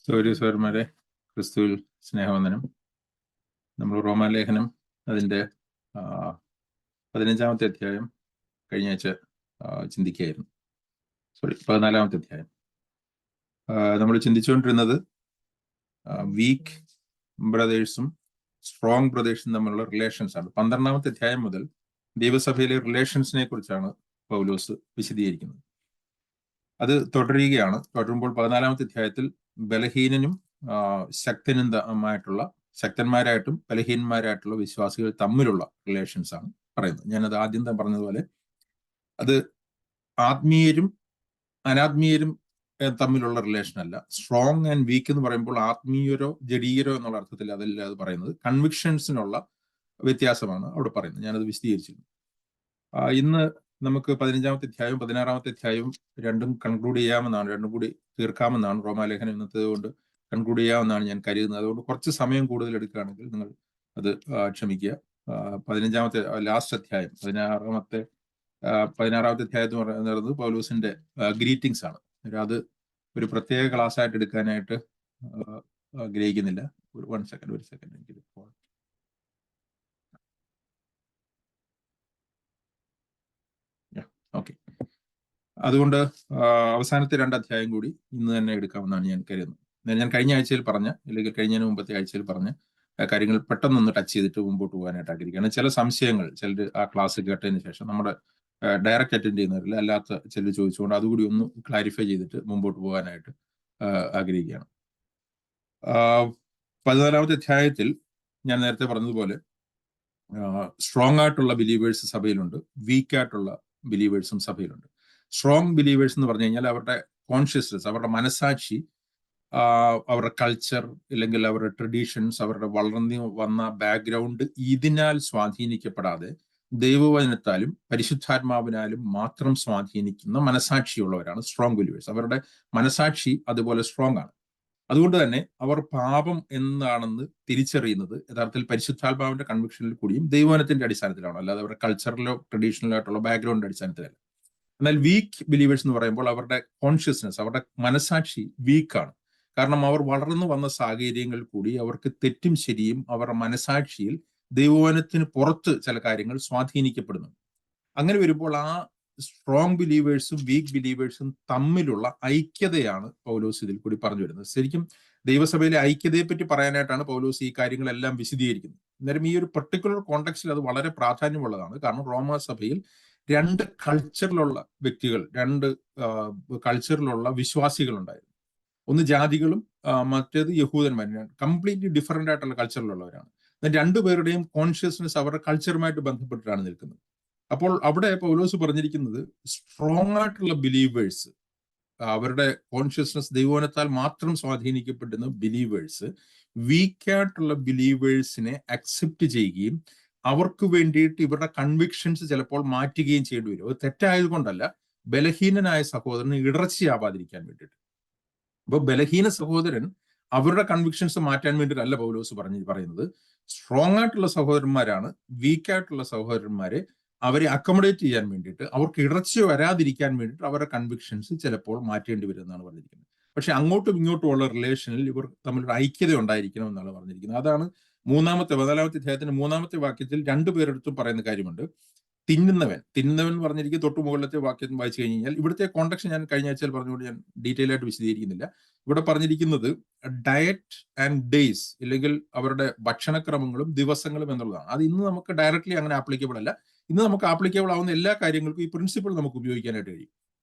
സൗരസ്വരന്മാരെ ക്രിസ്തുവിൽ സ്നേഹവന്ദനം. നമ്മൾ റോമാലേഖനം അതിൻ്റെ 15-ാമത്തെ അധ്യായം കഴിഞ്ഞ ആഴ്ച ചിന്തിക്കുകയായിരുന്നു. 14-ാമത്തെ അധ്യായം നമ്മൾ ചിന്തിച്ചുകൊണ്ടിരുന്നത് വീക്ക് ബ്രദേഴ്സും സ്ട്രോങ് ബ്രദേഴ്സും തമ്മിലുള്ള റിലേഷൻസ് ആണ്. 12-ാമത്തെ അധ്യായം മുതൽ ദൈവസഭയിലെ റിലേഷൻസിനെ കുറിച്ചാണ് പൗലോസ് വിശദീകരിക്കുന്നത്. അത് തുടരുകയാണ്. തുടരുമ്പോൾ 14-ാമത്തെ അധ്യായത്തിൽ ബലഹീനനും ശക്തന്മാരായിട്ടും ബലഹീനന്മാരായിട്ടുള്ള വിശ്വാസികൾ തമ്മിലുള്ള റിലേഷൻസ് ആണ് പറയുന്നത്. ഞാനത് ആദ്യം തന്നെ പറഞ്ഞതുപോലെ അത് ആത്മീയരും അനാത്മീയരും തമ്മിലുള്ള റിലേഷൻ അല്ല. സ്ട്രോങ് ആൻഡ് വീക്ക് എന്ന് പറയുമ്പോൾ ആത്മീയരോ ജഡീയരോ എന്നുള്ള അർത്ഥത്തിൽ അതല്ല അത് പറയുന്നത്. കൺവിക്ഷൻസിനുള്ള വ്യത്യാസമാണ് അവിടെ പറയുന്നത്. ഞാനത് വിശദീകരിച്ചിരുന്നു. ഇന്ന് നമുക്ക് 15-ാമത്തെ അധ്യായവും 16-ാമത്തെ അധ്യായവും രണ്ടും കൺക്ലൂഡ് ചെയ്യാമെന്നാണ്, രണ്ടും കൂടി തീർക്കാമെന്നാണ്. റോമാലേഖനം ഇന്നത്തെ കൊണ്ട് കൺക്ലൂഡ് ചെയ്യാമെന്നാണ് ഞാൻ കരുതുന്നത്. അതുകൊണ്ട് കുറച്ച് സമയം കൂടുതൽ എടുക്കുകയാണെങ്കിൽ നിങ്ങൾ അത് ക്ഷമിക്കുക. 15-ാമത്തെ ലാസ്റ്റ് അധ്യായം 16-ാമത്തെ അധ്യായത്തിൽ പറയുന്നത് പൗലോസിന്റെ ഗ്രീറ്റിംഗ്സ് ആണ്. അത് ഒരു പ്രത്യേക ക്ലാസ് ആയിട്ട് എടുക്കാനായിട്ട് ആഗ്രഹിക്കുന്നില്ല. ഒരു സെക്കൻഡ് എനിക്ക് ഓക്കെ. അതുകൊണ്ട് അവസാനത്തെ 2 അധ്യായം കൂടി ഇന്ന് തന്നെ എടുക്കാമെന്നാണ് ഞാൻ കരുതുന്നത്. ഞാൻ കഴിഞ്ഞ ആഴ്ചയിൽ പറഞ്ഞ, അല്ലെങ്കിൽ കഴിഞ്ഞതിന് മുമ്പത്തെ ആഴ്ചയിൽ പറഞ്ഞ കാര്യങ്ങൾ പെട്ടെന്നൊന്ന് ടച്ച് ചെയ്തിട്ട് മുമ്പോട്ട് പോകാനായിട്ട് ആഗ്രഹിക്കുകയാണ്. ചില സംശയങ്ങൾ ചിലർ ആ ക്ലാസ് കേട്ടതിന് ശേഷം നമ്മുടെ ഡയറക്റ്റ് അറ്റൻഡ് ചെയ്യുന്നവരിൽ അല്ലാത്ത ചിലർ ചോദിച്ചുകൊണ്ട് അതുകൂടി ഒന്ന് ക്ലാരിഫൈ ചെയ്തിട്ട് മുമ്പോട്ട് പോകാനായിട്ട് ആഗ്രഹിക്കുകയാണ്. 14-ാമത്തെ അധ്യായത്തിൽ ഞാൻ നേരത്തെ പറഞ്ഞതുപോലെ സ്ട്രോങ് ആയിട്ടുള്ള ബിലീവേഴ്സ് സഭയിലുണ്ട്, വീക്ക് ആയിട്ടുള്ള ബിലീവേഴ്സും സഭയിലുണ്ട്. സ്ട്രോങ് ബിലീവേഴ്സ് എന്ന് പറഞ്ഞു കഴിഞ്ഞാൽ അവരുടെ കോൺഷ്യസ്നസ്, അവരുടെ മനസാക്ഷി, അവരുടെ കൾച്ചർ അല്ലെങ്കിൽ അവരുടെ ട്രഡീഷൻസ്, അവരുടെ വളർന്നു വന്ന ബാക്ക്ഗ്രൗണ്ട് ഇതിനാൽ സ്വാധീനിക്കപ്പെടാതെ ദൈവവചനത്താലും പരിശുദ്ധാത്മാവിനാലും മാത്രം സ്വാധീനിക്കുന്ന മനസാക്ഷിയുള്ളവരാണ് സ്ട്രോങ് ബിലീവേഴ്സ്. അവരുടെ മനസാക്ഷി അതുപോലെ സ്ട്രോങ് ആണ്. അതുകൊണ്ട് തന്നെ അവർ പാപം എന്താണെന്ന് തിരിച്ചറിയുന്നത് യഥാർത്ഥത്തിൽ പരിശുദ്ധാത്മാവിന്റെ കൺവിക്ഷനിൽ കൂടിയും ദൈവവചനത്തിന്റെ അടിസ്ഥാനത്തിലാണ്, അല്ലാതെ അവരുടെ കൾച്ചറിലോ ട്രഡീഷണലോ ആയിട്ടുള്ള ബാക്ക്ഗ്രൗണ്ടിന്റെ അടിസ്ഥാനത്തിലല്ല. എന്നാൽ വീക്ക് ബിലീവേഴ്സ് എന്ന് പറയുമ്പോൾ അവരുടെ കോൺഷ്യസ്നസ്, അവരുടെ മനസാക്ഷി വീക്കാണ്. കാരണം അവർ വളർന്നു വന്ന സാഹചര്യങ്ങളിൽ കൂടി അവർക്ക് തെറ്റും ശരിയും അവരുടെ മനസാക്ഷിയിൽ ദൈവവചനത്തിന് പുറത്ത് ചില കാര്യങ്ങൾ സ്വാധീനിക്കപ്പെടുന്നു. അങ്ങനെ വരുമ്പോൾ ആ സ്ട്രോങ് ബിലീവേഴ്സും വീക്ക് ബിലീവേഴ്സും തമ്മിലുള്ള ഐക്യതയാണ് പൗലോസ് ഇതിൽ കൂടി പറഞ്ഞു വരുന്നത്. ശരിക്കും ദൈവസഭയിലെ ഐക്യതയെ പറ്റി പറയാനായിട്ടാണ് പൗലോസ് ഈ കാര്യങ്ങളെല്ലാം വിശദീകരിക്കുന്നത്. അന്നേരം ഈ ഒരു പെർട്ടിക്കുലർ കോണ്ടെക്സ്റ്റിൽ അത് വളരെ പ്രാധാന്യമുള്ളതാണ്. കാരണം റോമാ സഭയിൽ 2 കൾച്ചറിലുള്ള വ്യക്തികൾ, 2 കൾച്ചറിലുള്ള വിശ്വാസികൾ ഉണ്ടായിരുന്നു. ഒന്ന് ജാതികളും മറ്റേത് യഹൂദന്മാരും. കംപ്ലീറ്റ്ലി ഡിഫറെന്റ് ആയിട്ടുള്ള കൾച്ചറിലുള്ളവരാണ്. 2 പേരുടെയും കോൺഷ്യസ്നെസ് അവരുടെ കൾച്ചറുമായിട്ട് ബന്ധപ്പെട്ടിട്ടാണ് നിൽക്കുന്നത്. അപ്പോൾ അവിടെ പൗലോസ് പറഞ്ഞിരിക്കുന്നത് സ്ട്രോങ് ആയിട്ടുള്ള ബിലീവേഴ്സ്, അവരുടെ കോൺഷ്യസ്നസ് ദൈവവചനത്താൽ മാത്രം സ്വാധീനിക്കപ്പെടുന്ന ബിലീവേഴ്സ് വീക്കായിട്ടുള്ള ബിലീവേഴ്സിനെ അക്സെപ്റ്റ് ചെയ്യുകയും അവർക്ക് വേണ്ടിയിട്ട് ഇവരുടെ കൺവിക്ഷൻസ് ചിലപ്പോൾ മാറ്റുകയും ചെയ്യേണ്ടി വരും. അത് തെറ്റായതുകൊണ്ടല്ല, ബലഹീനനായ സഹോദരന് ഇടർച്ചയാവാതിരിക്കാൻ വേണ്ടിയിട്ട്. അപ്പോൾ ബലഹീന സഹോദരൻ അവരുടെ കൺവിക്ഷൻസ് മാറ്റാൻ വേണ്ടിയിട്ടല്ല പൗലോസ് പറയുന്നത്. സ്ട്രോങ് ആയിട്ടുള്ള സഹോദരന്മാരാണ് വീക്കായിട്ടുള്ള സഹോദരന്മാരെ അവരെ അക്കോമഡേറ്റ് ചെയ്യാൻ വേണ്ടിയിട്ട്, അവർക്ക് ഇടർച്ച വരാതിരിക്കാൻ വേണ്ടിയിട്ട് അവരുടെ കൺവിക്ഷൻസ് ചിലപ്പോൾ മാറ്റേണ്ടി വരും എന്നാണ് പറഞ്ഞിരിക്കുന്നത്. പക്ഷെ അങ്ങോട്ടും ഇങ്ങോട്ടും ഉള്ള റിലേഷനിൽ ഇവർ തമ്മിലൊരു ഐക്യത ഉണ്ടായിരിക്കണം എന്നാണ് പറഞ്ഞിരിക്കുന്നത്. അതാണ് 14-ാമത്തെ അധ്യായത്തിന്റെ 3-ാമത്തെ വാക്യത്തിൽ 2 പേരെടുത്തും പറയുന്ന കാര്യമുണ്ട്. തിന്നുന്നവൻ പറഞ്ഞിരിക്കുക തൊട്ട് മുകളിലത്തെ വാക്യം വായിച്ചു കഴിഞ്ഞാൽ, ഇവിടുത്തെ കോണ്ടക്സ്റ്റ് ഞാൻ കഴിഞ്ഞ ആഴ്ചയിൽ പറഞ്ഞുകൊണ്ട് ഞാൻ ഡീറ്റെയിൽ ആയിട്ട് വിശദീകരിക്കുന്നില്ല. ഇവിടെ പറഞ്ഞിരിക്കുന്നത് ഡയറ്റ് ആൻഡ് ഡേയ്സ്, ഇല്ലെങ്കിൽ അവരുടെ ഭക്ഷണക്രമങ്ങളും ദിവസങ്ങളും എന്നുള്ളതാണ്. അത് ഇന്ന് നമുക്ക് ഡയറക്ട്ലി അങ്ങനെ ആപ്ലിക്കബിൾ അല്ല. ഇന്ന് നമുക്ക് ആപ്ലിക്കബിൾ ആവുന്ന എല്ലാ കാര്യങ്ങൾക്കും ഈ പ്രിൻസിപ്പിൾ നമുക്ക് ഉപയോഗിക്കാനായിട്ട് കഴിയും.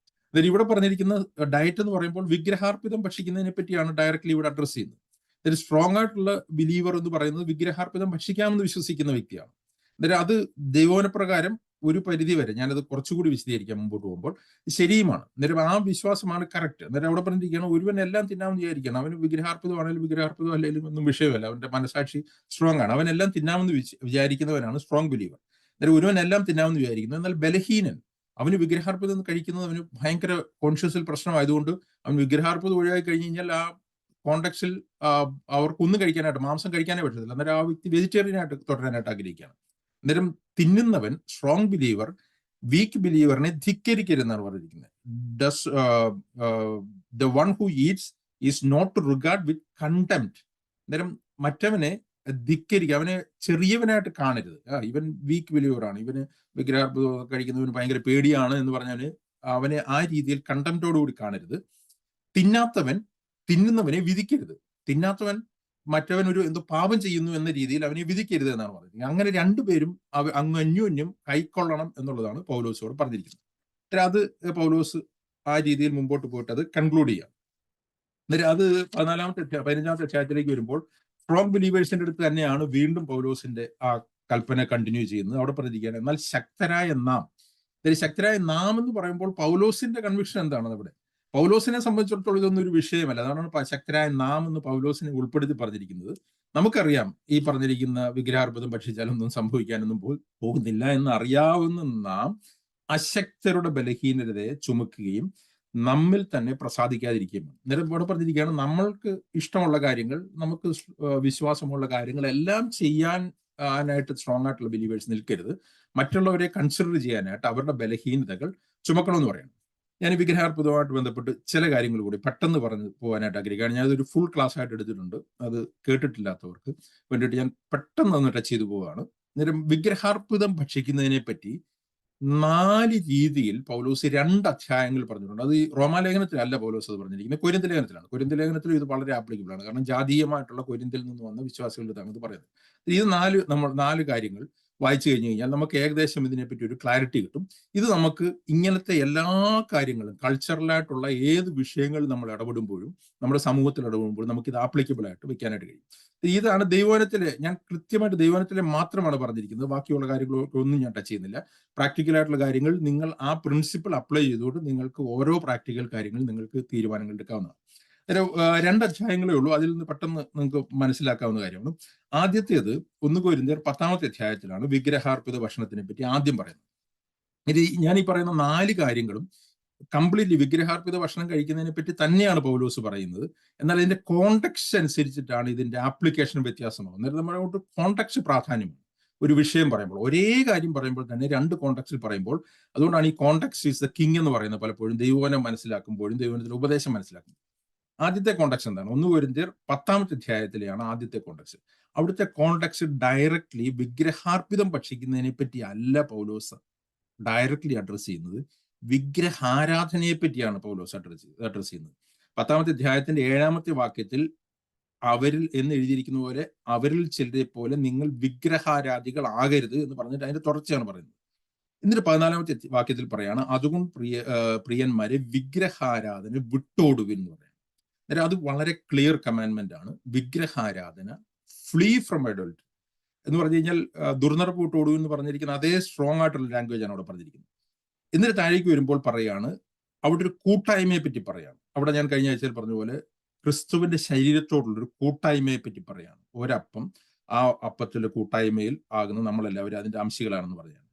അതായത് ഇവിടെ പറഞ്ഞിരിക്കുന്ന ഡയറ്റ് എന്ന് പറയുമ്പോൾ വിഗ്രഹാർപ്പിതം ഭക്ഷിക്കുന്നതിനെ പറ്റിയാണ് ഡയറക്ട്ലി ഇവിടെ അഡ്രസ് ചെയ്യുന്നത്. അതായത് സ്ട്രോങ് ആയിട്ടുള്ള ബിലീവർ എന്ന് പറയുന്നത് വിഗ്രഹാർപ്പിതം ഭക്ഷിക്കാമെന്ന് വിശ്വസിക്കുന്ന വ്യക്തിയാണ്. അതായത് അത് ദൈവവചനപ്രകാരം ഒരു പരിധി വരെ, ഞാനത് കുറച്ചുകൂടി വിശദീകരിക്കാം മുമ്പോട്ട് പോകുമ്പോൾ, ശരിയുമാണ്. അന്നേരം ആ വിശ്വാസമാണ് കറക്റ്റ്. അന്നേരം അവിടെ പറഞ്ഞിരിക്കുകയാണ് ഒരുവൻ എല്ലാം തിന്നാമെന്ന് വിചാരിക്കണം. അവന് വിഗ്രഹാർപ്പിതമാണെങ്കിലും വിഗ്രഹാർപ്പിതം അല്ലെങ്കിൽ ഒന്നും വിഷയമല്ല. അവന്റെ മനസാക്ഷി സ്ട്രോങ് ആണ്. അവനെല്ലാം തിന്നാമെന്ന് വിചാരിക്കുന്നവനാണ് സ്ട്രോങ് ബിലീവർ. അന്നേരം ഒരുവൻ എല്ലാം തിന്നാമെന്ന് വിചാരിക്കുന്നു. എന്നാൽ ബലഹീനൻ, അവന് വിഗ്രഹാർപ്പിതം കഴിക്കുന്നത് അവന് ഭയങ്കര കോൺഷ്യസിൽ പ്രശ്നമായതുകൊണ്ട് അവൻ വിഗ്രഹാർപ്പിതം ഒഴിവാക്കി കഴിഞ്ഞ് കഴിഞ്ഞാൽ ആ കോണ്ടെക്സ്റ്റിൽ അവർക്കൊന്നും കഴിക്കാനായിട്ട്, മാംസം കഴിക്കാനേ പറ്റത്തില്ല. അന്നേരം ആ വ്യക്തി വെജിറ്റേറിയൻ ആയിട്ട് തുടരാനായിട്ട് ആഗ്രഹിക്കുകയാണ്. അന്നേരം തിന്നുന്നവൻ, സ്ട്രോങ് ബിലീവർ, വീക്ക് ബിലീവറിനെ ധിക്കരിക്കരുതെന്നാണ് പറഞ്ഞിരിക്കുന്നത്. The one who eats is not to regard with contempt. അന്നേരം മറ്റവനെ ധിക്കരിക്കുക, അവനെ ചെറിയവനായിട്ട് കാണരുത്. ഇവൻ വീക്ക് ബിലീവറാണ്, ഇവന് വിഗ്രഹാർപ്പുതം കഴിക്കുന്നവന് ഭയങ്കര പേടിയാണ് എന്ന് പറഞ്ഞാൽ അവനെ ആ രീതിയിൽ കണ്ടംപ്റ്റോടുകൂടി കാണരുത്. തിന്നാത്തവൻ തിന്നുന്നവനെ വിധിക്കരുത്. തിന്നാത്തവൻ മറ്റവൻ ഒരു എന്തോ പാപം ചെയ്യുന്നു എന്ന രീതിയിൽ അവനെ വിധിക്കരുത് എന്നാണ് പറയുന്നത്. അങ്ങനെ രണ്ടുപേരും അങ്ങ് അന്യോന്യം കൈക്കൊള്ളണം എന്നുള്ളതാണ് പൗലോസോട് പറഞ്ഞിരിക്കുന്നത്. അത് പൗലോസ് ആ രീതിയിൽ മുമ്പോട്ട് പോയിട്ട് അത് കൺക്ലൂഡ് ചെയ്യാം. അന്നേരം അത് 15ാമത്തെ അധ്യായത്തിലേക്ക് വരുമ്പോൾ സ്ട്രോങ് ബിലീവേഴ്സിന്റെ അടുത്ത് തന്നെയാണ് വീണ്ടും പൗലോസിന്റെ ആ കൽപ്പന കണ്ടിന്യൂ ചെയ്യുന്നത്. അവിടെ പറഞ്ഞിരിക്കുകയാണ്, എന്നാൽ ശക്തരായ നാം. ശക്തരായ നാം എന്ന് പറയുമ്പോൾ പൗലോസിന്റെ കൺവിക്ഷൻ എന്താണ്? അവിടെ പൗലോസിനെ സംബന്ധിച്ചിടത്തോളം ഇതൊന്നും ഒരു വിഷയമല്ല. അതാണ് ശക്തരായ നാം എന്ന് പൗലോസിനെ ഉൾപ്പെടുത്തി പറഞ്ഞിരിക്കുന്നത്. നമുക്കറിയാം ഈ പറഞ്ഞിരിക്കുന്ന വിഗ്രഹാർപ്പുതം ഭക്ഷിച്ചാലൊന്നും സംഭവിക്കാനൊന്നും പോകുന്നില്ല എന്ന് അറിയാവുന്ന നാം അശക്തരുടെ ബലഹീനതയെ ചുമക്കുകയും നമ്മിൽ തന്നെ പ്രസാദിക്കാതിരിക്കുകയും. അന്നേരം ഇവിടെ പറഞ്ഞിരിക്കുകയാണ്, നമ്മൾക്ക് ഇഷ്ടമുള്ള കാര്യങ്ങൾ, നമുക്ക് വിശ്വാസമുള്ള കാര്യങ്ങൾ എല്ലാം ചെയ്യാനായിട്ട് സ്ട്രോങ് ആയിട്ടുള്ള ബിലീവേഴ്സ് നിൽക്കരുത്. മറ്റുള്ളവരെ കൺസിഡർ ചെയ്യാനായിട്ട് അവരുടെ ബലഹീനതകൾ ചുമക്കണമെന്ന് പറയണം. ഞാൻ വിഗ്രഹാർപ്പുതമായിട്ട് ബന്ധപ്പെട്ട് ചില കാര്യങ്ങൾ കൂടി പെട്ടെന്ന് പറഞ്ഞു പോകാനായിട്ട് ആഗ്രഹിക്കുകയാണ്. ഞാനതൊരു ഫുൾ ക്ലാസ് ആയിട്ട് എടുത്തിട്ടുണ്ട്, അത് കേട്ടിട്ടില്ലാത്തവർക്ക് വേണ്ടിയിട്ട് ഞാൻ പെട്ടെന്ന് ഒന്ന് ടച്ച് ചെയ്തു പോവുകയാണ്. അന്നേരം വിഗ്രഹാർപ്പുതം ഭക്ഷിക്കുന്നതിനെ പറ്റി 4 രീതിയിൽ പൗലോസ് 2 അധ്യായങ്ങൾ പറഞ്ഞിട്ടുണ്ട്. അത് ഈ റോമാലേഖനത്തിലല്ല പൗലോസ് അത് പറഞ്ഞിരിക്കുന്നത്, കൊരിന്ത്യർ ലേഖനത്തിലാണ്. കൊരിന്ത്യർ ലേഖനത്തിൽ ഇത് വളരെ ആപ്ലിക്കബിൾ ആണ്. കാരണം ജാതീയമായിട്ടുള്ള കൊരിന്ത്യയിൽ നിന്ന് വന്ന വിശ്വാസികളുടെ താങ്കൾ പറയുന്നത്. ഇത് 4 കാര്യങ്ങൾ വായിച്ചു കഴിഞ്ഞു കഴിഞ്ഞാൽ നമുക്ക് ഏകദേശം ഇതിനെപ്പറ്റി ഒരു ക്ലാരിറ്റി കിട്ടും. ഇത് നമുക്ക് ഇങ്ങനത്തെ എല്ലാ കാര്യങ്ങളും, കൾച്ചറലായിട്ടുള്ള ഏത് വിഷയങ്ങൾ നമ്മൾ ഇടപെടുമ്പോഴും, നമ്മുടെ സമൂഹത്തിൽ ഇടപെടുമ്പോഴും നമുക്ക് ഇത് ആപ്ലിക്കബിൾ ആയിട്ട് വെക്കാനായിട്ട് കഴിയും. ഇതാണ് ദൈവവചനത്തിലെ, ഞാൻ കൃത്യമായിട്ട് ദൈവവചനത്തിലെ മാത്രമാണ് പറഞ്ഞിരിക്കുന്നത്. ബാക്കിയുള്ള കാര്യങ്ങളൊന്നും ഞാൻ ടച്ച് ചെയ്യുന്നില്ല. പ്രാക്ടിക്കൽ ആയിട്ടുള്ള കാര്യങ്ങൾ നിങ്ങൾ ആ പ്രിൻസിപ്പിൾ അപ്ലൈ ചെയ്തുകൊണ്ട് നിങ്ങൾക്ക് ഓരോ പ്രാക്ടിക്കൽ കാര്യങ്ങൾ നിങ്ങൾക്ക് തീരുമാനങ്ങൾ എടുക്കാവുന്നതാണ്. 2 അധ്യായങ്ങളേ ഉള്ളൂ. അതിൽ നിന്ന് പെട്ടെന്ന് നിങ്ങൾക്ക് മനസ്സിലാക്കാവുന്ന കാര്യമാണ്. ആദ്യത്തേത് 1 കൊരിന്ത്യർ 10ാമത്തെ അധ്യായത്തിലാണ് വിഗ്രഹാർപ്പിത ഭക്ഷണത്തിനെ പറ്റി ആദ്യം പറയുന്നത്. ഇത് ഞാൻ ഈ പറയുന്ന 4 കാര്യങ്ങളും കംപ്ലീറ്റ്ലി വിഗ്രഹാർപ്പിത ഭക്ഷണം കഴിക്കുന്നതിനെ പറ്റി തന്നെയാണ് പൗലോസ് പറയുന്നത്. എന്നാൽ ഇതിന്റെ കോണ്ടെക്സ്റ്റ് അനുസരിച്ചിട്ടാണ് ഇതിന്റെ ആപ്ലിക്കേഷൻ വ്യത്യാസമാകുന്നത്. അന്നേരം നമ്മളോട്ട് കോണ്ടെക്സ്റ്റ് പ്രാധാന്യമാണ്. ഒരു വിഷയം പറയുമ്പോൾ, ഒരേ കാര്യം പറയുമ്പോൾ തന്നെ 2 കോണ്ടെക്സ്റ്റിൽ പറയുമ്പോൾ, അതുകൊണ്ടാണ് ഈ കോണ്ടെക്സ്റ്റ് ഈസ് ദ കിങ് എന്ന് പറയുന്നത്. പലപ്പോഴും ദൈവവചനം മനസ്സിലാക്കുമ്പോഴും ദൈവവചനത്തിന്റെ ഉപദേശം മനസ്സിലാക്കുമ്പോൾ ആദ്യത്തെ കോണ്ടെക്സ്റ്റ് എന്താണ്? 1 കൊരിന്ത്യർ 10ാമത്തെ അധ്യായത്തിലെയാണ് ആദ്യത്തെ കോണ്ടെക്സ്റ്റ്. അവിടുത്തെ കോണ്ടെക്സ്റ്റ് ഡയറക്ട്ലി വിഗ്രഹാർപ്പിതം ഭക്ഷിക്കുന്നതിനെ പറ്റി അല്ല പൗലോസ് ഡയറക്ട്ലി അഡ്രസ് ചെയ്യുന്നത്, വിഗ്രഹാരാധനയെ പറ്റിയാണ് പൗലോസ് അഡ്രസ് ചെയ്യുന്നത്. 10ാമത്തെ അധ്യായത്തിന്റെ 7ാമത്തെ വാക്യത്തിൽ അവരിൽ എന്ന് എഴുതിയിരിക്കുന്ന പോലെ അവരിൽ ചിലരെ പോലെ നിങ്ങൾ വിഗ്രഹാരാധികൾ ആകരുത് എന്ന് പറഞ്ഞിട്ട് അതിന്റെ തുടർച്ചയാണ് പറയുന്നത്. എന്നിട്ട് 14ാമത്തെ വാക്യത്തിൽ പറയാണ്, അതുകൊണ്ട് പ്രിയന്മാരെ വിഗ്രഹാരാധന വിട്ടോടുവിൻ എന്ന് പറയാം. അന്നേരം അത് വളരെ ക്ലിയർ കമാൻഡ്മെന്റ് ആണ്. വിഗ്രഹാരാധന, ഫ്ലീ ഫ്രം അഡൾട്ട് എന്ന് പറഞ്ഞു കഴിഞ്ഞാൽ ദുർനടപ്പ് വിട്ടോടു എന്ന് പറഞ്ഞിരിക്കുന്ന അതേ സ്ട്രോങ് ആയിട്ടുള്ള ലാംഗ്വേജ് ആണ് അവിടെ പറഞ്ഞിരിക്കുന്നത്. എന്നിട്ട് താഴേക്ക് വരുമ്പോൾ പറയാണ്, അവിടെ ഒരു കൂട്ടായ്മയെ പറ്റി പറയാണ്. അവിടെ ഞാൻ കഴിഞ്ഞ ആഴ്ചയിൽ പറഞ്ഞ പോലെ ക്രിസ്തുവിന്റെ ശരീരത്തോടുള്ള ഒരു കൂട്ടായ്മയെ പറ്റി പറയാണ്. ഒരപ്പം, ആ അപ്പത്തിലെ കൂട്ടായ്മയിൽ ആകുന്ന നമ്മളെല്ലാവരും അതിന്റെ അംശികളാണെന്ന് പറയാണ്.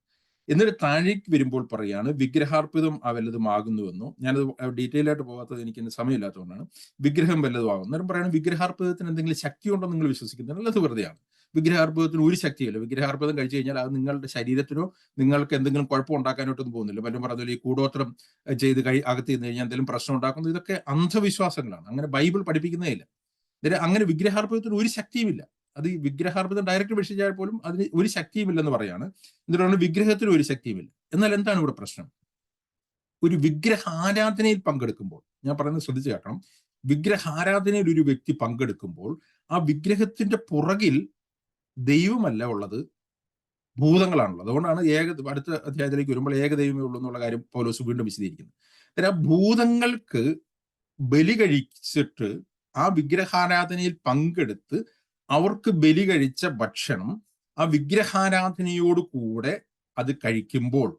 എന്നിട്ട് താഴേക്ക് വരുമ്പോൾ പറയാണ്, വിഗ്രഹാർപ്പിതം വല്ലതും ആകുന്നുവെന്നോ, ഞാനത് ഡീറ്റെയിൽ ആയിട്ട് പോകാത്തത് എനിക്ക് സമയമില്ലാത്തതുകൊണ്ടാണ്. വിഗ്രഹം വല്ലതും ആകും. അന്നേരം പറയാണ്, വിഗ്രഹാർപ്പിതത്തിന് എന്തെങ്കിലും ശക്തി ഉണ്ടോ നിങ്ങൾ വിശ്വസിക്കുന്നുണ്ടോ? അത് വെറുതെയാണ്. വിഗ്രഹാർപ്പിതത്തിന് ഒരു ശക്തിയില്ല. വിഗ്രഹാർപ്പിതം കഴിച്ചു കഴിഞ്ഞാൽ അത് നിങ്ങളുടെ ശരീരത്തിനോ നിങ്ങൾക്ക് എന്തെങ്കിലും കുഴപ്പം ഉണ്ടാക്കാനായിട്ടൊന്നും പോകുന്നില്ല. പലരും പറഞ്ഞാൽ ഈ കൂടോത്രം ചെയ്ത് അകത്ത് നിന്ന് കഴിഞ്ഞാൽ എന്തെങ്കിലും പ്രശ്നം ഉണ്ടാക്കുന്നത്, ഇതൊക്കെ അന്ധവിശ്വാസങ്ങളാണ്. അങ്ങനെ ബൈബിൾ പഠിപ്പിക്കുന്നേ ഇല്ല. അങ്ങനെ വിഗ്രഹാർപ്പിതത്തിന് ഒരു ശക്തിയുമില്ല. അത് ഈ വിഗ്രഹാർപ്പിതം ഡയറക്റ്റ് ഭക്ഷിച്ചാൽ പോലും അതിന് ഒരു ശക്തിയുമില്ലെന്ന് പറയാണ്. എന്നിട്ടാണ് വിഗ്രഹത്തിന് ഒരു ശക്തിയുമില്ല. എന്നാൽ എന്താണ് ഇവിടെ പ്രശ്നം? ഒരു വിഗ്രഹാരാധനയിൽ പങ്കെടുക്കുമ്പോൾ, ഞാൻ പറയുന്നത് ശ്രദ്ധിച്ചു കേൾക്കണം, വിഗ്രഹാരാധനയിൽ ഒരു വ്യക്തി പങ്കെടുക്കുമ്പോൾ ആ വിഗ്രഹത്തിന്റെ പുറകിൽ ദൈവമല്ല ഉള്ളത്, ഭൂതങ്ങളാണുള്ളത്. അതുകൊണ്ടാണ് അടുത്ത അധ്യായത്തിലേക്ക് വരുമ്പോൾ ഏകദൈവമേ ഉള്ളൂ എന്നുള്ള കാര്യം പൗലോസ് വീണ്ടും വിശദീകരിക്കുന്നത്. ആ ഭൂതങ്ങൾക്ക് ബലി കഴിച്ചിട്ട് ആ വിഗ്രഹാരാധനയിൽ പങ്കെടുത്ത് അവർക്ക് ബലി കഴിച്ച ഭക്ഷണം ആ വിഗ്രഹാരാധനയോട് കൂടെ അത് കഴിക്കുമ്പോൾ,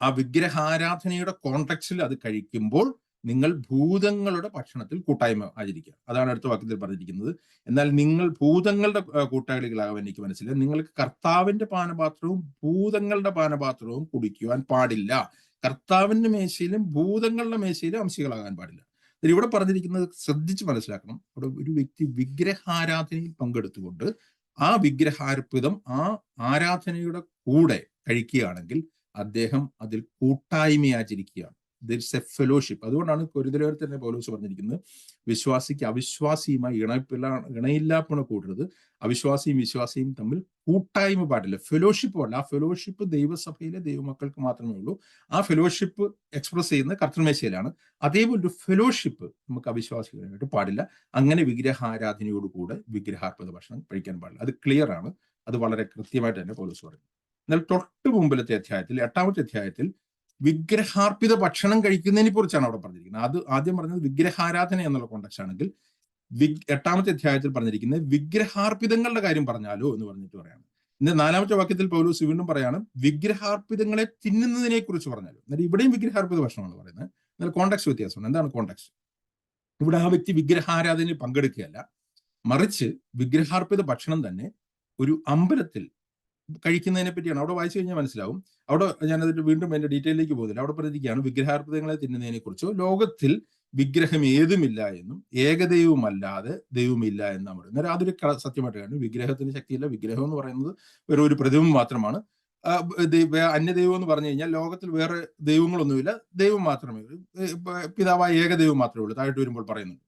ആ വിഗ്രഹാരാധനയുടെ കോണ്ടെക്സ്റ്റിൽ അത് കഴിക്കുമ്പോൾ നിങ്ങൾ ഭൂതങ്ങളുടെ ഭക്ഷണത്തിൽ കൂട്ടായ്മ ആചരിക്കുക. അതാണ് അടുത്ത വാക്യത്തിൽ പറഞ്ഞിരിക്കുന്നത്. എന്നാൽ നിങ്ങൾ ഭൂതങ്ങളുടെ കൂട്ടാളികളാകാൻ എനിക്ക് മനസ്സിലായി. നിങ്ങൾക്ക് കർത്താവിന്റെ പാനപാത്രവും ഭൂതങ്ങളുടെ പാനപാത്രവും കുടിക്കുവാൻ പാടില്ല. കർത്താവിന്റെ മേശയിലും ഭൂതങ്ങളുടെ മേശയിലും അംശികളാകാൻ പാടില്ല. ഇവിടെ പറഞ്ഞിരിക്കുന്നത് ശ്രദ്ധിച്ച് മനസ്സിലാക്കണം. അവിടെ ഒരു വ്യക്തി വിഗ്രഹാരാധനയിൽ പങ്കെടുത്തുകൊണ്ട് ആ വിഗ്രഹാർപ്പിതം ആ ആരാധനയുടെ കൂടെ കഴിക്കുകയാണെങ്കിൽ അദ്ദേഹം അതിൽ കൂട്ടായ്മ ആചരിക്കുകയാണ്. There is a fellowship. അതുകൊണ്ടാണ് കൊരിന്ത്യർ തന്നെ പൗലോസ് പറഞ്ഞിരിക്കുന്നത്, വിശ്വാസിക്ക് അവിശ്വാസിയുമായി ഇണയില്ലാപ്പണ കൂട്ടരുത്, അവിശ്വാസിയും വിശ്വാസിയും തമ്മിൽ കൂട്ടായ്മ പാടില്ല, ഫെലോഷിപ്പ് പാടില്ല. ആ ഫെലോഷിപ്പ് ദൈവസഭയിലെ ദൈവമക്കൾക്ക് മാത്രമേ ഉള്ളൂ. ആ ഫെലോഷിപ്പ് എക്സ്പ്രസ് ചെയ്യുന്ന കർത്തൃമേശയിലാണ്. അതേപോലെ ഒരു ഫെലോഷിപ്പ് നമുക്ക് അവിശ്വാസികളായിട്ട് പാടില്ല. അങ്ങനെ വിഗ്രഹാരാധനയോടുകൂടെ വിഗ്രഹാർപ്പിത ഭക്ഷണം കഴിക്കാൻ പാടില്ല. അത് ക്ലിയർ ആണ്. അത് വളരെ കൃത്യമായിട്ട് തന്നെ പൗലോസ് പറയും. എന്നാൽ തൊട്ട് മുമ്പിലത്തെ അധ്യായത്തിൽ, 8ാമത്തെ അധ്യായത്തിൽ, വിഗ്രഹാർപ്പിത ഭക്ഷണം കഴിക്കുന്നതിനെ കുറിച്ചാണ് അവിടെ പറഞ്ഞിരിക്കുന്നത്. അത് ആദ്യം പറഞ്ഞത് വിഗ്രഹാരാധന എന്നുള്ള കോണ്ടക്സ്റ്റ് ആണെങ്കിൽ 8ാമത്തെ അധ്യായത്തിൽ പറഞ്ഞിരിക്കുന്നത് വിഗ്രഹാർപ്പിതങ്ങളുടെ കാര്യം പറഞ്ഞാലോ എന്ന് പറഞ്ഞിട്ട് പറയാണ്. ഇന്ന് 4ാമത്തെ വാക്യത്തിൽ പൗലോസ് വീണ്ടും പറയാണ് വിഗ്രഹാർപ്പിതങ്ങളെ തിന്നുന്നതിനെ കുറിച്ച് പറഞ്ഞാലോ. എന്നാൽ ഇവിടെയും വിഗ്രഹാർപ്പിത ഭക്ഷണമാണ് പറയുന്നത്. എന്നാൽ കോണ്ടക്സ്റ്റ് വ്യത്യാസമാണ്. എന്താണ് കോണ്ടക്സ്റ്റ്? ഇവിടെ ആ വ്യക്തി വിഗ്രഹാരാധനയിൽ പങ്കെടുക്കുകയല്ല, മറിച്ച് വിഗ്രഹാർപ്പിത ഭക്ഷണം തന്നെ ഒരു അമ്പലത്തിൽ കഴിക്കുന്നതിനെ പറ്റിയാണ്. അവിടെ വായിച്ചു കഴിഞ്ഞാൽ മനസ്സിലാവും. അവിടെ ഞാനതിൽ വീണ്ടും എന്റെ ഡീറ്റെയിലേക്ക് പോകുന്നില്ല. അവിടെ പറഞ്ഞിരിക്കുകയാണ് വിഗ്രഹാർപ്പിതങ്ങളെ തിന്നുന്നതിനെ കുറിച്ചോ, ലോകത്തിൽ വിഗ്രഹം ഏതുമില്ല എന്നും ഏകദൈവമല്ലാതെ ദൈവമില്ല എന്നാണ് പറയുന്നത്. അന്നേരം അതൊരു സത്യമായിട്ട് കാണും. വിഗ്രഹത്തിന് ശക്തിയില്ല. വിഗ്രഹം എന്ന് പറയുന്നത് വേറെ ഒരു പ്രതിമ മാത്രമാണ്. അന്യദൈവം എന്ന് പറഞ്ഞു കഴിഞ്ഞാൽ ലോകത്തിൽ വേറെ ദൈവങ്ങളൊന്നുമില്ല, ദൈവം മാത്രമേ ഉള്ളൂ, പിതാവായ ഏകദൈവം മാത്രമേ ഉള്ളൂ. താഴോട്ട് വരുമ്പോൾ പറയുന്നുണ്ട്.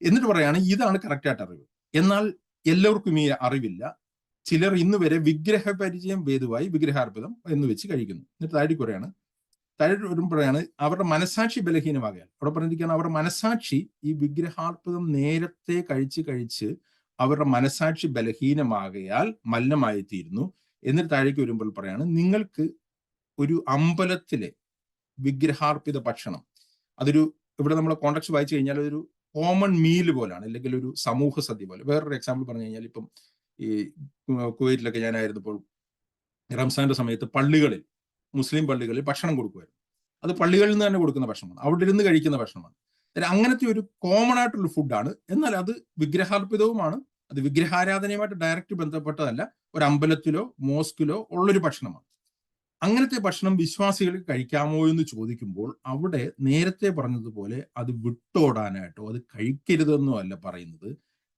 എന്നിട്ട് പറയാണ് ഇതാണ് കറക്റ്റായിട്ട് അറിവ്. എന്നാൽ എല്ലാവർക്കും ഈ അറിവില്ല. ചിലർ ഇന്ന് വരെ വിഗ്രഹ പരിചയം ഭേദമായി വിഗ്രഹാർപ്പിതം എന്ന് വെച്ച് കഴിക്കുന്നു. എന്നിട്ട് താഴോട്ട് വരുമ്പോഴാണ് അവരുടെ മനസാക്ഷി ബലഹീനമാകയാൽ. അവിടെ പറഞ്ഞിരിക്കുകയാണ് അവരുടെ മനസാക്ഷി ഈ വിഗ്രഹാർപ്പിതം നേരത്തെ കഴിച്ച് അവരുടെ മനസാക്ഷി ബലഹീനമാകയാൽ മലിനമായിത്തീരുന്നു. എന്നിട്ട് താഴേക്ക് വരുമ്പോൾ പറയാണ് നിങ്ങൾക്ക് ഒരു അമ്പലത്തിലെ വിഗ്രഹാർപ്പിത ഭക്ഷണം, അതൊരു, ഇവിടെ നമ്മൾ കോണ്ടക്സ്റ്റ് വായിച്ചു കഴിഞ്ഞാൽ അതൊരു കോമൺ മീൽ പോലാണ്, അല്ലെങ്കിൽ ഒരു സമൂഹ സദ്യ പോലെ. വേറൊരു എക്സാമ്പിൾ പറഞ്ഞു കഴിഞ്ഞാൽ, ഇപ്പം ഈ കുവൈറ്റിലൊക്കെ ഞാനായിരുന്നപ്പോൾ റംസാന്റെ സമയത്ത് പള്ളികളിൽ, മുസ്ലിം പള്ളികളിൽ ഭക്ഷണം കൊടുക്കുമായിരുന്നു. അത് പള്ളികളിൽ നിന്ന് തന്നെ കൊടുക്കുന്ന ഭക്ഷണമാണ്, അവിടെ ഇരുന്ന് കഴിക്കുന്ന ഭക്ഷണമാണ്. അങ്ങനത്തെ ഒരു കോമൺ ആയിട്ടുള്ള ഫുഡാണ്. എന്നാൽ അത് വിഗ്രഹാർപ്പിതവുമാണ്. അത് വിഗ്രഹാരാധനയുമായിട്ട് ഡയറക്റ്റ് ബന്ധപ്പെട്ടതല്ല, ഒരു അമ്പലത്തിലോ മോസ്കിലോ ഉള്ളൊരു ഭക്ഷണമാണ്. അങ്ങനത്തെ ഭക്ഷണം വിശ്വാസികൾക്ക് കഴിക്കാമോ എന്ന് ചോദിക്കുമ്പോൾ അവിടെ നേരത്തെ പറഞ്ഞതുപോലെ അത് വിട്ടോടാനായിട്ടോ അത് കഴിക്കരുതെന്നോ അല്ല പറയുന്നത്.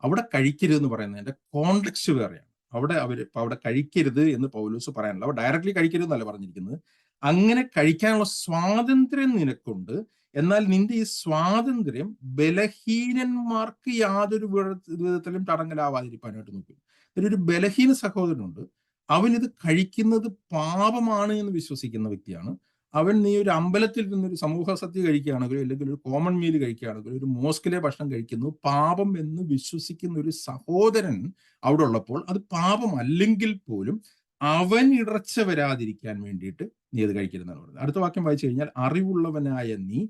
അവിടെ കഴിക്കരുതെന്ന് പറയുന്നതിന്റെ കോണ്ടെക്സ്റ്റ് വേറെയാണ്. അവിടെ കഴിക്കരുത് എന്ന് പൗലോസ് പറയാനില്ല. അവിടെ ഡയറക്റ്റ്ലി കഴിക്കരുതെന്നല്ല പറഞ്ഞിരിക്കുന്നത്. അങ്ങനെ കഴിക്കാനുള്ള സ്വാതന്ത്ര്യം നിനക്കുണ്ട്. എന്നാൽ നിന്റെ ഈ സ്വാതന്ത്ര്യം ബലഹീനന്മാർക്ക് യാതൊരു വിധത്തിലും തടങ്കലാവാതിരിക്കാനായിട്ട് നോക്കും. ഒരു ബലഹീന സഹോദരനുണ്ട്, അവൻ ഇത് കഴിക്കുന്നത് പാപമാണ് എന്ന് വിശ്വസിക്കുന്ന വ്യക്തിയാണ്. അവൻ നീ ഒരു അമ്പലത്തിൽ നിന്നൊരു സമൂഹ സദ്യ കഴിക്കുകയാണെങ്കിലും, അല്ലെങ്കിൽ ഒരു കോമൺ മീൽ കഴിക്കുകയാണെങ്കിലും, ഒരു മോസ്കിലെ ഭക്ഷണം കഴിക്കുന്നു പാപം എന്ന് വിശ്വസിക്കുന്ന ഒരു സഹോദരൻ അവിടെ ഉള്ളപ്പോൾ അത് പാപമല്ലെങ്കിൽ പോലും അവൻ ഇടർച്ച വരാതിരിക്കാൻ വേണ്ടിയിട്ട് നീ അത് കഴിക്കരുതെന്നാണ് പറയുന്നത്. അടുത്ത വാക്യം വായിച്ചു കഴിഞ്ഞാൽ, അറിവുള്ളവനായ നീ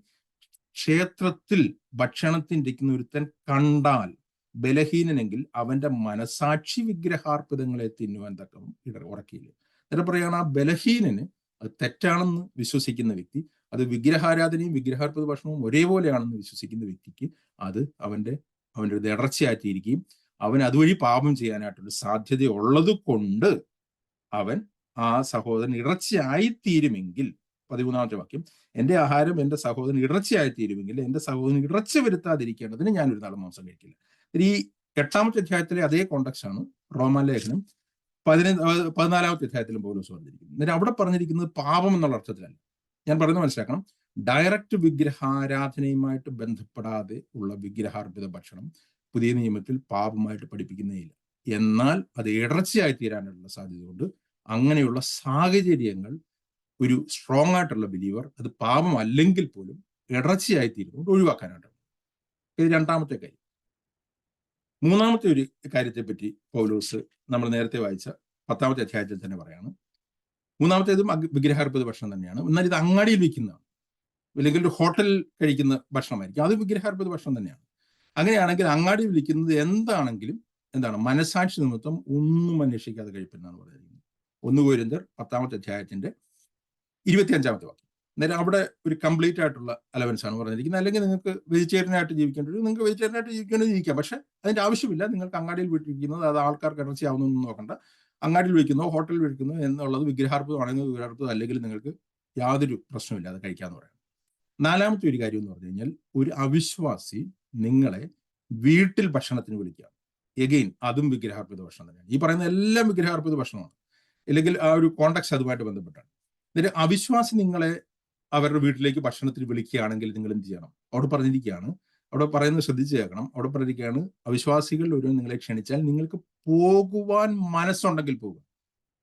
ക്ഷേത്രത്തിൽ ഭക്ഷണത്തിരിക്കുന്ന ഒരുത്തൻ കണ്ടാൽ ബലഹീനനെങ്കിൽ അവന്റെ മനസാക്ഷി വിഗ്രഹാർപ്പിതങ്ങളെ തിന്നുവാൻ തക്കം ഉറക്കിയില്ല. എന്നിട്ട് പറയാണ് ആ ബലഹീനന് അത് തെറ്റാണെന്ന് വിശ്വസിക്കുന്ന വ്യക്തി, അത് വിഗ്രഹാരാധനയും വിഗ്രഹാർപ്പിത ഭക്ഷണവും ഒരേപോലെയാണെന്ന് വിശ്വസിക്കുന്ന വ്യക്തിക്ക് അത് അവന്റെ ഒരു ഇടർച്ചയായിത്തീരുകയും അവൻ അതുവഴി പാപം ചെയ്യാനായിട്ടുള്ള സാധ്യത ഉള്ളത് കൊണ്ട് അവൻ, ആ സഹോദരൻ ഇടർച്ചയായിത്തീരുമെങ്കിൽ, 13ാമത്തെ വാക്യം, എന്റെ ആഹാരം എന്റെ സഹോദരൻ ഇടർച്ചയായിത്തീരുമെങ്കിൽ എന്റെ സഹോദരൻ ഇടർച്ച വരുത്താതിരിക്കേണ്ടതിന് ഞാനൊരു നാൾ മാംസം കഴിക്കില്ല. ഈ 8ാമത്തെ അധ്യായത്തിലെ അതേ കോണ്ടക്സ്റ്റ് ആണ് റോമാലേഖനം 14ാമത്തെ അധ്യായത്തിലും പൗലോസ് പറഞ്ഞിരിക്കുന്നത്. എന്നിട്ട് അവിടെ പറഞ്ഞിരിക്കുന്നത് പാപം എന്നുള്ള അർത്ഥത്തിലല്ല. ഞാൻ പറയുന്നത് മനസ്സിലാക്കണം. ഡയറക്റ്റ് വിഗ്രഹാരാധനയുമായിട്ട് ബന്ധപ്പെടാതെ ഉള്ള വിഗ്രഹാർപ്പിത ഭക്ഷണം പുതിയ നിയമത്തിൽ പാപമായിട്ട് പഠിപ്പിക്കുന്നേയില്ല. എന്നാൽ അത് ഇടർച്ചയായി തീരാനുള്ള സാധ്യതയുണ്ട്. അങ്ങനെയുള്ള സാഹചര്യങ്ങൾ ഒരു സ്ട്രോങ് ആയിട്ടുള്ള ബിലീവർ അത് പാപമല്ലെങ്കിൽ പോലും ഇടർച്ചയായി തീരുന്നത് ഒഴിവാക്കാനായിട്ടാണ്. ഇത് 2ാമത്തെ കാര്യം. 3ാമത്തെ ഒരു കാര്യത്തെ പറ്റി പൗലോസ് നമ്മൾ നേരത്തെ വായിച്ച 10ാമത്തെ അധ്യായത്തിൽ തന്നെ പറയാണ്. 3ാമത്തേതും വിഗ്രഹാർപ്പിത ഭക്ഷണം തന്നെയാണ്. എന്നാൽ ഇത് അങ്ങാടിയിൽ വിൽക്കുന്നതാണ്, അല്ലെങ്കിൽ ഒരു ഹോട്ടലിൽ കഴിക്കുന്ന ഭക്ഷണമായിരിക്കും. അത് വിഗ്രഹാർപ്പിത ഭക്ഷണം തന്നെയാണ്. അങ്ങനെയാണെങ്കിൽ അങ്ങാടിയിൽ വിൽക്കുന്നത് എന്താണെങ്കിലും എന്താണ്, മനസാക്ഷി നിമിത്തം ഒന്നും അന്വേഷിക്കാതെ കഴിപ്പെന്നാണ് പറയുന്നത്. 1 കൊരിന്ത്യർ 10ാമത്തെ അധ്യായത്തിന്റെ 25ാമത്തെ വാക്യം. അന്നേരം അവിടെ ഒരു കംപ്ലീറ്റ് ആയിട്ടുള്ള അലവൻസ് ആണ് പറഞ്ഞിരിക്കുന്നത്. അല്ലെങ്കിൽ നിങ്ങൾക്ക് വെജിറ്റേറിയനായിട്ട് ജീവിക്കേണ്ടത്, നിങ്ങൾക്ക് വെജിറ്റേറിയനായിട്ട് ജീവിക്കാം, പക്ഷെ അതിന്റെ ആവശ്യമില്ല. നിങ്ങൾക്ക് അങ്ങാടിയിൽ വിട്ടിരിക്കുന്നത് അത് ആൾക്കാർക്ക് ഇടർച്ചയാവുന്നൊന്നും നോക്കണ്ട. അങ്ങാടിയിൽ വിൽക്കുന്നോ ഹോട്ടലിൽ വിൽക്കുന്നോ എന്നുള്ളത് വിഗ്രഹാർപ്പിതമാണെങ്കിൽ വിഗ്രഹാർപ്പിതം അല്ലെങ്കിൽ നിങ്ങൾക്ക് യാതൊരു പ്രശ്നമില്ല, അത് കഴിക്കാന്ന് പറയാം. 4ാമത്തെ ഒരു കാര്യം എന്ന് പറഞ്ഞു കഴിഞ്ഞാൽ, ഒരു അവിശ്വാസി നിങ്ങളെ വീട്ടിൽ ഭക്ഷണത്തിന് വിളിക്കാം. എഗെയിൻ അതും വിഗ്രഹാർപ്പിത ഭക്ഷണം തന്നെയാണ്. ഈ പറയുന്ന എല്ലാം വിഗ്രഹാർപ്പിത ഭക്ഷണമാണ്, അല്ലെങ്കിൽ ആ ഒരു കോണ്ടക്സ്റ്റ് അതുമായിട്ട് ബന്ധപ്പെട്ടാണ്. എന്നിട്ട് അവിശ്വാസി നിങ്ങളെ അവരുടെ വീട്ടിലേക്ക് ഭക്ഷണത്തിന് വിളിക്കുകയാണെങ്കിൽ നിങ്ങൾ എന്ത് ചെയ്യണം? അവിടെ പറഞ്ഞിരിക്കുകയാണ്, അവിടെ പറയുന്നത് ശ്രദ്ധിച്ചു കേൾക്കണം. അവിടെ പറഞ്ഞിരിക്കുകയാണ്, അവിശ്വാസികളിൽ ഒരു നിങ്ങളെ ക്ഷണിച്ചാൽ നിങ്ങൾക്ക് പോകുവാൻ മനസ്സുണ്ടെങ്കിൽ പോകുക.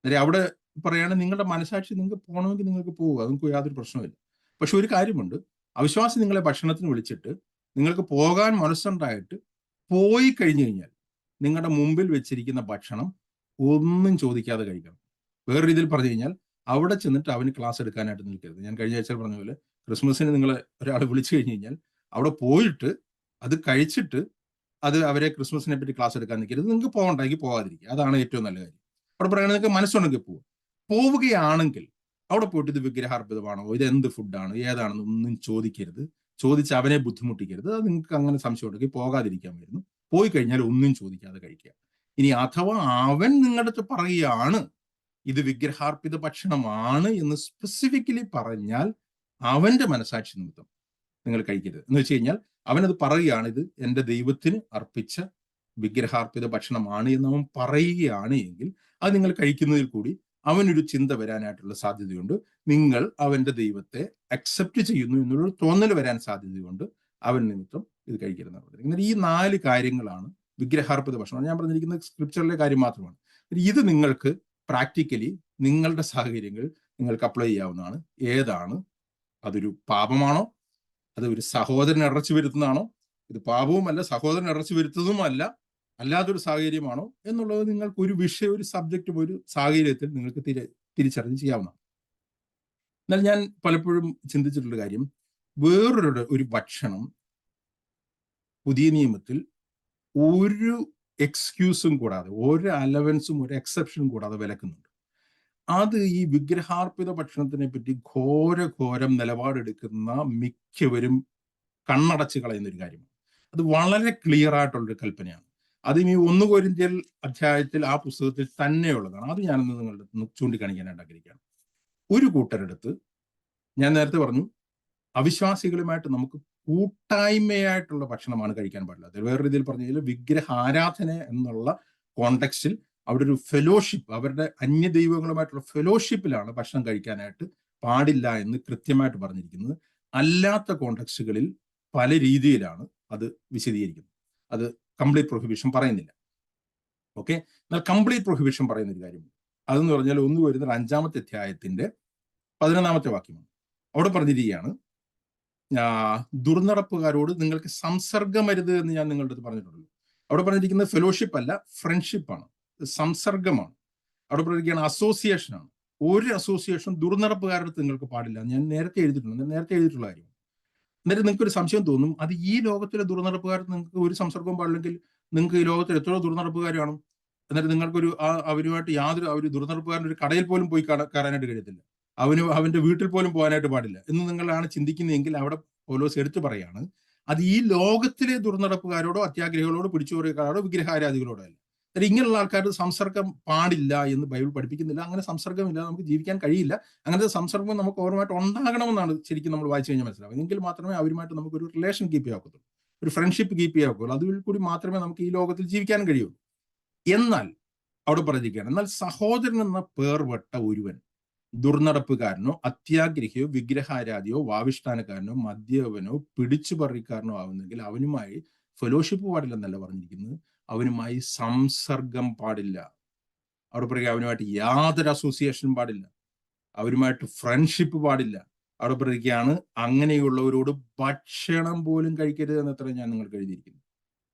അന്നേരം അവിടെ പറയാണ്, നിങ്ങളുടെ മനസാക്ഷി നിങ്ങൾക്ക് പോകണമെങ്കിൽ നിങ്ങൾക്ക് പോവുക, നിങ്ങൾക്ക് യാതൊരു പ്രശ്നമില്ല. പക്ഷെ ഒരു കാര്യമുണ്ട്, അവിശ്വാസി നിങ്ങളെ ഭക്ഷണത്തിന് വിളിച്ചിട്ട് നിങ്ങൾക്ക് പോകാൻ മനസ്സുണ്ടായിട്ട് പോയി കഴിഞ്ഞു കഴിഞ്ഞാൽ നിങ്ങളുടെ മുമ്പിൽ വെച്ചിരിക്കുന്ന ഭക്ഷണം ഒന്നും ചോദിക്കാതെ കഴിക്കണം. വേറെ രീതിയിൽ പറഞ്ഞു കഴിഞ്ഞാൽ അവിടെ ചെന്നിട്ട് അവന് ക്ലാസ് എടുക്കാനായിട്ട് നിൽക്കരുത്. ഞാൻ കഴിഞ്ഞ ആഴ്ച പറഞ്ഞ പോലെ ക്രിസ്മസിന് നിങ്ങളെ ഒരാൾ വിളിച്ചു കഴിഞ്ഞു കഴിഞ്ഞാൽ അവിടെ പോയിട്ട് അത് കഴിച്ചിട്ട് അത് അവരെ ക്രിസ്മസിനെ പറ്റി ക്ലാസ് എടുക്കാൻ നിൽക്കരുത്. നിങ്ങൾക്ക് പോകണ്ടെങ്കിൽ പോകാതിരിക്കുക, അതാണ് ഏറ്റവും നല്ല കാര്യം. അവിടെ പറയുന്നത് നിങ്ങൾക്ക് മനസ്സുണ്ടെങ്കിൽ പോവുകയാണെങ്കിൽ അവിടെ പോയിട്ട് ഇത് വിഗ്രഹാർപ്പിതമാണോ, ഇത് എന്ത് ഫുഡാണ്, ഏതാണെന്ന് ഒന്നും ചോദിക്കരുത്. ചോദിച്ച് അവനെ ബുദ്ധിമുട്ടിക്കരുത്. അത് നിങ്ങൾക്ക് അങ്ങനെ സംശയം ഉണ്ടെങ്കിൽ പോകാതിരിക്കാൻ വരുന്നു. പോയി കഴിഞ്ഞാൽ ഒന്നും ചോദിക്കാതെ കഴിക്കുക. ഇനി അഥവാ അവൻ നിങ്ങളുടെ അടുത്ത് പറയുകയാണ് ഇത് വിഗ്രഹാർപ്പിത ഭക്ഷണമാണ് എന്ന് സ്പെസിഫിക്കലി പറഞ്ഞാൽ അവന്റെ മനസാക്ഷി നിമിത്തം നിങ്ങൾ കഴിക്കരുത്. എന്ന് വെച്ച് കഴിഞ്ഞാൽ അവനത് പറയുകയാണ്, ഇത് എൻ്റെ ദൈവത്തിന് അർപ്പിച്ച വിഗ്രഹാർപ്പിത ഭക്ഷണമാണ് എന്ന് അവൻ പറയുകയാണ് എങ്കിൽ അത് നിങ്ങൾ കഴിക്കുന്നതിൽ കൂടി അവനൊരു ചിന്ത വരാനായിട്ടുള്ള സാധ്യതയുണ്ട്. നിങ്ങൾ അവന്റെ ദൈവത്തെ അക്സെപ്റ്റ് ചെയ്യുന്നു എന്നുള്ള തോന്നൽ വരാൻ സാധ്യതയുണ്ട്. അവൻ നിമിത്തം ഇത് കഴിക്കരുതെന്നാണ് പറഞ്ഞത്. ഈ 4 കാര്യങ്ങളാണ് വിഗ്രഹാർപ്പിത ഭക്ഷണം. ഞാൻ പറഞ്ഞിരിക്കുന്നത് സ്ക്രിപ്ചറിലെ കാര്യം മാത്രമാണ്. ഇത് നിങ്ങൾക്ക് പ്രാക്ടിക്കലി നിങ്ങളുടെ സാഹചര്യങ്ങൾ നിങ്ങൾക്ക് അപ്ലൈ ചെയ്യാവുന്നതാണ്. ഏതാണ്, അതൊരു പാപമാണോ, അത് ഒരു സഹോദരൻ ഇറച്ചു വരുത്തുന്നതാണോ, ഇത് പാപവുമല്ല സഹോദരൻ ഇറച്ചു വരുത്തതുമല്ല, അല്ലാതൊരു സാഹചര്യമാണോ എന്നുള്ളത് നിങ്ങൾക്ക് ഒരു വിഷയം, ഒരു സബ്ജക്റ്റും ഒരു സാഹചര്യത്തിൽ നിങ്ങൾക്ക് തിരിച്ചറിഞ്ഞ് ചെയ്യാവുന്നതാണ്. എന്നാൽ ഞാൻ പലപ്പോഴും ചിന്തിച്ചിട്ടുള്ള കാര്യം, ഒരു ഭക്ഷണം പുതിയ നിയമത്തിൽ ഒരു എക്സ്ക്യൂസും കൂടാതെ, ഒരു അലവൻസും ഒരു എക്സെപ്ഷനും കൂടാതെ വിലക്കുന്നുണ്ട്. അത് ഈ വിഗ്രഹാർപ്പിത ഭക്ഷണത്തിനെ പറ്റി ഘോരം നിലപാടെടുക്കുന്ന മിക്കവരും കണ്ണടച്ച് കളയുന്ന ഒരു കാര്യമാണ്. അത് വളരെ ക്ലിയർ ആയിട്ടുള്ളൊരു കൽപ്പനയാണ്. അതും ഈ 1 കൊരിന്ത്യർ അധ്യായത്തിൽ ആ പുസ്തകത്തിൽ തന്നെയുള്ളതാണ്. അത് ഞാനൊന്ന് നിങ്ങളുടെ ചൂണ്ടിക്കാണിക്കാനായിട്ട് ആഗ്രഹിക്കുകയാണ്. ഒരു കൂട്ടരെടുത്ത്, ഞാൻ നേരത്തെ പറഞ്ഞു, അവിശ്വാസികളുമായിട്ട് നമുക്ക് കൂട്ടായ്മയായിട്ടുള്ള ഭക്ഷണമാണ് കഴിക്കാൻ പാടില്ലാത്തത്. വേറെ രീതിയിൽ പറഞ്ഞു കഴിഞ്ഞാൽ വിഗ്രഹാരാധന എന്നുള്ള കോണ്ടെക്സ്റ്റിൽ അവിടെ ഒരു ഫെലോഷിപ്പ്, അവരുടെ അന്യദൈവങ്ങളുമായിട്ടുള്ള ഫെലോഷിപ്പിലാണ് ഭക്ഷണം കഴിക്കാനായിട്ട് പാടില്ല എന്ന് കൃത്യമായിട്ട് പറഞ്ഞിരിക്കുന്നത്. അല്ലാത്ത കോണ്ടെക്സ്റ്റുകളിൽ പല രീതിയിലാണ് അത് വിശദീകരിക്കുന്നത്. അത് കംപ്ലീറ്റ് പ്രൊഹിബിഷൻ പറയുന്നില്ല. ഓക്കെ, എന്നാൽ കംപ്ലീറ്റ് പ്രൊഹിബിഷൻ പറയുന്ന ഒരു കാര്യം, അതെന്ന് പറഞ്ഞാൽ 1 കൊരിന്ത്യർ 5-ാമത്തെ അധ്യായത്തിന്റെ 11-ാമത്തെ വാക്യമാണ്. അവിടെ പറഞ്ഞിരിക്കുകയാണ്, ദുർനടപ്പുകാരോട് നിങ്ങൾക്ക് സംസർഗമരുത് എന്ന് ഞാൻ നിങ്ങളുടെ അടുത്ത് പറഞ്ഞിട്ടുള്ളൂ. അവിടെ പറഞ്ഞിരിക്കുന്നത് ഫെലോഷിപ്പ് അല്ല, ഫ്രണ്ട്ഷിപ്പാണ്, സംസർഗമാണ്. അവിടെ പറഞ്ഞിരിക്കുകയാണ് അസോസിയേഷനാണ്. ഒരു അസോസിയേഷൻ ദുർനടപ്പുകാരുടെ അടുത്ത് നിങ്ങൾക്ക് പാടില്ല. ഞാൻ നേരത്തെ എഴുതിയിട്ടുള്ള കാര്യം. എന്നിട്ട് നിങ്ങൾക്ക് ഒരു സംശയം തോന്നും, അത് ഈ ലോകത്തിലെ ദുർനടപ്പുകാർക്ക് നിങ്ങൾക്ക് ഒരു സംസർഗവും പാടില്ലെങ്കിൽ നിങ്ങൾക്ക് ഈ ലോകത്തിൽ എത്രയോ ദുർനടപ്പുകാർ കാണും. എന്നിട്ട് നിങ്ങൾക്കൊരു അവരുമായിട്ട് ഒരു ദുർനടപ്പുകാരൻ ഒരു കടയിൽ പോലും പോയി കയറാനായിട്ട് കഴിയത്തില്ല, അവന്റെ വീട്ടിൽ പോലും പോകാനായിട്ട് പാടില്ല എന്ന് നിങ്ങളാണ് ചിന്തിക്കുന്നതെങ്കിൽ അവിടെ പൗലോസ് എടുത്തു പറയാണ്, അത് ഈ ലോകത്തിലെ ദുർനടപ്പുകാരോടോ അത്യാഗ്രഹികളോടോ പിടിച്ചുപറിക്കാരോടോ വിഗ്രഹാരാധികളോടോ അല്ല. ഇങ്ങനെയുള്ള ആൾക്കാർക്ക് സംസർഗം പാടില്ല എന്ന് ബൈബിൾ പഠിപ്പിക്കുന്നില്ല. അങ്ങനെ സംസർഗമില്ല, നമുക്ക് ജീവിക്കാൻ കഴിയില്ല. അങ്ങനത്തെ സംസർഗം നമുക്ക് ഓരോമായിട്ട് ഉണ്ടാകണമെന്നാണ് ശരിക്കും നമ്മൾ വായിച്ചു കഴിഞ്ഞാൽ മനസ്സിലാവും. എങ്കിൽ മാത്രമേ അവരുമായിട്ട് നമുക്കൊരു റിലേഷൻ കീപ്പ് ചെയ്യാക്കത്തുള്ളൂ, ഒരു ഫ്രണ്ട്ഷിപ്പ് കീപ്പ് ചെയ്യാക്കുള്ളൂ. അതിൽ കൂടി മാത്രമേ നമുക്ക് ഈ ലോകത്തിൽ ജീവിക്കാനും കഴിയുള്ളൂ. എന്നാൽ അവിടെ പറഞ്ഞിരിക്കുകയാണ്, എന്നാൽ സഹോദരൻ എന്ന പേർവട്ട ഒരുവൻ ദുർനടപ്പുകാരനോ അത്യാഗ്രഹിയോ വിഗ്രഹാരാധിയോ വാവിഷ്ഠാനക്കാരനോ മദ്യപനോ പിടിച്ചുപറിക്കാരനോ ആവുന്നെങ്കിൽ അവനുമായി ഫെലോഷിപ്പ് പാടില്ലെന്നല്ല പറഞ്ഞിരിക്കുന്നത്, അവനുമായി സംസർഗം പാടില്ല. അവിടെ പറയുക അവനുമായിട്ട് യാതൊരു അസോസിയേഷനും പാടില്ല, അവരുമായിട്ട് ഫ്രണ്ട്ഷിപ്പ് പാടില്ല. അവിടെ പറയുകയാണ്, അങ്ങനെയുള്ളവരോട് ഭക്ഷണം പോലും കഴിക്കരുത് എന്നത്ര ഞാൻ നിങ്ങൾക്ക് എഴുതിയിരിക്കുന്നു.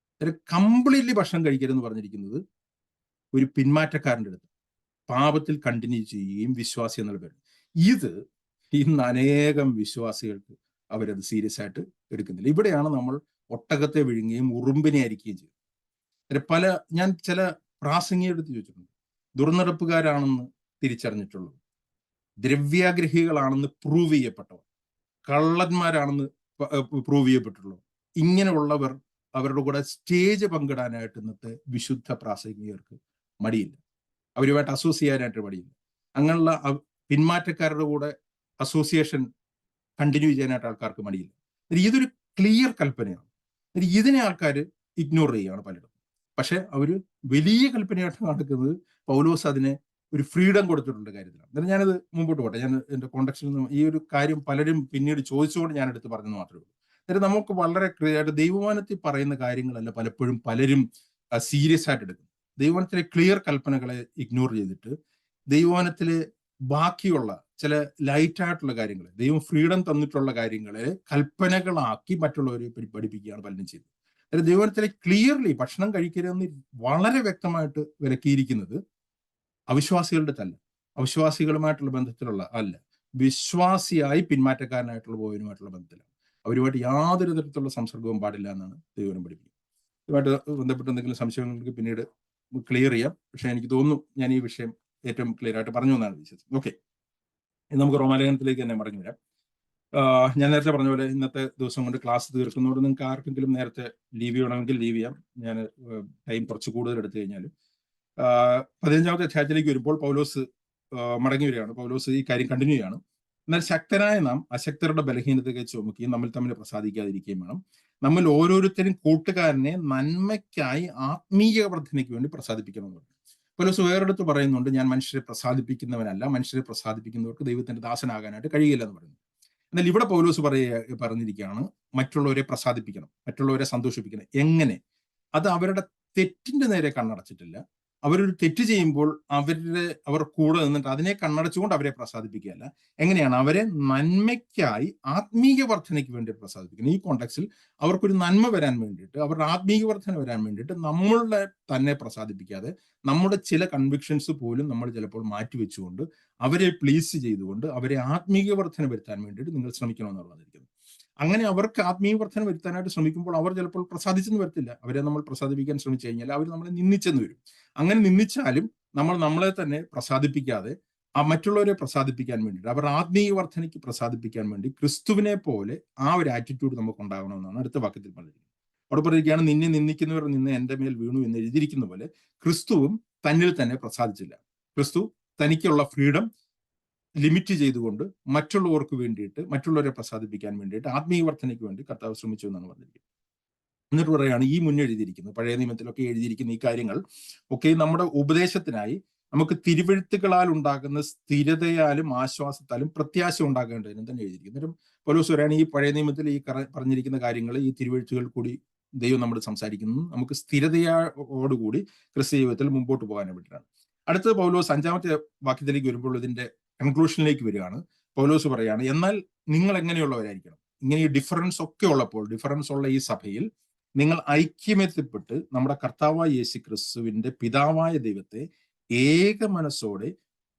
കംപ്ലീറ്റ്ലി ഭക്ഷണം കഴിക്കരുതെന്ന് പറഞ്ഞിരിക്കുന്നത് ഒരു പിന്മാറ്റക്കാരൻ്റെ അടുത്ത് പാപത്തിൽ കണ്ടിന്യൂ ചെയ്യുകയും വിശ്വാസി എന്നുള്ള പേര്. ഇത് ഇന്ന് അനേകം വിശ്വാസികൾക്ക് അവരത് സീരിയസ് ആയിട്ട് എടുക്കുന്നില്ല. ഇവിടെയാണ് നമ്മൾ ഒട്ടകത്തെ വിഴുങ്ങുകയും ഉറുമ്പിനെ അരിക്കുകയും ചെയ്യുന്നത്. ഞാൻ ചില പ്രാസംഗിക എടുത്ത് ചോദിച്ചിട്ടുണ്ട്, ദുർനടപ്പുകാരാണെന്ന് തിരിച്ചറിഞ്ഞിട്ടുള്ളൂ, ദ്രവ്യാഗ്രഹികളാണെന്ന് പ്രൂവ് ചെയ്യപ്പെട്ടവർ, കള്ളന്മാരാണെന്ന് പ്രൂവ് ചെയ്യപ്പെട്ടുള്ളൂ, ഇങ്ങനെയുള്ളവർ അവരുടെ കൂടെ സ്റ്റേജ് പങ്കിടാനായിട്ട് ഇന്നത്തെ വിശുദ്ധ പ്രാസംഗികർക്ക് മടിയില്ല, അവരുമായിട്ട് അസോസിയേറ്റ് ചെയ്യാനായിട്ട് മടിയില്ല. അങ്ങനെയുള്ള പിന്മാറ്റക്കാരുടെ കൂടെ അസോസിയേഷൻ കണ്ടിന്യൂ ചെയ്യാനായിട്ട് ആൾക്കാർക്ക് മടിയില്ല. ഇതൊരു ക്ലിയർ കൽപ്പനയാണ്. ഇതിനെ ആൾക്കാർ ഇഗ്നോർ ചെയ്യുകയാണ് പലരും. പക്ഷെ അവർ വലിയ കൽപ്പനയായിട്ട് നടക്കുന്നത് പൗലോസ് അതിനെ ഒരു ഫ്രീഡം കൊടുത്തിട്ടുണ്ട് കാര്യത്തിലാണ്. എന്നാലും ഞാനത് മുമ്പോട്ട് പോട്ടെ. ഞാൻ എൻ്റെ കോണ്ടക്സ്റ്റിൽ നിന്ന് ഈ ഒരു കാര്യം പലരും പിന്നീട് ചോദിച്ചുകൊണ്ട് ഞാൻ എടുത്ത് പറഞ്ഞെന്ന് മാത്രമേ ഉള്ളൂ. എന്നിട്ട് നമുക്ക് വളരെ ക്ലിയർ ആയിട്ട് ദൈവവചനത്തിൽ പറയുന്ന കാര്യങ്ങളല്ല പലപ്പോഴും പലരും സീരിയസ് ആയിട്ട് എടുക്കും. ദൈവവചനത്തിലെ ക്ലിയർ കൽപ്പനകളെ ഇഗ്നോർ ചെയ്തിട്ട് ദൈവവചനത്തിലെ ബാക്കിയുള്ള ചില ലൈറ്റ് ആയിട്ടുള്ള കാര്യങ്ങൾ, ദൈവം ഫ്രീഡം തന്നിട്ടുള്ള കാര്യങ്ങളെ കൽപ്പനകളാക്കി മറ്റുള്ളവരെ പഠിപ്പിക്കുകയാണ് പലരും ചെയ്തത്. അതായത് ദൈവവചനത്തിലെ ക്ലിയർലി ഭക്ഷണം കഴിക്കരുതെന്ന് വളരെ വ്യക്തമായിട്ട് വിലക്കിയിരിക്കുന്നത് അവിശ്വാസികളുടെ തല്ല, അവിശ്വാസികളുമായിട്ടുള്ള ബന്ധത്തിലുള്ള അല്ല, വിശ്വാസിയായി പിന്മാറ്റക്കാരനായിട്ടുള്ള പോയവനുമായിട്ടുള്ള ബന്ധത്തിലാണ്. അവരുമായിട്ട് യാതൊരു തരത്തിലുള്ള സംസർഗവും പാടില്ല എന്നാണ് ദൈവം പഠിപ്പിക്കുന്നത്. ഇതുമായിട്ട് ബന്ധപ്പെട്ട് എന്തെങ്കിലും സംശയങ്ങൾക്ക് പിന്നീട് ക്ലിയർ ചെയ്യാം. പക്ഷെ എനിക്ക് തോന്നുന്നു ഞാൻ ഈ വിഷയം ഏറ്റവും ക്ലിയർ ആയിട്ട് പറഞ്ഞു എന്നാണ് വിശ്വസിക്കുന്നത്. ഓക്കെ, നമുക്ക് റോമാലേഖനത്തിലേക്ക് തന്നെ മടങ്ങി വരാം. ഞാൻ നേരത്തെ പറഞ്ഞ പോലെ ഇന്നത്തെ ദിവസം കൊണ്ട് ക്ലാസ് തീർക്കുന്നതോട് നിങ്ങൾക്ക് ആർക്കെങ്കിലും നേരത്തെ ലീവ് ചെയ്യണമെങ്കിൽ ലീവ് ചെയ്യാം. ഞാൻ ടൈം കുറച്ച് കൂടുതൽ എടുത്തു കഴിഞ്ഞാലും 15ാമത്തെ അധ്യായത്തിലേക്ക് വരുമ്പോൾ പൗലോസ് മടങ്ങി വരികയാണ്. പൗലോസ് ഈ കാര്യം കണ്ടിന്യൂ ചെയ്യാണ്. എന്നാൽ ശക്തനായ നാം അശക്തരുടെ ബലഹീനതയെ ചുമക്കുകയും നമ്മൾ തമ്മിൽ പ്രസാദിക്കാതിരിക്കുകയും വേണം. നമ്മൾ ഓരോരുത്തരും കൂട്ടുകാരനെ നന്മയ്ക്കായി ആത്മീയ വർദ്ധനയ്ക്ക് വേണ്ടി പ്രസാദിപ്പിക്കണമെന്ന് പറഞ്ഞു. പൗലോസ് വേറെടുത്ത് പറയുന്നുണ്ട്, ഞാൻ മനുഷ്യരെ പ്രസാദിപ്പിക്കുന്നവനല്ല, മനുഷ്യരെ പ്രസാദിപ്പിക്കുന്നവർക്ക് ദൈവത്തിന്റെ ദാസനാകാനായിട്ട് കഴിയില്ല എന്ന് പറയുന്നു. എന്നാൽ ഇവിടെ പൗലോസ് പറഞ്ഞിരിക്കുകയാണ് മറ്റുള്ളവരെ പ്രസാദിപ്പിക്കണം, മറ്റുള്ളവരെ സന്തോഷിപ്പിക്കണം. എങ്ങനെ? അത് അവരുടെ തെറ്റിന്റെ നേരെ കണ്ണടച്ചിട്ടില്ല. അവരൊരു തെറ്റ് ചെയ്യുമ്പോൾ അവർ കൂടെ നിന്നിട്ട് അതിനെ കണ്ണടച്ചുകൊണ്ട് അവരെ പ്രസാദിപ്പിക്കുകയല്ല. എങ്ങനെയാണ്? അവരെ നന്മയ്ക്കായി ആത്മീയ വർധനയ്ക്ക് വേണ്ടി പ്രസാദിപ്പിക്കുന്നത്. ഈ കോണ്ടെക്സിൽ അവർക്കൊരു നന്മ വരാൻ വേണ്ടിയിട്ട്, അവരുടെ ആത്മീയ വർധന വരാൻ വേണ്ടിയിട്ട് നമ്മളുടെ തന്നെ പ്രസാദിപ്പിക്കാതെ നമ്മുടെ ചില കൺവിക്ഷൻസ് പോലും നമ്മൾ ചിലപ്പോൾ മാറ്റിവെച്ചുകൊണ്ട് അവരെ പ്ലീസ് ചെയ്തുകൊണ്ട് അവരെ ആത്മീയ വർധന വരുത്താൻ വേണ്ടിയിട്ട് നിങ്ങൾ ശ്രമിക്കണമെന്നുള്ളതായിരിക്കും. അങ്ങനെ അവർക്ക് ആത്മീയ വർധന വരുത്താനായിട്ട് ശ്രമിക്കുമ്പോൾ അവർ ചിലപ്പോൾ പ്രസാദിച്ചെന്ന് വരത്തില്ല. അവരെ നമ്മൾ പ്രസാദിപ്പിക്കാൻ ശ്രമിച്ചു കഴിഞ്ഞാൽ അവർ നമ്മളെ നിന്ദിച്ചെന്ന് വരും. അങ്ങനെ നിന്ദിച്ചാലും നമ്മൾ നമ്മളെ തന്നെ പ്രസാദിപ്പിക്കാതെ മറ്റുള്ളവരെ പ്രസാദിപ്പിക്കാൻ വേണ്ടിയിട്ട്, അവരുടെ ആത്മീയ വർധനയ്ക്ക് പ്രസാദിപ്പിക്കാൻ വേണ്ടി ക്രിസ്തുവിനെ പോലെ ആ ഒരു ആറ്റിറ്റ്യൂഡ് നമുക്ക് ഉണ്ടാകണമെന്നാണ് അടുത്ത വാക്യത്തിൽ പറഞ്ഞിരിക്കുന്നത്. അവിടെ പറഞ്ഞിരിക്കുകയാണ്, നിന്നെ നിന്ദിക്കുന്നവർ നിന്ന് എന്റെ മേൽ വീണു എന്ന് എഴുതിയിരിക്കുന്ന പോലെ ക്രിസ്തുവും തന്നിൽ തന്നെ പ്രസാദിച്ചില്ല. ക്രിസ്തു തനിക്കുള്ള ഫ്രീഡം ലിമിറ്റ് ചെയ്തുകൊണ്ട് മറ്റുള്ളവർക്ക് വേണ്ടിയിട്ട്, മറ്റുള്ളവരെ പ്രസാദിപ്പിക്കാൻ വേണ്ടിയിട്ട്, ആത്മീയ വർധനയ്ക്ക് വേണ്ടി കർത്താവ് ശ്രമിച്ചു എന്നാണ് പറഞ്ഞിരിക്കുന്നത്. എന്നിട്ട് പറയുകയാണ്, ഈ മുന്നെഴുതിയിരിക്കുന്നു, പഴയ നിയമത്തിലൊക്കെ എഴുതിയിരിക്കുന്ന ഈ കാര്യങ്ങൾ ഒക്കെ നമ്മുടെ ഉപദേശത്തിനായി നമുക്ക് തിരുവെഴുത്തുകളാൽ ഉണ്ടാകുന്ന സ്ഥിരതയാലും ആശ്വാസത്താലും പ്രത്യാശ ഉണ്ടാകേണ്ടതിനും തന്നെ എഴുതിയിരിക്കുന്നു. പൗലോസ് പറയാണ്, ഈ പഴയ നിയമത്തിൽ ഈ പറഞ്ഞിരിക്കുന്ന കാര്യങ്ങൾ ഈ തിരുവെഴുത്തുകൾ കൂടി ദൈവം നമ്മൾ സംസാരിക്കുന്നു, നമുക്ക് സ്ഥിരതയോടുകൂടി ക്രിസ്തീയ ജീവിതത്തിൽ മുമ്പോട്ട് പോകാൻ വേണ്ടിയിട്ടാണ്. അടുത്തത് പൗലോസ് 5ാമത്തെ വാക്യത്തിലേക്ക് വരുമ്പോൾ ഇതിന്റെ കൺക്ലൂഷനിലേക്ക് വരികയാണ്. പൗലോസ് പറയാണ്, എന്നാൽ നിങ്ങൾ എങ്ങനെയുള്ളവരായിരിക്കണം? ഇങ്ങനെ ഈ ഡിഫറൻസ് ഒക്കെ ഉള്ളപ്പോൾ, ഡിഫറൻസ് ഉള്ള ഈ സഭയിൽ നിങ്ങൾ ഐക്യമത്യപ്പെട്ട് നമ്മുടെ കർത്താവായ യേശു ക്രിസ്തുവിന്റെ പിതാവായ ദൈവത്തെ ഏക മനസ്സോടെ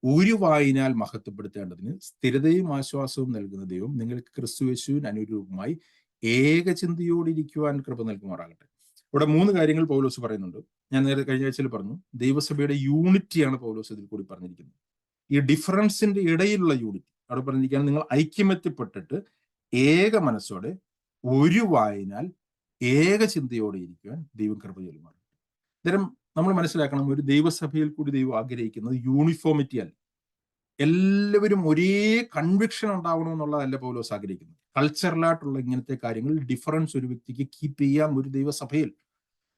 ഒരു വായിനാൽ മഹത്വപ്പെടുത്തേണ്ടതിന് സ്ഥിരതയും ആശ്വാസവും നൽകുന്ന ദൈവം നിങ്ങൾക്ക് ക്രിസ്തു യേശുവിന് അനുരൂപമായി ഏകചിന്തയോടിരിക്കുവാൻ കൃപ നൽകുമാറാകട്ടെ. ഇവിടെ 3 കാര്യങ്ങൾ പൗലോസ് പറയുന്നുണ്ട്. ഞാൻ നേരെ കഴിഞ്ഞ ആഴ്ചയിൽ പറഞ്ഞു, ദൈവസഭയുടെ യൂണിറ്റിയാണ് പൗലോസ് ഇതിൽ കൂടി പറഞ്ഞിരിക്കുന്നത്. ഈ ഡിഫറൻസിന്റെ ഇടയിലുള്ള യൂണിറ്റി അവിടെ പറഞ്ഞിരിക്കുകയാണ്, നിങ്ങൾ ഐക്യമത്യപ്പെട്ടിട്ട് ഏക മനസ്സോടെ ഒരു വായിനാൽ ഏക ചിന്തയോടെ ഇരിക്കുവാൻ ദൈവം കൃപ ചെയ്യുമാറാകട്ടെ. അന്നേരം നമ്മൾ മനസ്സിലാക്കണം, ഒരു ദൈവസഭയിൽ കൂടി ദൈവം ആഗ്രഹിക്കുന്നത് യൂണിഫോമിറ്റി അല്ല, എല്ലാവരും ഒരേ കൺവിക്ഷൻ ഉണ്ടാവണമെന്നുള്ളതല്ല പൗലോസ് ആഗ്രഹിക്കുന്നത്. കൾച്ചറലായിട്ടുള്ള ഇങ്ങനത്തെ കാര്യങ്ങൾ ഡിഫറൻസ് ഒരു വ്യക്തിക്ക് കീപ്പ് ചെയ്യാം ഒരു ദൈവസഭയിൽ.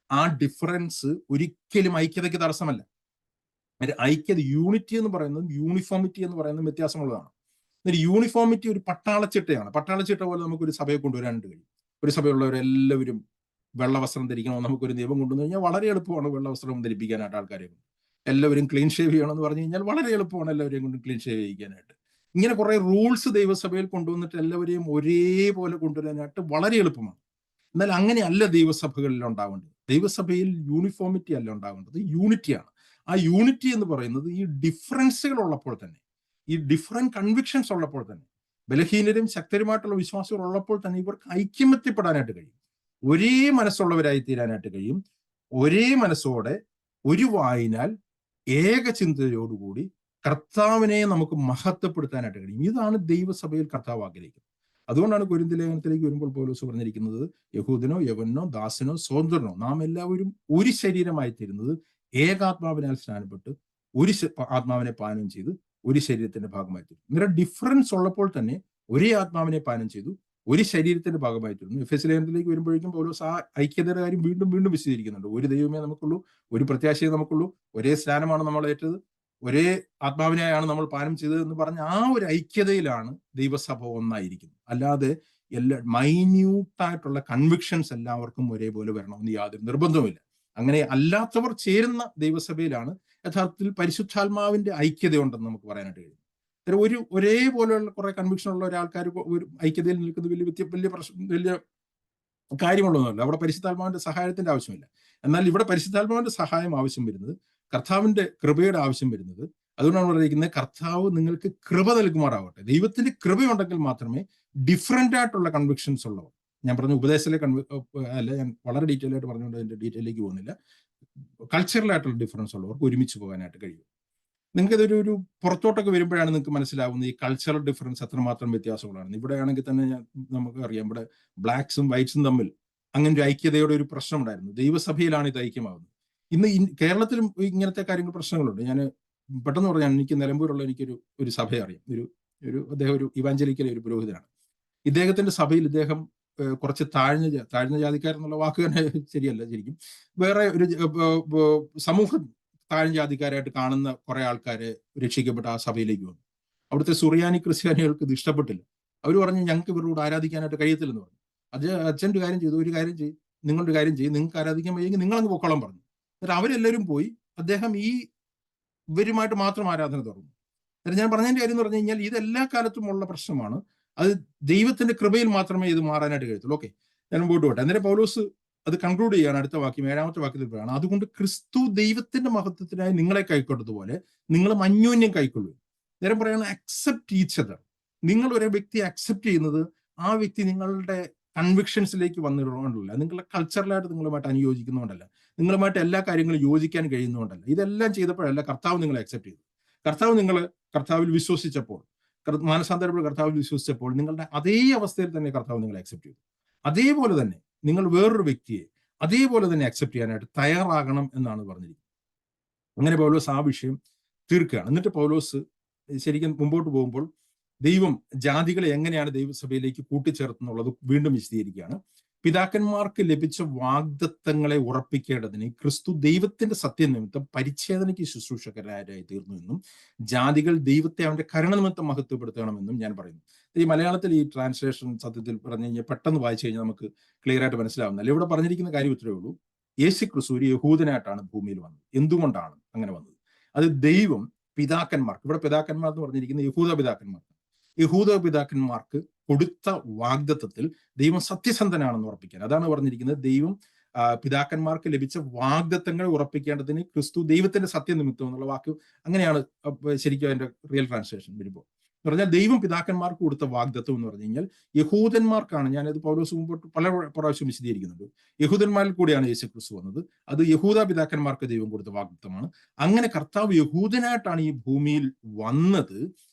ആ ഡിഫറൻസ് ഒരിക്കലും ഐക്യതയ്ക്ക് തടസ്സമല്ല. ഐക്യത, യൂണിറ്റി എന്ന് പറയുന്നതും യൂണിഫോമിറ്റി എന്ന് പറയുന്നതും വ്യത്യാസമുള്ളതാണ്. യൂണിഫോമിറ്റി ഒരു പട്ടാളച്ചിട്ടയാണ്. പട്ടാളച്ചിട്ട പോലെ നമുക്ക് ഒരു സഭയെ കൊണ്ടുവരാനായിട്ട് കഴിയും. ഒരു സഭയുള്ളവരെല്ലാവരും വെള്ള വസ്ത്രം ധരിക്കണം, നമുക്കൊരു നിയമം കൊണ്ടുവന്നു കഴിഞ്ഞാൽ വളരെ എളുപ്പമാണ് വെള്ള വസ്ത്രം ധരിപ്പിക്കാനായിട്ട് ആൾക്കാരെ കൊണ്ട്. എല്ലാവരും ക്ലീൻ ഷേവ് ചെയ്യണമെന്ന് പറഞ്ഞു കഴിഞ്ഞാൽ വളരെ എളുപ്പമാണ് എല്ലാവരെയും കൊണ്ട് ക്ലീൻ ഷേവ് ചെയ്യിക്കാനായിട്ട്. ഇങ്ങനെ കുറെ റൂൾസ് ദൈവസഭയിൽ കൊണ്ടുവന്നിട്ട് എല്ലാവരെയും ഒരേപോലെ കൊണ്ടുവരാനായിട്ട് വളരെ എളുപ്പമാണ്. എന്നാൽ അങ്ങനെയല്ല ദൈവസഭകളിൽ ഉണ്ടാവേണ്ടത്. ദൈവസഭയിൽ യൂണിഫോമിറ്റി അല്ല ഉണ്ടാവേണ്ടത്, യൂണിറ്റിയാണ്. ആ യൂണിറ്റി എന്ന് പറയുന്നത് ഈ ഡിഫറൻസുകൾ ഉള്ളപ്പോൾ തന്നെ, ഈ ഡിഫറെന്റ് കൺവിക്ഷൻസ് ഉള്ളപ്പോൾ തന്നെ, ബലഹീനരും ശക്തരുമായിട്ടുള്ള വിശ്വാസികൾ ഉള്ളപ്പോൾ തന്നെ ഇവർക്ക് ഐക്യമത്യപ്പെടാനായിട്ട് കഴിയും, ഒരേ മനസ്സുള്ളവരായി തീരാനായിട്ട് കഴിയും. ഒരേ മനസ്സോടെ ഒരു വായിനാൽ ഏക ചിന്തയോടുകൂടി കർത്താവിനെ നമുക്ക് മഹത്വപ്പെടുത്താനായിട്ട് കഴിയും. ഇതാണ് ദൈവസഭയിൽ കർത്താവ് ആഗ്രഹിക്കുന്നത്. അതുകൊണ്ടാണ് കൊരിന്ത്യർ ലേഖനത്തിലേക്ക് വരുമ്പോൾ പൗലോസ് പറഞ്ഞിരിക്കുന്നത്, യഹൂദനോ യവനോ ദാസനോ സ്വതന്ത്രനോ നാം എല്ലാവരും ഒരു ശരീരമായി തീരുന്നത് ഏകാത്മാവിനാൽ സ്നാനപ്പെട്ട് ഒരു ആത്മാവിനെ പാനം ചെയ്ത് ഒരു ശരീരത്തിന്റെ ഭാഗമായി തീരും. ഇങ്ങനെ ഡിഫറൻസ് ഉള്ളപ്പോൾ തന്നെ ഒരേ ആത്മാവിനെ പാനം ചെയ്തു ഒരു ശരീരത്തിന്റെ ഭാഗമായി തീർന്നു. എഫെസ്യ ലേഖനത്തിലേക്ക് വരുമ്പോഴേക്കും പൗലോസ് ആ ഐക്യതയുടെ കാര്യം വീണ്ടും വീണ്ടും വിശദീകരിക്കുന്നുണ്ട്. ഒരു ദൈവമേ നമുക്കുള്ളൂ, ഒരു പ്രത്യാശയെ നമുക്കുള്ളൂ, ഒരേ സ്നാനമാണ് നമ്മൾ ഏറ്റത്, ഒരേ ആത്മാവിനെയാണ് നമ്മൾ പാനം ചെയ്തത് എന്ന് പറഞ്ഞ ആ ഒരു ഐക്യതയിലാണ് ദൈവസഭ ഒന്നായിരിക്കുന്നത്. അല്ലാതെ എല്ലാ മൈന്യൂട്ടായിട്ടുള്ള കൺവിക്ഷൻസ് എല്ലാവർക്കും ഒരേപോലെ വരണമെന്ന് യാതൊരു നിർബന്ധവുമില്ല. അങ്ങനെ അല്ലാത്തവർ ചേരുന്ന ദൈവസഭയിലാണ് യഥാർത്ഥത്തിൽ പരിശുദ്ധാത്മാവിന്റെ ഐക്യത ഉണ്ടെന്ന് നമുക്ക് പറയാനായിട്ട് കഴിയും. ഒരേപോലെയുള്ള കുറെ കൺവിക്ഷൻ ഉള്ള ഒരാൾക്കാർ ഒരു ഐക്യതയിൽ നിൽക്കുന്നത് വലിയ കാര്യമുള്ളതൊന്നുമല്ല. അവിടെ പരിശുദ്ധാത്മാവിന്റെ സഹായത്തിന്റെ ആവശ്യമില്ല. എന്നാൽ ഇവിടെ പരിശുദ്ധാത്മാവിന്റെ സഹായം ആവശ്യം വരുന്നത്, കർത്താവിന്റെ കൃപയുടെ ആവശ്യം വരുന്നത്, അതുകൊണ്ടാണ് പറഞ്ഞിരിക്കുന്നത് കർത്താവ് നിങ്ങൾക്ക് കൃപ നൽകുമാറാവട്ടെ. ദൈവത്തിന്റെ കൃപയുണ്ടെങ്കിൽ മാത്രമേ ഡിഫറെന്റ് ആയിട്ടുള്ള കൺവിക്ഷൻസ് ഉള്ളവർ, ഞാൻ പറഞ്ഞ ഉപദേശത്തിലെ അല്ല, ഞാൻ വളരെ ഡീറ്റെയിൽ ആയിട്ട് പറഞ്ഞുകൊണ്ട് അതിന്റെ ഡീറ്റെയിലേക്ക് പോകുന്നില്ല, കൾച്ചറലായിട്ടുള്ള ഡിഫറൻസ് ഉള്ളവർക്ക് ഒരുമിച്ച് പോകാനായിട്ട് കഴിയും. നിങ്ങൾക്ക് ഇതൊരു പുറത്തോട്ടൊക്കെ വരുമ്പോഴാണ് നിങ്ങൾക്ക് മനസ്സിലാവുന്നത് ഈ കൾച്ചറൽ ഡിഫറൻസ് എത്രമാത്രം വ്യത്യാസങ്ങളാണ്. ഇവിടെ ആണെങ്കിൽ തന്നെ നമുക്ക് അറിയാം, ഇവിടെ ബ്ലാക്സും വൈറ്റ്സും തമ്മിൽ അങ്ങനെ ഒരു ഐക്യതയുടെ ഒരു പ്രശ്നം ഉണ്ടായിരുന്നു. ദൈവസഭയിലാണ് ഇത് ഐക്യമാവുന്നത്. ഇന്ന് കേരളത്തിലും ഇങ്ങനത്തെ കാര്യങ്ങൾ പ്രശ്നങ്ങളുണ്ട്. ഞാൻ പെട്ടെന്ന് പറഞ്ഞാൽ, എനിക്ക് നിലമ്പൂരുള്ള ഒരു സഭയെ അറിയാം. അദ്ദേഹം ഒരു ഇവാഞ്ചലിക്കൽ ഒരു പുരോഹിതനാണ്. ഇദ്ദേഹത്തിന്റെ സഭയിൽ ഇദ്ദേഹം കുറച്ച് താഴ്ന്ന ജാതിക്കാരെന്നുള്ള വാക്ക് തന്നെ ശരിയല്ല, ശരിക്കും വേറെ ഒരു സമൂഹം താഴ്ന്ന ജാതിക്കാരായിട്ട് കാണുന്ന കുറെ ആൾക്കാരെ രക്ഷിക്കപ്പെട്ട ആ സഭയിലേക്ക് വന്നു. അവിടുത്തെ സുറിയാനി ക്രിസ്ത്യാനികൾക്ക് ഇത് ഇഷ്ടപ്പെട്ടില്ല. അവർ പറഞ്ഞു, ഞങ്ങൾക്ക് ഇവരോട് ആരാധിക്കാനായിട്ട് കഴിയത്തില്ലെന്ന് പറഞ്ഞു. അച്ഛൻ ഒരു കാര്യം ചെയ്യും, നിങ്ങളുടെ കാര്യം ചെയ്യും, നിങ്ങൾക്ക് ആരാധിക്കാൻ വയ്യെങ്കിൽ നിങ്ങളങ്ങ് പൊക്കോളം പറഞ്ഞു. എന്നിട്ട് അവരെല്ലാവരും പോയി അദ്ദേഹം ഇവരുമായിട്ട് മാത്രം ആരാധന തുടങ്ങും. എന്നിട്ട് ഞാൻ പറഞ്ഞതിന്റെ കാര്യം എന്ന് പറഞ്ഞു കഴിഞ്ഞാൽ, ഇത് എല്ലാ കാലത്തും ഉള്ള പ്രശ്നമാണ്. അത് ദൈവത്തിന്റെ കൃപയിൽ മാത്രമേ ഇത് മാറാനായിട്ട് കഴിയത്തുള്ളൂ. ഓക്കെ, ഞാൻ മുമ്പോട്ട് പോട്ടെ. അന്നേരം പൗലോസ് അത് കൺക്ലൂഡ് ചെയ്യാണ് അടുത്ത വാക്യം, 7ാമത്തെ വാക്യത്തിൽ പറയാണ്, അതുകൊണ്ട് ക്രിസ്തു ദൈവത്തിന്റെ മഹത്വത്തിനായി നിങ്ങളെ കൈക്കൊണ്ടതുപോലെ നിങ്ങളും അന്യോന്യം കൈക്കൊള്ളൂ. നേരം പറയാണ്, അക്സെപ്റ്റ് ഈച്ച് അതർ. നിങ്ങൾ ഒരു വ്യക്തിയെ അക്സെപ്റ്റ് ചെയ്യുന്നത് ആ വ്യക്തി നിങ്ങളുടെ കൺവിക്ഷൻസിലേക്ക് വന്നിടുന്നതുകൊണ്ടല്ല, നിങ്ങളുടെ കൾച്ചറലായിട്ട് നിങ്ങളുമായിട്ട് അനുയോജിക്കുന്നതുകൊണ്ടല്ല, നിങ്ങളുമായിട്ട് എല്ലാ കാര്യങ്ങളും യോജിക്കാൻ കഴിയുന്നതുകൊണ്ടല്ല. ഇതെല്ലാം ചെയ്തപ്പോഴല്ല കർത്താവ് നിങ്ങളെ അക്സെപ്റ്റ് ചെയ്തു. കർത്താവിൽ വിശ്വസിച്ചപ്പോൾ, മാനസാന്തരപ്പെട്ട കർത്താവിൽ വിശ്വസിച്ചപ്പോൾ നിങ്ങളുടെ അതേ അവസ്ഥയിൽ തന്നെ കർത്താവ് നിങ്ങളെ അക്സെപ്റ്റ് ചെയ്തു. അതേപോലെ തന്നെ നിങ്ങൾ വേറൊരു വ്യക്തിയെ അതേപോലെ തന്നെ അക്സെപ്റ്റ് ചെയ്യാനായിട്ട് തയ്യാറാകണം എന്നാണ് പറഞ്ഞിരിക്കുന്നത്. അങ്ങനെ പൗലോസ് ആ വിഷയം തീർക്കുകയാണ്. എന്നിട്ട് പൗലോസ് ശരിക്കും മുമ്പോട്ട് പോകുമ്പോൾ ദൈവം ജാതികളെ എങ്ങനെയാണ് ദൈവസഭയിലേക്ക് കൂട്ടിച്ചേർത്തുന്നുള്ളത് വീണ്ടും വിശദീകരിക്കുകയാണ്. പിതാക്കന്മാർക്ക് ലഭിച്ച വാഗ്ദത്തങ്ങളെ ഉറപ്പിക്കേണ്ടതിന് ക്രിസ്തു ദൈവത്തിന്റെ സത്യനിമിത്തം പരിച്ഛേദനയ്ക്ക് ശുശ്രൂഷകരായി തീർന്നു എന്നും ജാതികൾ ദൈവത്തെ അവന്റെ കരുണനിമിത്തം മഹത്വപ്പെടുത്തണമെന്നും ഞാൻ പറയുന്നു. ഈ മലയാളത്തിൽ ഈ ട്രാൻസ്ലേഷൻ സത്യത്തിൽ പറഞ്ഞു കഴിഞ്ഞാൽ പെട്ടെന്ന് വായിച്ചു കഴിഞ്ഞാൽ നമുക്ക് ക്ലിയർ ആയിട്ട് മനസ്സിലാവുന്നില്ല. ഇവിടെ പറഞ്ഞിരിക്കുന്ന കാര്യം ഇത്രയേ ഉള്ളൂ, യേശു ക്രിസ്തു ഒരു യഹൂദനായിട്ടാണ് ഭൂമിയിൽ വന്നത്. എന്തുകൊണ്ടാണ് അങ്ങനെ വന്നത്? അത് ദൈവം പിതാക്കന്മാർക്ക്, ഇവിടെ പിതാക്കന്മാർ എന്ന് പറഞ്ഞിരിക്കുന്ന യഹൂദ പിതാക്കന്മാർക്ക് കൊടുത്ത വാഗ്ദത്തത്തിൽ ദൈവം സത്യസന്ധനാണെന്ന് ഉറപ്പിക്കാൻ. അതാണ് പറഞ്ഞിരിക്കുന്നത്, ദൈവം പിതാക്കന്മാർക്ക് ലഭിച്ച വാഗ്ദത്തങ്ങളെ ഉറപ്പിക്കേണ്ടതിന് ക്രിസ്തു ദൈവത്തിന്റെ സത്യനിമിത്തം എന്നുള്ള വാക്ക് അങ്ങനെയാണ് ശരിക്കും അതിന്റെ റിയൽ ട്രാൻസ്ലേഷൻ വരുമ്പോൾ. എന്ന് പറഞ്ഞാൽ ദൈവം പിതാക്കന്മാർക്ക് കൊടുത്ത വാഗ്ദത്തം എന്ന് പറഞ്ഞു കഴിഞ്ഞാൽ യഹൂദന്മാർക്കാണ്. ഞാനത് പൗലോസ് മുമ്പോട്ട് പല പ്രാവശ്യം വിശദീകരിക്കുന്നുണ്ട്. യഹൂദന്മാരിൽ കൂടിയാണ് യേശു ക്രിസ്തു വന്നത്. അത് യഹൂദ പിതാക്കന്മാർക്ക് ദൈവം കൊടുത്ത വാഗ്ദത്തമാണ്. അങ്ങനെ കർത്താവ് യഹൂദനായിട്ടാണ് ഈ ഭൂമിയിൽ വന്നത്.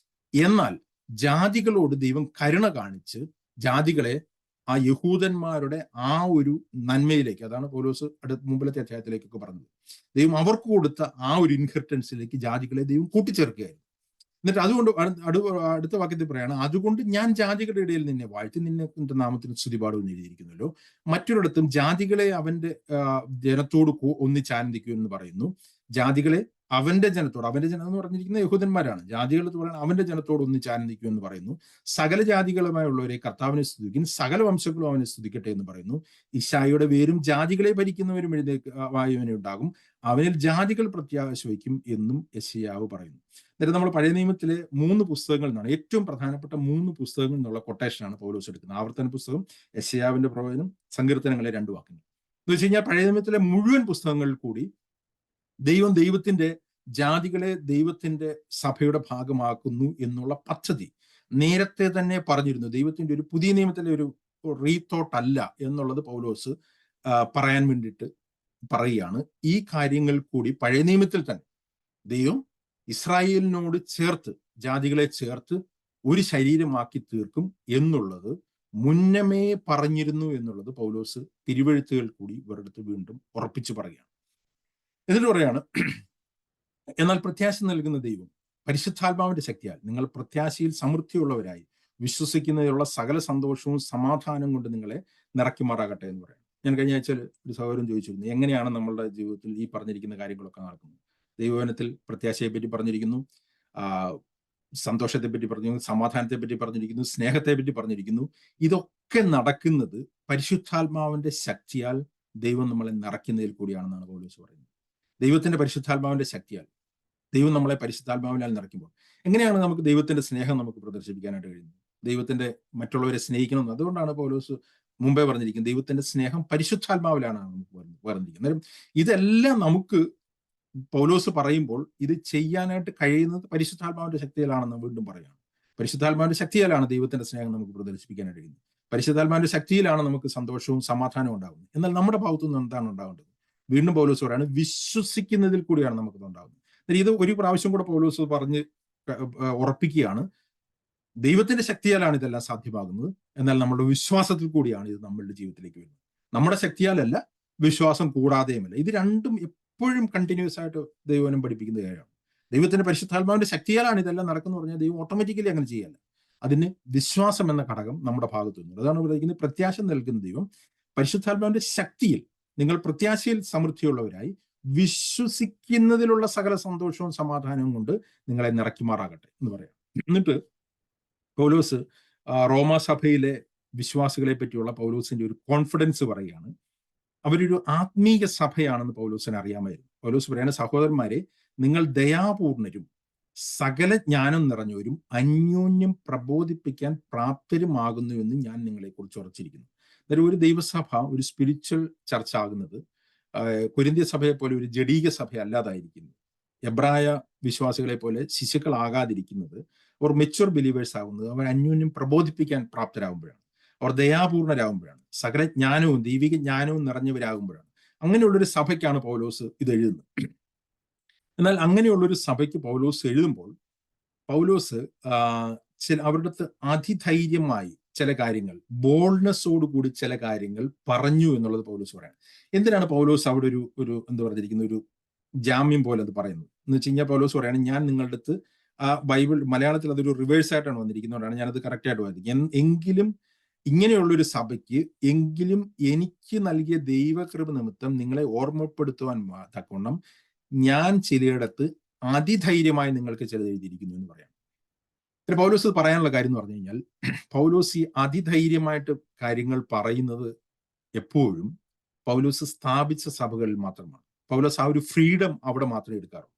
എന്നാൽ ജാതികളോട് ദൈവം കരുണ കാണിച്ച് ജാതികളെ ആ യഹൂദന്മാരുടെ ആ ഒരു നന്മയിലേക്ക്, അതാണ് പൗലോസ് മുമ്പിലത്തെ അധ്യായത്തിലേക്കൊക്കെ പറഞ്ഞത്, ദൈവം അവർക്ക് കൊടുത്ത ആ ഒരു ഇൻഹെറിറ്റൻസിലേക്ക് ജാതികളെ ദൈവം കൂട്ടിച്ചേർക്കുകയായിരുന്നു. എന്നിട്ട് അതുകൊണ്ട് അടുത്ത വാക്യത്തിൽ പറയാണ്, അതുകൊണ്ട് ഞാൻ ജാതികളുടെ ഇടയിൽ നിന്നെ വാഴ്ത്തി നിന്റെ നാമത്തിന് സ്തുതിപാടുമെന്ന് എഴുതിയിരിക്കുന്നല്ലോ. മറ്റൊരിടത്തും ജാതികളെ അവന്റെ ജനത്തോട് ഒന്നിച്ചാനന്ദിക്കുമെന്ന് പറയുന്നു. ജാതികളെ അവന്റെ ജനം എന്ന് പറഞ്ഞിരിക്കുന്ന യഹൂദന്മാരാണ്. ജാതികൾ എന്ന് പറയുന്നത് അവന്റെ ജനത്തോട് ഒന്നിച്ചാനന്ദിക്കും എന്ന് പറയുന്നു. സകല ജാതികളുമായുള്ളവരെ കർത്താവിനെ സ്തുതിക്കും, സകല വംശങ്ങളും അവനെ സ്തുതിക്കട്ടെ എന്ന് പറയുന്നു. ഇശായിയുടെ വേരും ജാതികളെ ഭരിക്കുന്നവരും വായുവിനെ ഉണ്ടാകും, അവനിൽ ജാതികൾ പ്രത്യാശ വയ്ക്കും എന്നും യെശയ്യാവ് പറയുന്നു. എന്നിട്ട് നമ്മൾ പഴയ നിയമത്തിലെ 3 പുസ്തകങ്ങളിൽ നിന്നാണ്, ഏറ്റവും പ്രധാനപ്പെട്ട 3 പുസ്തകങ്ങളിൽ നിന്നുള്ള കൊട്ടേഷനാണ് പൗലോസ് എടുക്കുന്നത്. ആവർത്തന പുസ്തകം, യെശയ്യാവിന്റെ പ്രവചനം, സങ്കീർത്തനങ്ങളെ 2 വാക്യങ്ങൾ. എന്ന് വെച്ച് കഴിഞ്ഞാൽ പഴയ നിയമത്തിലെ മുഴുവൻ പുസ്തകങ്ങളിൽ കൂടി ദൈവത്തിന്റെ ജാതികളെ ദൈവത്തിന്റെ സഭയുടെ ഭാഗമാക്കുന്നു എന്നുള്ള പദ്ധതി നേരത്തെ തന്നെ പറഞ്ഞിരുന്നു. ദൈവത്തിന്റെ ഒരു പുതിയ നിയമത്തിലെ ഒരു റീതോട്ട് അല്ല എന്നുള്ളത് പൗലോസ് പറയാൻ വേണ്ടിയിട്ട് പറയുകയാണ്. ഈ കാര്യങ്ങൾ കൂടി പഴയ നിയമത്തിൽ തന്നെ ദൈവം ഇസ്രായേലിനോട് ചേർത്ത്, ജാതികളെ ചേർത്ത് ഒരു ശരീരമാക്കി തീർക്കും എന്നുള്ളത് മുന്നമേ പറഞ്ഞിരുന്നു എന്നുള്ളത് പൗലോസ് തിരുവെഴുത്തുകൾ കൂടി ഇവരുടെ വീണ്ടും ഉറപ്പിച്ചു പറയുകയാണ്. എന്നിട്ട് പറയാണ്, എന്നാൽ പ്രത്യാശ നൽകുന്ന ദൈവം പരിശുദ്ധാത്മാവിന്റെ ശക്തിയാൽ നിങ്ങൾ പ്രത്യാശയിൽ സമൃദ്ധിയുള്ളവരായി വിശ്വസിക്കുന്നതിലുള്ള സകല സന്തോഷവും സമാധാനം കൊണ്ട് നിങ്ങളെ നിറയ്ക്കുമാറാകട്ടെ എന്ന് പറയാം. ഞാൻ കഴിഞ്ഞ ആഴ്ച ഒരു സഹോദരൻ ചോദിച്ചിരുന്നു, എങ്ങനെയാണ് നമ്മളുടെ ജീവിതത്തിൽ ഈ പറഞ്ഞിരിക്കുന്ന കാര്യങ്ങളൊക്കെ നടക്കുന്നത്? ദൈവവചനത്തിൽ പ്രത്യാശയെ പറ്റി പറഞ്ഞിരിക്കുന്നു, സന്തോഷത്തെ പറ്റി പറഞ്ഞിരിക്കുന്നു, സമാധാനത്തെ പറ്റി പറഞ്ഞിരിക്കുന്നു, സ്നേഹത്തെ പറ്റി പറഞ്ഞിരിക്കുന്നു. ഇതൊക്കെ നടക്കുന്നത് പരിശുദ്ധാത്മാവിന്റെ ശക്തിയാൽ ദൈവം നമ്മളെ നിറയ്ക്കുന്നതിൽ കൂടിയാണെന്നാണ് പൗലോസ് പറയുന്നത്. ദൈവത്തിന്റെ പരിശുദ്ധാത്മാവിന്റെ ശക്തിയാൽ ദൈവം നമ്മളെ പരിശുദ്ധാത്മാവിനാൽ നിറയ്ക്കുമ്പോൾ എങ്ങനെയാണ് നമുക്ക് ദൈവത്തിന്റെ സ്നേഹം നമുക്ക് പ്രദർശിപ്പിക്കാനായിട്ട് കഴിയുന്നത്? ദൈവത്തിന്റെ മറ്റുള്ളവരെ സ്നേഹിക്കണം. അതുകൊണ്ടാണ് പൗലോസ് മുമ്പേ പറഞ്ഞിരിക്കുന്നത് ദൈവത്തിന്റെ സ്നേഹം പരിശുദ്ധാത്മാവിലാണ് നമുക്ക് പറഞ്ഞിരിക്കുന്നത്. അന്നേരം ഇതെല്ലാം നമുക്ക് പൗലോസ് പറയുമ്പോൾ ഇത് ചെയ്യാനായിട്ട് കഴിയുന്നത് പരിശുദ്ധാത്മാവിന്റെ ശക്തിയിലാണെന്ന് വീണ്ടും പറയുകയാണ്. പരിശുദ്ധാത്മാവിന്റെ ശക്തിയാലാണ് ദൈവത്തിന്റെ സ്നേഹം നമുക്ക് പ്രദർശിപ്പിക്കാനായിട്ട് കഴിയുന്നത്. പരിശുദ്ധാത്മാവിന്റെ ശക്തിയിലാണ് നമുക്ക് സന്തോഷവും സമാധാനവും ഉണ്ടാകുന്നത്. എന്നാൽ നമ്മുടെ ഭാഗത്തു നിന്ന് എന്താണ് ഉണ്ടാകേണ്ടത്? വീണ്ടും പൗലോസ് പറയാണ് വിശ്വസിക്കുന്നതിൽ കൂടിയാണ് നമുക്കത് ഉണ്ടാകുന്നത്. ഇത് ഒരു പ്രാവശ്യം കൂടെ പൗലോസ് പറഞ്ഞ് ഉറപ്പിക്കുകയാണ്, ദൈവത്തിന്റെ ശക്തിയാലാണ് ഇതെല്ലാം സാധ്യമാകുന്നത്, എന്നാൽ നമ്മുടെ വിശ്വാസത്തിൽ കൂടിയാണ് ഇത് നമ്മളുടെ ജീവിതത്തിലേക്ക് വരുന്നത്. നമ്മുടെ ശക്തിയാലല്ല, വിശ്വാസം കൂടാതെയുമല്ല. ഇത് രണ്ടും എപ്പോഴും കണ്ടിന്യൂസ് ആയിട്ട് ദൈവനം പഠിപ്പിക്കുന്ന കാര്യമാണ്. ദൈവത്തിന്റെ പരിശുദ്ധാത്മാവിന്റെ ശക്തിയാലാണ് ഇതെല്ലാം നടക്കുന്നത് പറഞ്ഞാൽ ദൈവം ഓട്ടോമാറ്റിക്കലി അങ്ങനെ ചെയ്യല്ല. അതിന് വിശ്വാസം എന്ന ഘടകം നമ്മുടെ ഭാഗത്തു നിന്നുണ്ട്. അതാണ് പറയുന്നത് പ്രത്യാശ നൽകുന്ന ദൈവം പരിശുദ്ധാത്മാവിന്റെ ശക്തിയിൽ നിങ്ങൾ പ്രത്യാശയിൽ സമൃദ്ധിയുള്ളവരായി വിശ്വസിക്കുന്നതിലുള്ള സകല സന്തോഷവും സമാധാനവും കൊണ്ട് നിങ്ങളെ നിറയ്ക്കുമാറാകട്ടെ എന്ന് പറയാം. എന്നിട്ട് പൗലോസ് റോമാസഭയിലെ വിശ്വാസികളെ പറ്റിയുള്ള പൗലോസിന്റെ ഒരു കോൺഫിഡൻസ് പറയുകയാണ്. അവരൊരു ആത്മീയ സഭയാണെന്ന് പൗലോസിന് അറിയാമായിരുന്നു. പൗലോസ് പറയുന്ന സഹോദരന്മാരെ, നിങ്ങൾ ദയാപൂർണരും സകല ജ്ഞാനം നിറഞ്ഞവരും അന്യോന്യം പ്രബോധിപ്പിക്കാൻ പ്രാപ്തരുമാകുന്നു എന്ന് ഞാൻ നിങ്ങളെ കുറിച്ച് ഉറച്ചിരിക്കുന്നു. അന്നേരം ഒരു ദൈവസഭ ഒരു സ്പിരിച്വൽ ചർച്ച ആകുന്നത് കൊരിന്ത്യ സഭയെ പോലെ ഒരു ജഡീക സഭ അല്ലാതായിരിക്കുന്നു. എബ്രായ വിശ്വാസികളെ പോലെ ശിശുക്കളാകാതിരിക്കുന്നത്, അവർ മെച്യൂർ ബിലീവേഴ്സ് ആകുന്നത് അവർ അന്യോന്യം പ്രബോധിപ്പിക്കാൻ പ്രാപ്തരാകുമ്പോഴാണ്, അവർ ദയാപൂർണരാകുമ്പോഴാണ്, സകല ജ്ഞാനവും ദൈവിക ജ്ഞാനവും നിറഞ്ഞവരാകുമ്പോഴാണ്. അങ്ങനെയുള്ളൊരു സഭയ്ക്കാണ് പൗലോസ് ഇത് എഴുതുന്നത്. എന്നാൽ അങ്ങനെയുള്ളൊരു സഭയ്ക്ക് പൗലോസ് എഴുതുമ്പോൾ പൗലോസ് അവരുടെ അടുത്ത് അതിധൈര്യമായി ചില കാര്യങ്ങൾ, ബോൾഡ്നെസ്സോട് കൂടി ചില കാര്യങ്ങൾ പറഞ്ഞു എന്നുള്ളത് പൗലോസ് പറയാണ്. എന്തിനാണ് പൗലോസ് അവിടെ ഒരു എന്താ പറഞ്ഞിരിക്കുന്ന ഒരു ജാമ്യം പോലെ അത് പറയുന്നത് എന്ന് വെച്ച് കഴിഞ്ഞാൽ, പൗലോസ് പറയാണ് ഞാൻ നിങ്ങളുടെ അടുത്ത് ബൈബിൾ മലയാളത്തിൽ അതൊരു റിവേഴ്സ് ആയിട്ടാണ് വന്നിരിക്കുന്നതുകൊണ്ടാണ് ഞാനത് കറക്റ്റായിട്ട് വായിക്കും. എങ്കിലും ഇങ്ങനെയുള്ളൊരു സഭയ്ക്ക് എങ്കിലും എനിക്ക് നൽകിയ ദൈവകൃപ നിമിത്തം നിങ്ങളെ ഓർമ്മപ്പെടുത്തുവാൻ തക്കവണ്ണം ഞാൻ ചിലയിടത്ത് അതിധൈര്യമായി നിങ്ങൾക്ക് ചിലത് എഴുതിയിരിക്കുന്നു എന്ന് പറയാം. പൗലോസ് പറയാനുള്ള കാര്യം എന്ന് പറഞ്ഞു കഴിഞ്ഞാൽ, പൗലോസ് ഈ അതിധൈര്യമായിട്ട് കാര്യങ്ങൾ പറയുന്നത് എപ്പോഴും പൗലോസ് സ്ഥാപിച്ച സഭകളിൽ മാത്രമാണ്. പൗലോസ് ആ ഒരു ഫ്രീഡം അവിടെ മാത്രമേ എടുക്കാറുള്ളൂ.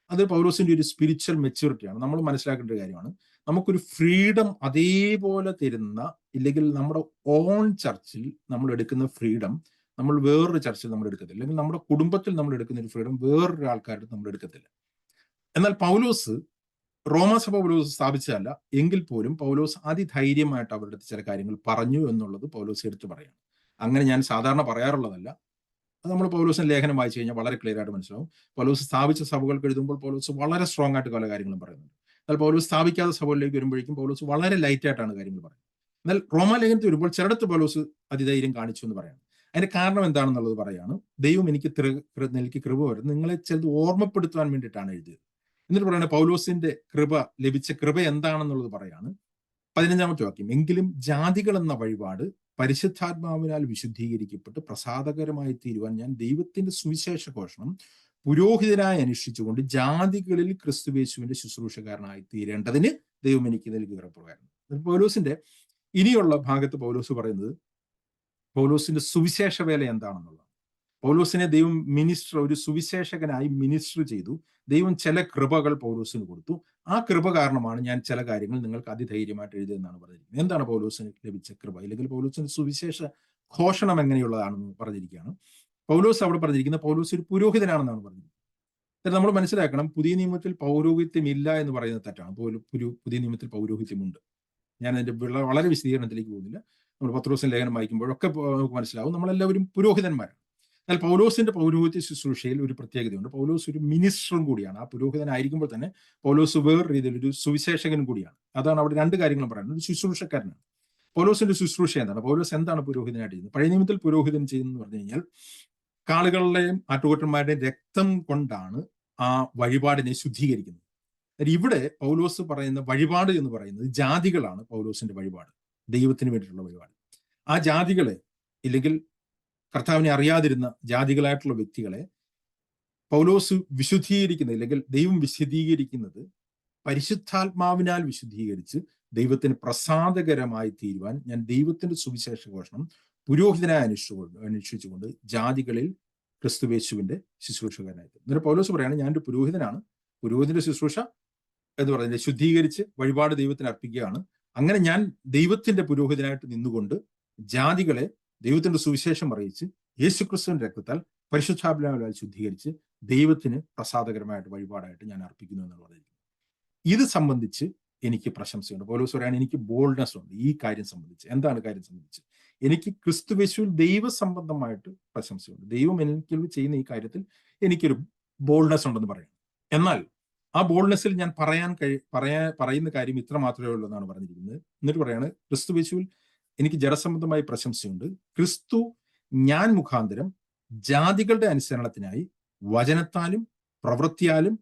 അത് പൗലോസിന്റെ ഒരു സ്പിരിച്വൽ മെച്യൂരിറ്റിയാണ്. നമ്മൾ മനസ്സിലാക്കേണ്ട ഒരു കാര്യമാണ്. നമുക്കൊരു ഫ്രീഡം അതേപോലെ തരുന്ന, ഇല്ലെങ്കിൽ നമ്മുടെ ഓൺ ചർച്ചിൽ നമ്മൾ എടുക്കുന്ന ഫ്രീഡം നമ്മൾ വേറൊരു ചർച്ചിൽ നമ്മൾ എടുക്കത്തില്ല, അല്ലെങ്കിൽ നമ്മുടെ കുടുംബത്തിൽ നമ്മൾ എടുക്കുന്ന ഒരു ഫ്രീഡം വേറൊരു ആൾക്കാരുടെ നമ്മൾ എടുക്കത്തില്ല. എന്നാൽ പൗലോസ് റോമാസഭ പൗലോസ് സ്ഥാപിച്ചതല്ല, എങ്കിൽ പോലും പൗലോസ് അതിധൈര്യമായിട്ട് അവരുടെ ചില കാര്യങ്ങൾ പറഞ്ഞു എന്നുള്ളത് പൗലോസ് എടുത്തു പറയാണ്. അങ്ങനെ ഞാൻ സാധാരണ പറയാറുള്ളതല്ല. അത് നമ്മൾ പൗലോസിന്റെ ലേഖനം വായിച്ചു കഴിഞ്ഞാൽ വളരെ ക്ലിയർ ആയിട്ട് മനസ്സിലാവും. പൗലോസ് സ്ഥാപിച്ച സഭകൾക്ക് എഴുതുമ്പോൾ പൗലോസ് വളരെ സ്ട്രോങ് ആയിട്ട് പല കാര്യങ്ങളും പറയുന്നുണ്ട്. എന്നാൽ പൗലോസ് സ്ഥാപിക്കാത്ത സഭകളിലേക്ക് വരുമ്പോഴേക്കും പൗലോസ് വളരെ ലൈറ്റ് ആയിട്ടാണ് കാര്യങ്ങൾ പറയുന്നത്. എന്നാൽ റോമാലേഖനത്തിൽ വരുമ്പോൾ ചിലടത്ത് പൗലോസ് അതിധൈര്യം കാണിച്ചു എന്ന് പറയാണ്. അതിന്റെ കാരണം എന്താണെന്നുള്ളത് പറയാണ്. ദൈവം എനിക്ക് കൃപ വരുന്നത് നിങ്ങളെ ചിലത് ഓർമ്മപ്പെടുത്തുവാൻ വേണ്ടിയിട്ടാണ് എഴുതിയത്. എന്നിട്ട് പറയുന്നത് പൗലോസിന്റെ ലഭിച്ച കൃപ എന്താണെന്നുള്ളത് പറയാണ്. 15-ാമത്തെ വാക്യം, എങ്കിലും ജാതികൾ എന്ന വഴിപാട് പരിശുദ്ധാത്മാവിനാൽ വിശുദ്ധീകരിക്കപ്പെട്ട് പ്രസാദകരമായി തീരുവാൻ ഞാൻ ദൈവത്തിന്റെ സുവിശേഷ ഘോഷണം പുരോഹിതനായി അനുഷ്ഠിച്ചുകൊണ്ട് ജാതികളിൽ ക്രിസ്തുയേശുവിന്റെ ശുശ്രൂഷകാരനായി തീരേണ്ടതിന് ദൈവം എനിക്ക് നൽകി ഉറപ്പുകാരണം. പൗലോസിന്റെ ഇനിയുള്ള ഭാഗത്ത് പൗലോസ് പറയുന്നത് പൗലോസിന്റെ സുവിശേഷ വേല എന്താണെന്നുള്ളത്. പൗലോസിനെ ദൈവം ഒരു സുവിശേഷകനായി മിനിസ്റ്റർ ചെയ്തു. ദൈവം ചില കൃപകൾ പൗലോസിന് കൊടുത്തു. ആ കൃപ കാരണമാണ് ഞാൻ ചില കാര്യങ്ങൾ നിങ്ങൾക്ക് അതിധൈര്യമായിട്ട് എഴുതിയെന്നാണ് പറഞ്ഞിരിക്കുന്നത്. എന്താണ് പൗലോസിന് ലഭിച്ച കൃപ, അല്ലെങ്കിൽ പൗലോസിന്റെ സുവിശേഷ ഘോഷണം എങ്ങനെയുള്ളതാണെന്ന് പറഞ്ഞിരിക്കുകയാണ്. പൗലോസ് അവിടെ പറഞ്ഞിരിക്കുന്നത് പൗലോസ് ഒരു പുരോഹിതനാണെന്നാണ് പറഞ്ഞിരിക്കുന്നത്. നമ്മൾ മനസ്സിലാക്കണം, പുതിയ നിയമത്തിൽ പൗരോഹിത്യം ഇല്ല എന്ന് പറയുന്നത് തെറ്റാണ്. പുതിയ നിയമത്തിൽ പൗരോഹിത്യമുണ്ട്. ഞാൻ അതിന്റെ വളരെ വിശദീകരണത്തിലേക്ക് പോകുന്നില്ല. നമ്മൾ പത്രോസിന്റെ ലേഖനം വായിക്കുമ്പോഴൊക്കെ നമുക്ക് മനസ്സിലാവും നമ്മളെല്ലാവരും പുരോഹിതന്മാരാണ്. എന്നാൽ പൗലോസിന്റെ പൗരോഹിത്യ ശുശ്രൂഷയിൽ ഒരു പ്രത്യേകതയുണ്ട്. പൗലോസ് ഒരു മിനിസ്റ്ററും കൂടിയാണ്. ആ പുരോഹിതനായിരിക്കുമ്പോൾ തന്നെ പൗലോസ് വേറെ രീതിയിൽ ഒരു സുവിശേഷകൻ കൂടിയാണ്. അതാണ് അവിടെ രണ്ട് കാര്യങ്ങളും പറയുന്നത്. ഒരു ശുശ്രൂഷക്കാരനാണ്. പൗലോസിന്റെ ശുശ്രൂഷ എന്താണ്? പൗലോസ് എന്താണ് പുരോഹിതനായിട്ട് ചെയ്യുന്നത്? പഴയ നിയമത്തിൽ പുരോഹിതൻ ചെയ്യുന്നത് പറഞ്ഞു കഴിഞ്ഞാൽ കാളുകളുടെയും ആട്ടുകൊറ്റന്മാരുടെയും രക്തം കൊണ്ടാണ് ആ വഴിപാടിനെ ശുദ്ധീകരിക്കുന്നത്. ഇവിടെ പൗലോസ് പറയുന്ന വഴിപാട് എന്ന് പറയുന്നത് ജാതികളാണ്. പൗലോസിന്റെ വഴിപാട് ദൈവത്തിന് വേണ്ടിയിട്ടുള്ള വഴിപാട്. ആ ജാതികളെ, ഇല്ലെങ്കിൽ കർത്താവിനെ അറിയാതിരുന്ന ജാതികളായിട്ടുള്ള വ്യക്തികളെ പൗലോസ് വിശുദ്ധീകരിക്കുന്നത്, അല്ലെങ്കിൽ ദൈവം വിശദീകരിക്കുന്നത് പരിശുദ്ധാത്മാവിനാൽ വിശുദ്ധീകരിച്ച് ദൈവത്തിന് പ്രസാദകരമായി തീരുവാൻ ഞാൻ ദൈവത്തിന്റെ സുവിശേഷ ഘോഷണം പുരോഹിതനായി അന്വേഷിച്ചുകൊണ്ട് ജാതികളിൽ ക്രിസ്തുവേശുവിന്റെ ശുശ്രൂഷകനായിട്ട്. എന്നിട്ട് പൗലോസ് പറയാണ്, ഞാനൊരു പുരോഹിതനാണ്, പുരോഹിതന്റെ ശുശ്രൂഷ എന്ന് പറയുന്നത് ശുദ്ധീകരിച്ച് വഴിപാട് ദൈവത്തിന് അർപ്പിക്കുകയാണ്. അങ്ങനെ ഞാൻ ദൈവത്തിന്റെ പുരോഹിതനായിട്ട് നിന്നുകൊണ്ട് ജാതികളെ ദൈവത്തിന്റെ സുവിശേഷം അറിയിച്ച് യേശുക്രിസ്തുവിന്റെ രക്തത്താൽ പരിശുദ്ധാത്മാവിനാൽ ശുദ്ധീകരിച്ച് ദൈവത്തിന് പ്രസാദകരമായിട്ട് വഴിപാടായിട്ട് ഞാൻ അർപ്പിക്കുന്നു എന്നുള്ളത്. ഇത് സംബന്ധിച്ച് എനിക്ക് പ്രശംസയുണ്ട്. പൗലോസ് പറയാണ്, എനിക്ക് ബോൾഡ്നെസ് ഉണ്ട് ഈ കാര്യം സംബന്ധിച്ച്. എന്താണ് കാര്യം സംബന്ധിച്ച്? എനിക്ക് ക്രിസ്തുയേശുവിൽ ദൈവസംബന്ധമായിട്ട് പ്രശംസയുണ്ട്. ദൈവം എനിക്ക് ചെയ്യുന്ന ഈ കാര്യത്തിൽ എനിക്കൊരു ബോൾഡ്നെസ് ഉണ്ടെന്ന് പറയും. എന്നാൽ ആ ബോൾഡ്നെസ്സിൽ ഞാൻ പറയുന്ന കാര്യം ഇത്ര മാത്രമേ ഉള്ളൂ എന്നാണ് പറഞ്ഞിരിക്കുന്നത്. എന്നിട്ട് പറയാണ്, ക്രിസ്തുയേശുവിൽ എനിക്ക് ജഡസംബന്ധമായി പ്രശംസയുണ്ട്. ക്രിസ്തു ഞാൻ മുഖാന്തരം ജാതികളുടെ അനുസരണത്തിനായി വചനത്താലും പ്രവൃത്തിയാലും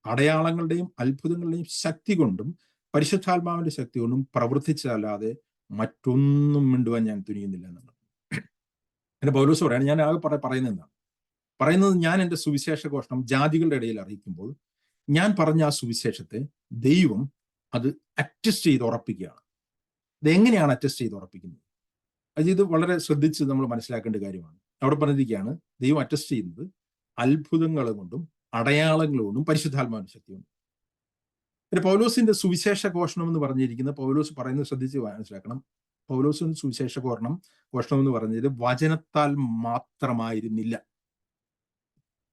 അടയാളങ്ങളുടെയും അത്ഭുതങ്ങളുടെയും ശക്തി കൊണ്ടും പരിശുദ്ധാത്മാവിന്റെ ശക്തി കൊണ്ടും പ്രവർത്തിച്ചതല്ലാതെ മറ്റൊന്നും മിണ്ടുവാൻ ഞാൻ തുനിയുന്നില്ല എന്നുള്ളത്. എന്റെ പൗലോസ് പറയാണ്, ഞാൻ ആകെ പറയുന്നത് എന്താണ് പറയുന്നത്? ഞാൻ എൻ്റെ സുവിശേഷ ഘോഷണം ജാതികളുടെ ഇടയിൽ അറിയിക്കുമ്പോൾ ഞാൻ പറഞ്ഞ ആ സുവിശേഷത്തെ ദൈവം അത് അറ്റസ്റ്റ് ചെയ്ത് ഉറപ്പിക്കുകയാണ്. ഇതെങ്ങനെയാണ് അറ്റസ്റ്റ് ചെയ്ത് ഉറപ്പിക്കുന്നത്? ഇത് വളരെ ശ്രദ്ധിച്ച് നമ്മൾ മനസ്സിലാക്കേണ്ട കാര്യമാണ്. അവിടെ പറഞ്ഞിരിക്കുകയാണ്, ദൈവം അറ്റസ്റ്റ് ചെയ്യുന്നത് അത്ഭുതങ്ങൾ കൊണ്ടും അടയാളങ്ങൾ കൊണ്ടും പരിശുദ്ധാത്മാവിന്റെ ശക്തി കൊണ്ടും. പിന്നെ പൗലോസിന്റെ സുവിശേഷ ഘോഷണം എന്ന് പറഞ്ഞിരിക്കുന്നത്, പൗലോസ് പറയുന്നത് ശ്രദ്ധിച്ച് മനസ്സിലാക്കണം. പൗലോസിന്റെ സുവിശേഷ ഘോഷണം എന്ന് പറഞ്ഞത് വചനത്താൽ മാത്രമായിരുന്നില്ല.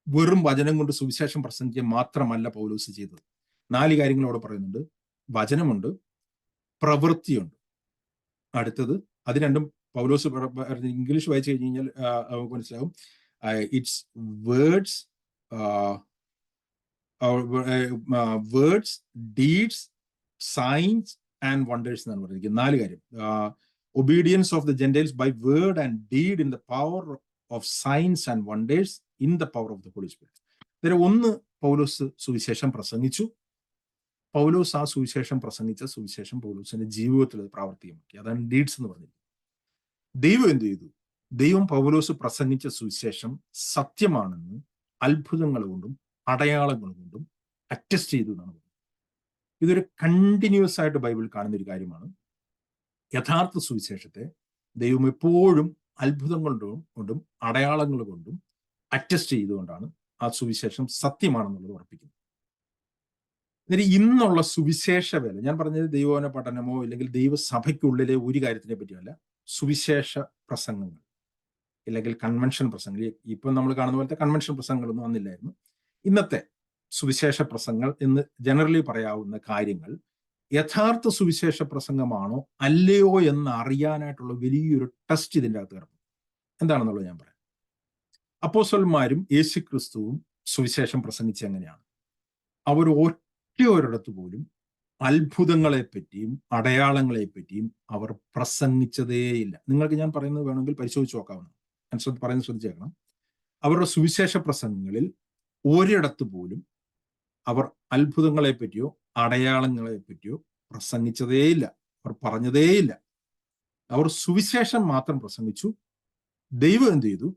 വെറും വചനം കൊണ്ട് സുവിശേഷം പ്രസംഗിക്കുക മാത്രമല്ല പൗലോസ് ചെയ്തത്. 4 കാര്യങ്ങൾ അവിടെ പറയുന്നുണ്ട്. വചനമുണ്ട്, പ്രവൃത്തിയുണ്ട്. അടുത്തത്, അത് രണ്ടും പൗലോസ് ഇംഗ്ലീഷ് വായിച്ചു കഴിഞ്ഞ് കഴിഞ്ഞാൽ മനസ്സിലാവും. It's words, words, deeds, signs and wonders എന്നാണ് പറഞ്ഞിരിക്കുന്നത്. 4 കാര്യം. Obedience of the Gentiles by word and deed in the power of signs and wonders in the power of the Holy Spirit. ഇതിന് ഒന്ന്, പൗലോസ് സുവിശേഷം പ്രസംഗിച്ചു. പൗലോസ് ആ സുവിശേഷം പ്രസംഗിച്ച സുവിശേഷം പൗലോസിന്റെ ജീവിതത്തിൽ അത് പ്രാവർത്തികമാക്കി. അതാണ് ഡീഡ്സ് എന്ന് പറഞ്ഞത്. ദൈവം എന്ത് ചെയ്തു? ദൈവം പൗലോസ് പ്രസംഗിച്ച സുവിശേഷം സത്യമാണെന്ന് അത്ഭുതങ്ങൾ കൊണ്ടും അടയാളങ്ങൾ കൊണ്ടും അറ്റസ്റ്റ് ചെയ്തു എന്നാണ് പറയുന്നത്. ഇതൊരു കണ്ടിന്യൂസ് ആയിട്ട് ബൈബിൾ കാണുന്ന ഒരു കാര്യമാണ്. യഥാർത്ഥ സുവിശേഷത്തെ ദൈവം എപ്പോഴും അത്ഭുതങ്ങൾ കൊണ്ടും അടയാളങ്ങൾ കൊണ്ടും അറ്റസ്റ്റ് ചെയ്തുകൊണ്ടാണ് ആ സുവിശേഷം സത്യമാണെന്നുള്ളത് ഉറപ്പിക്കുന്നത്. എന്നിട്ട് ഇന്നുള്ള സുവിശേഷ വേല, ഞാൻ പറഞ്ഞത് ദൈവവചന പഠനമോ ഇല്ലെങ്കിൽ ദൈവസഭയ്ക്കുള്ളിലെ ഒരു കാര്യത്തിനെ പറ്റിയല്ല, സുവിശേഷ പ്രസംഗങ്ങൾ ഇല്ലെങ്കിൽ കൺവെൻഷൻ പ്രസംഗങ്ങൾ. ഇപ്പം നമ്മൾ കാണുന്ന പോലത്തെ കൺവെൻഷൻ പ്രസംഗങ്ങളൊന്നും അന്നില്ലായിരുന്നു. ഇന്നത്തെ സുവിശേഷ പ്രസംഗങ്ങൾ എന്ന് ജനറലി പറയാവുന്ന കാര്യങ്ങൾ യഥാർത്ഥ സുവിശേഷ പ്രസംഗമാണോ അല്ലയോ എന്ന് അറിയാനായിട്ടുള്ള വലിയൊരു ടെസ്റ്റ് ഇതിൻ്റെ അകത്ത് കിടക്കും. എന്താണെന്നുള്ളത് ഞാൻ പറയാം. അപ്പോസ്തലന്മാരും യേശുക്രിസ്തുവും സുവിശേഷം പ്രസംഗിച്ച എങ്ങനെയാണ്? അവർ ഒരിടത്ത് പോലും അത്ഭുതങ്ങളെ പറ്റിയും അടയാളങ്ങളെ പറ്റിയും അവർ പ്രസംഗിച്ചതേയില്ല. നിങ്ങൾക്ക് ഞാൻ പറയുന്നത് വേണമെങ്കിൽ പരിശോധിച്ച് നോക്കാവുന്ന, ഞാൻ പറയുന്നത് ശ്രദ്ധിച്ചേക്കണം. അവരുടെ സുവിശേഷ പ്രസംഗങ്ങളിൽ ഒരിടത്ത് പോലും അവർ അത്ഭുതങ്ങളെ പറ്റിയോ അടയാളങ്ങളെ പറ്റിയോ പ്രസംഗിച്ചതേയില്ല, അവർ പറഞ്ഞതേയില്ല. അവർ സുവിശേഷം മാത്രം പ്രസംഗിച്ചു. ദൈവം എന്ത് ചെയ്തു?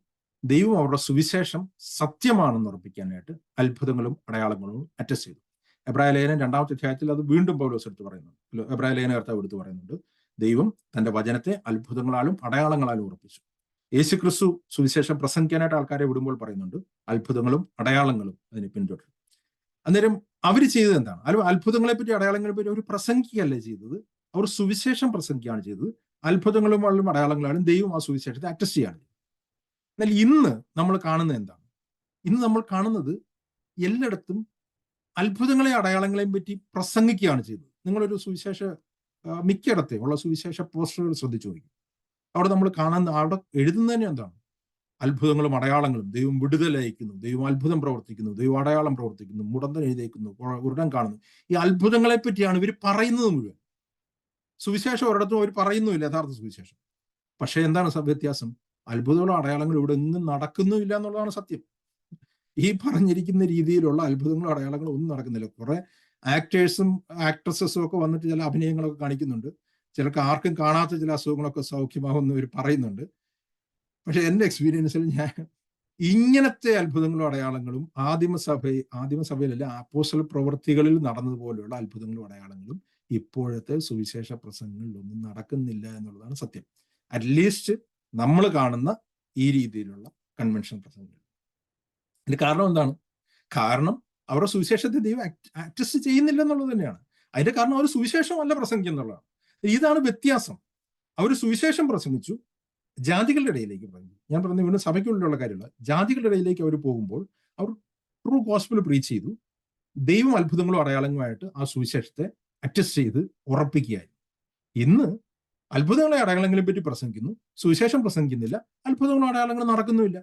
ദൈവം അവരുടെ സുവിശേഷം സത്യമാണെന്ന് ഉറപ്പിക്കാനായിട്ട് അത്ഭുതങ്ങളും അടയാളങ്ങളും അറ്റസ്റ്റ് ചെയ്തു. എബ്രായ ലേഖനം 2-ാമത്തെ അധ്യായത്തിൽ അത് വീണ്ടും പൗലോസ് എടുത്ത് പറയുന്നുണ്ട്. എബ്രായ ലേഖന കർത്താവ് എടുത്ത് പറയുന്നുണ്ട്, ദൈവം തന്റെ വചനത്തെ അത്ഭുതങ്ങളാലും അടയാളങ്ങളാലും ഉറപ്പിച്ചു. യേശുക്രിസ്തു സുവിശേഷം പ്രസംഗിക്കാനായിട്ട് ആൾക്കാരെ വിടുമ്പോൾ പറയുന്നുണ്ട്, അത്ഭുതങ്ങളും അടയാളങ്ങളും അതിനെ പിന്തുടരും. അന്നേരം അവർ ചെയ്തത് എന്താണ്? അത്ഭുതങ്ങളെ പറ്റി അടയാളങ്ങളെ പറ്റി അവർ പ്രസംഗിക്കുകയല്ല ചെയ്തത്, അവർ സുവിശേഷം പ്രസംഗിക്കുകയാണ് ചെയ്തത്. അത്ഭുതങ്ങളും അടയാളങ്ങളാലും ദൈവം ആ സുവിശേഷത്തെ അറ്റസ്റ്റ് ചെയ്യാണ്. എന്നാൽ ഇന്ന് നമ്മൾ കാണുന്നത് എന്താണ്? ഇന്ന് നമ്മൾ കാണുന്നത് എല്ലായിടത്തും അത്ഭുതങ്ങളെയും അടയാളങ്ങളെയും പറ്റി പ്രസംഗിക്കുകയാണ് ചെയ്തത്. നിങ്ങളൊരു സുവിശേഷ മിക്കയിടത്തെയും ഉള്ള സുവിശേഷ പോസ്റ്ററുകൾ ശ്രദ്ധിച്ചു നോക്കും. അവിടെ നമ്മൾ കാണുന്ന, അവിടെ എഴുതുന്നത് തന്നെ എന്താണ്? അത്ഭുതങ്ങളും അടയാളങ്ങളും, ദൈവം വിടുതലയക്കുന്നു, ദൈവം അത്ഭുതം പ്രവർത്തിക്കുന്നു, ദൈവം അടയാളം പ്രവർത്തിക്കുന്നു, മുടന്തൻ എഴുതേക്കുന്നു, ഉരുടൻ കാണുന്നു. ഈ അത്ഭുതങ്ങളെ പറ്റിയാണ് ഇവർ പറയുന്നത് മുഴുവൻ. സുവിശേഷം ഒരിടത്തും അവർ പറയുന്നുമില്ല, യഥാർത്ഥ സുവിശേഷം. പക്ഷെ എന്താണ് വ്യത്യാസം? അത്ഭുതങ്ങളും അടയാളങ്ങളും ഇവിടെ ഒന്നും നടക്കുന്നുമില്ല എന്നുള്ളതാണ് സത്യം. ഈ പറഞ്ഞിരിക്കുന്ന രീതിയിലുള്ള അത്ഭുതങ്ങളും അടയാളങ്ങളും ഒന്നും നടക്കുന്നില്ല. കുറെ ആക്ടേഴ്സും ആക്ട്രസസും ഒക്കെ വന്നിട്ട് ചില അഭിനയങ്ങളൊക്കെ കാണിക്കുന്നുണ്ട്. ചിലർക്ക് ആർക്കും കാണാത്ത ചില അസുഖങ്ങളൊക്കെ സൗഖ്യമാകുമെന്ന് ഇവർ പറയുന്നുണ്ട്. പക്ഷെ എൻ്റെ എക്സ്പീരിയൻസിൽ ഇങ്ങനത്തെ അത്ഭുതങ്ങളും അടയാളങ്ങളും ആദിമസഭയിലല്ല, അപ്പോസ്തല പ്രവൃത്തികളിൽ നടന്നതുപോലെയുള്ള അത്ഭുതങ്ങളും അടയാളങ്ങളും ഇപ്പോഴത്തെ സുവിശേഷ പ്രസംഗങ്ങളിലൊന്നും നടക്കുന്നില്ല എന്നുള്ളതാണ് സത്യം. അറ്റ്ലീസ്റ്റ് നമ്മൾ കാണുന്ന ഈ രീതിയിലുള്ള കൺവെൻഷൻ പ്രസംഗങ്ങൾ. അതിന് കാരണം എന്താണ്? കാരണം അവരുടെ സുവിശേഷത്തെ ദൈവം അറ്റസ്റ്റ് ചെയ്യുന്നില്ല എന്നുള്ളത് തന്നെയാണ്. അതിന്റെ കാരണം അവർ സുവിശേഷമല്ല പ്രസംഗിക്കുന്നുള്ളതാണ്. ഇതാണ് വ്യത്യാസം. അവർ സുവിശേഷം പ്രസംഗിച്ചു, ജാതികളുടെ ഇടയിലേക്ക് പറഞ്ഞു. ഞാൻ പറഞ്ഞു ഇവന് സഭയ്ക്കുള്ളിലുള്ള കാര്യമുള്ള ജാതികളുടെ ഇടയിലേക്ക് അവർ പോകുമ്പോൾ അവർ ട്രൂ ഗോസ്പൽ പ്രീച്ച് ചെയ്തു. ദൈവം അത്ഭുതങ്ങളും അടയാളങ്ങളുമായിട്ട് ആ സുവിശേഷത്തെ അറ്റസ്റ്റ് ചെയ്ത് ഉറപ്പിക്കുകയായിരുന്നു. ഇന്ന് അത്ഭുതങ്ങളെ അടയാളങ്ങളെ പറ്റി പ്രസംഗിക്കുന്നു, സുവിശേഷം പ്രസംഗിക്കുന്നില്ല, അത്ഭുതങ്ങളും അടയാളങ്ങളും നടക്കുന്നുമില്ല.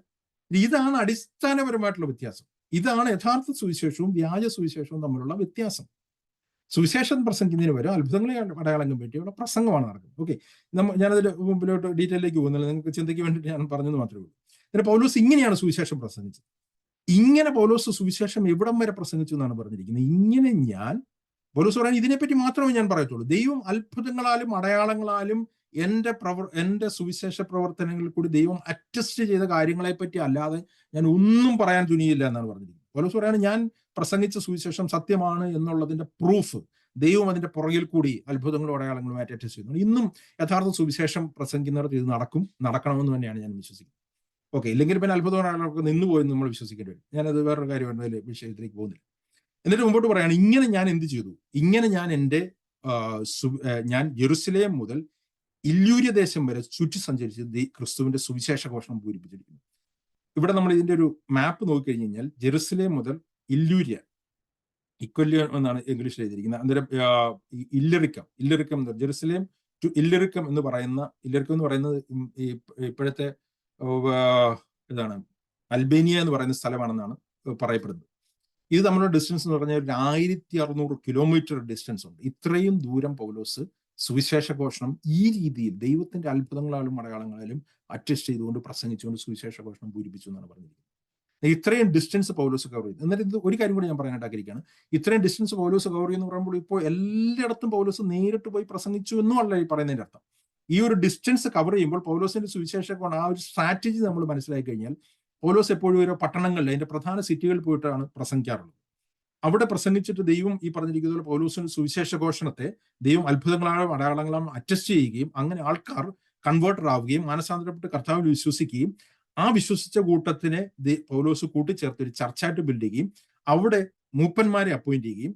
ഇതാണ് അടിസ്ഥാനപരമായിട്ടുള്ള വ്യത്യാസം. ഇതാണ് യഥാർത്ഥ സുവിശേഷവും വ്യാജ സുവിശേഷവും തമ്മിലുള്ള വ്യത്യാസം. സുവിശേഷം പ്രസംഗിക്കുന്നതിന് വരെ അത്ഭുതങ്ങളെ അടയാളങ്ങൾ പറ്റിയുള്ള പ്രസംഗമാണ് നടക്കുന്നത്. ഓക്കെ, ഞാനതിൽ മുമ്പിലോട്ട് ഡീറ്റെയിലേക്ക് പോകുന്നില്ല, നിങ്ങൾക്ക് ചിന്തയ്ക്ക് വേണ്ടിയിട്ട് ഞാൻ പറഞ്ഞത് മാത്രമേ ഉള്ളൂ. പിന്നെ പൗലോസ് ഇങ്ങനെയാണ് സുവിശേഷം പ്രസംഗിച്ചത്. ഇങ്ങനെ പൗലോസ് സുവിശേഷം എവിടം വരെ പ്രസംഗിച്ചു എന്നാണ് പറഞ്ഞിരിക്കുന്നത്. ഇങ്ങനെ പൗലോസ് പറയാൻ ഇതിനെപ്പറ്റി മാത്രമേ ഞാൻ പറയത്തുള്ളൂ. ദൈവം അത്ഭുതങ്ങളാലും അടയാളങ്ങളാലും എന്റെ സുവിശേഷ പ്രവർത്തനങ്ങളിൽ കൂടി ദൈവം അറ്റസ്റ്റ് ചെയ്ത കാര്യങ്ങളെ പറ്റി അല്ലാതെ ഞാൻ ഒന്നും പറയാൻ തുനിയില്ല എന്നാണ് പറഞ്ഞിരിക്കുന്നത്. പൗലോസ് പറയാണ് ഞാൻ പ്രസംഗിച്ച സുവിശേഷം സത്യമാണ് എന്നുള്ളതിന്റെ പ്രൂഫ് ദൈവം അതിന്റെ പുറകിൽ കൂടി അത്ഭുതങ്ങളും അടയാളങ്ങളുമായിട്ട് അറ്റസ്റ്റ് ചെയ്യുന്നു. ഇന്നും യഥാർത്ഥ സുവിശേഷം പ്രസംഗിക്കുന്നവർക്ക് ഇത് നടക്കണമെന്ന് തന്നെയാണ് ഞാൻ വിശ്വസിക്കുന്നത്. ഓക്കെ, ഇല്ലെങ്കിൽ പിന്നെ അത്ഭുതം അടയാളങ്ങളൊക്കെ നിന്നുപോയെന്ന് നമ്മൾ വിശ്വസിക്കേണ്ടി വരും. ഞാനത് വേറൊരു കാര്യമാണ്, അതിൽ വിഷയത്തിലേക്ക് പോകുന്നില്ല. എന്നിട്ട് മുമ്പോട്ട് പറയാണ്, ഇങ്ങനെ ഞാൻ എന്ത് ചെയ്തു? ഇങ്ങനെ ഞാൻ ജെറുസലേം മുതൽ ഇല്യൂര്യ ദേശം വരെ ചുറ്റി സഞ്ചരിച്ച് ക്രിസ്തുവിന്റെ സുവിശേഷ ഘോഷണം പൂരിപ്പിച്ചിരിക്കുന്നു. ഇവിടെ നമ്മൾ ഇതിന്റെ ഒരു മാപ്പ് നോക്കിക്കഴിഞ്ഞ് കഴിഞ്ഞാൽ ജെറുസലേം മുതൽ ഇല്യൂര്യ, ഇക്വല്യം എന്നാണ് ഇംഗ്ലീഷിൽ എഴുതിയിരിക്കുന്നത്. അന്നേരം ഇല്ലറിക്കം ജെറുസലേം ടു ഇല്ലറിക്കം എന്ന് പറയുന്നത് ഇപ്പോഴത്തെ ഇതാണ് അൽബേനിയ എന്ന് പറയുന്ന സ്ഥലമാണെന്നാണ് പറയപ്പെടുന്നത്. ഇത് നമ്മുടെ ഡിസ്റ്റൻസ് എന്ന് പറഞ്ഞാൽ 1600 കിലോമീറ്റർ ഡിസ്റ്റൻസ് ഉണ്ട്. ഇത്രയും ദൂരം പൗലോസ് സുവിശേഷ ഘോഷണം ഈ രീതിയിൽ ദൈവത്തിന്റെ അത്ഭുതങ്ങളാലും അടയാളങ്ങളാലും അറ്റസ്റ്റ് ചെയ്തുകൊണ്ട് പ്രസംഗിച്ചുകൊണ്ട് സുവിശേഷ ഘോഷണം പൂരിപ്പിച്ചു എന്നാണ് പറഞ്ഞിരിക്കുന്നത്. ഇത്രയും ഡിസ്റ്റൻസ് പൗലോസ് കവർ ചെയ്തു. എന്നിട്ട് ഇത് ഒരു കാര്യം കൂടി ഞാൻ പറയാനായിട്ട് ആഗ്രഹിക്കുകയാണ്. ഇത്രയും ഡിസ്റ്റൻസ് പൗലോസ് കവർ ചെയ്യുന്ന പറയുമ്പോൾ ഇപ്പോൾ എല്ലായിടത്തും പൗലോസ് നേരിട്ട് പോയി പ്രസംഗിച്ചു എന്നും അല്ല ഈ പറയുന്നതിന്റെ അർത്ഥം. ഈ ഒരു ഡിസ്റ്റൻസ് കവർ ചെയ്യുമ്പോൾ പൗലോസിന്റെ സുവിശേഷം ആ ഒരു സ്ട്രാറ്റജി നമ്മൾ മനസ്സിലാക്കി കഴിഞ്ഞാൽ പൗലോസ് എപ്പോഴും ഓരോ പട്ടണങ്ങളിൽ അതിന്റെ പ്രധാന സിറ്റികളിൽ പോയിട്ടാണ് പ്രസംഗിക്കാറുള്ളത്. അവിടെ പ്രസംഗിച്ചിട്ട് ദൈവം ഈ പറഞ്ഞിരിക്കുന്ന പോലെ പൗലോസിന്റെ സുവിശേഷ ഘോഷണത്തെ ദൈവം അത്ഭുതങ്ങളാലും അടയാളങ്ങളും അറ്റസ്റ്റ് ചെയ്യുകയും അങ്ങനെ ആൾക്കാർ കൺവേർട്ടർ ആവുകയും മാനസാന്തരപ്പെട്ട് കർത്താവിൽ വിശ്വസിക്കുകയും ആ വിശ്വസിച്ച കൂട്ടത്തിനെ പൗലോസ് കൂട്ടിച്ചേർത്ത് ഒരു ചർച്ചായിട്ട് ബിൽഡ് ചെയ്യുകയും അവിടെ മൂപ്പന്മാരെ അപ്പോയിന്റ് ചെയ്യുകയും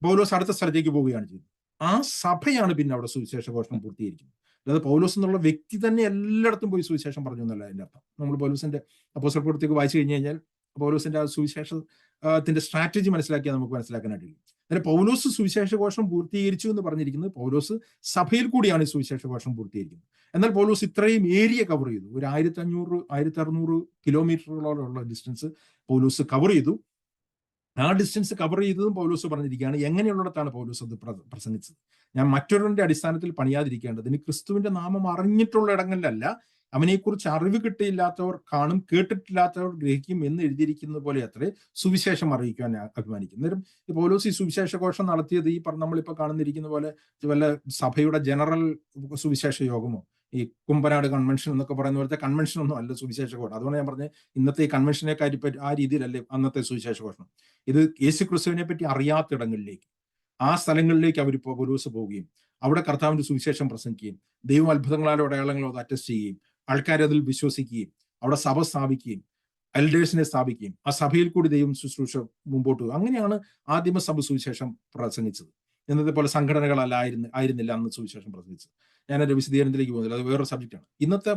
പൗലോസ് അടുത്ത സ്ഥലത്തേക്ക് പോവുകയാണ് ചെയ്തത്. ആ സഭയാണ് പിന്നെ അവിടെ സുവിശേഷ ഘോഷണം പൂർത്തീകരിക്കുന്നത്. അല്ലാതെ പൗലോസ് എന്നുള്ള വ്യക്തി തന്നെ എല്ലായിടത്തും പോയി സുവിശേഷം പറഞ്ഞു എന്നല്ല അതിന്റെ അർത്ഥം. നമ്മൾ പൗലോസിന്റെ അപ്പോസ്തല പ്രവൃത്തിയൊക്കെ വായിച്ചു കഴിഞ്ഞു കഴിഞ്ഞാൽ പൗലോസിന്റെ ആ സുവിശേഷത്തിന്റെ സ്ട്രാറ്റജി മനസ്സിലാക്കിയാൽ നമുക്ക് മനസ്സിലാക്കാനായിട്ട് കഴിയും. അതായത് പൗലോസ് സുവിശേഷ ഘോഷം പൂർത്തീകരിച്ചു എന്ന് പറഞ്ഞിരിക്കുന്നത് പൗലോസ് സഭയിൽ കൂടിയാണ് ഈ സുവിശേഷ ഘോഷം പൂർത്തീകരിക്കുന്നത്. എന്നാൽ പൗലോസ് ഇത്രയും ഏരിയ കവർ ചെയ്തു. ഒരു 1500-1600 കിലോമീറ്ററുകളോളമുള്ള ഡിസ്റ്റൻസ് പൗലോസ് കവർ ചെയ്തു. ആ ഡിസ്റ്റൻസ് കവർ ചെയ്തതും പൗലോസ് പറഞ്ഞിരിക്കുകയാണ് എങ്ങനെയുള്ളിടത്താണ് പൗലോസ് അത് പ്രസംഗിച്ചത്. ഞാൻ മറ്റൊരുവന്റെ അടിസ്ഥാനത്തിൽ പണിയാതിരിക്കേണ്ടതിന് ക്രിസ്തുവിന്റെ നാമം അറിഞ്ഞിട്ടുള്ള ഇടങ്ങളിലല്ല, അവനെക്കുറിച്ച് അറിവ് കിട്ടിയില്ലാത്തവർ കാണും, കേട്ടിട്ടില്ലാത്തവർ ഗ്രഹിക്കും എന്ന് എഴുതിയിരിക്കുന്ന പോലെ അത്രേ സുവിശേഷം അറിയിക്കുവാൻ അഭിമാനിക്കും. അന്നേരം ഈ പൗലോസ് ഈ സുവിശേഷ ഘോഷം നടത്തിയത് ഈ നമ്മളിപ്പോൾ കാണുന്നിരിക്കുന്ന പോലെ വല്ല സഭയുടെ ജനറൽ സുവിശേഷ യോഗമോ ഈ കുമ്പനാട് കൺവെൻഷൻ എന്നൊക്കെ പറയുന്ന പോലത്തെ കൺവെൻഷൻ ഒന്നും അല്ല സുവിശേഷ ഘോഷം. അതുകൊണ്ട് ഞാൻ പറഞ്ഞത് ഇന്നത്തെ ഈ കൺവെൻഷനെ പറ്റി ആ രീതിയിലല്ലേ അന്നത്തെ സുവിശേഷ ഘോഷണം. ഇത് യേശു ക്രിസ്തുവിനെ പറ്റി അറിയാത്ത ഇടങ്ങളിലേക്ക്, ആ സ്ഥലങ്ങളിലേക്ക് അവർ പൗലോസ് പോവുകയും അവിടെ കർത്താവിന്റെ സുവിശേഷം പ്രസംഗിക്കുകയും ദൈവം അത്ഭുതങ്ങളാലോ അടയാളങ്ങളോ അത് അറ്റസ്റ്റ് ചെയ്യുകയും ആൾക്കാരെ അതിൽ വിശ്വസിക്കുകയും അവിടെ സഭ സ്ഥാപിക്കുകയും എൽഡേഴ്സിനെ സ്ഥാപിക്കുകയും ആ സഭയിൽ കൂടി ദൈവം ശുശ്രൂഷ മുമ്പോട്ട് പോകും. അങ്ങനെയാണ് ആദിമസഭ സുവിശേഷം പ്രസംഗിച്ചത്. എന്നത്തെ പോലെ ആയിരുന്നില്ല അന്ന് സുവിശേഷം പ്രസംഗിച്ചത്. ഞാനൊരു വിശദീകരണത്തിലേക്ക് പോകുന്നില്ല, അത് വേറൊരു സബ്ജക്റ്റാണ്. ഇന്നത്തെ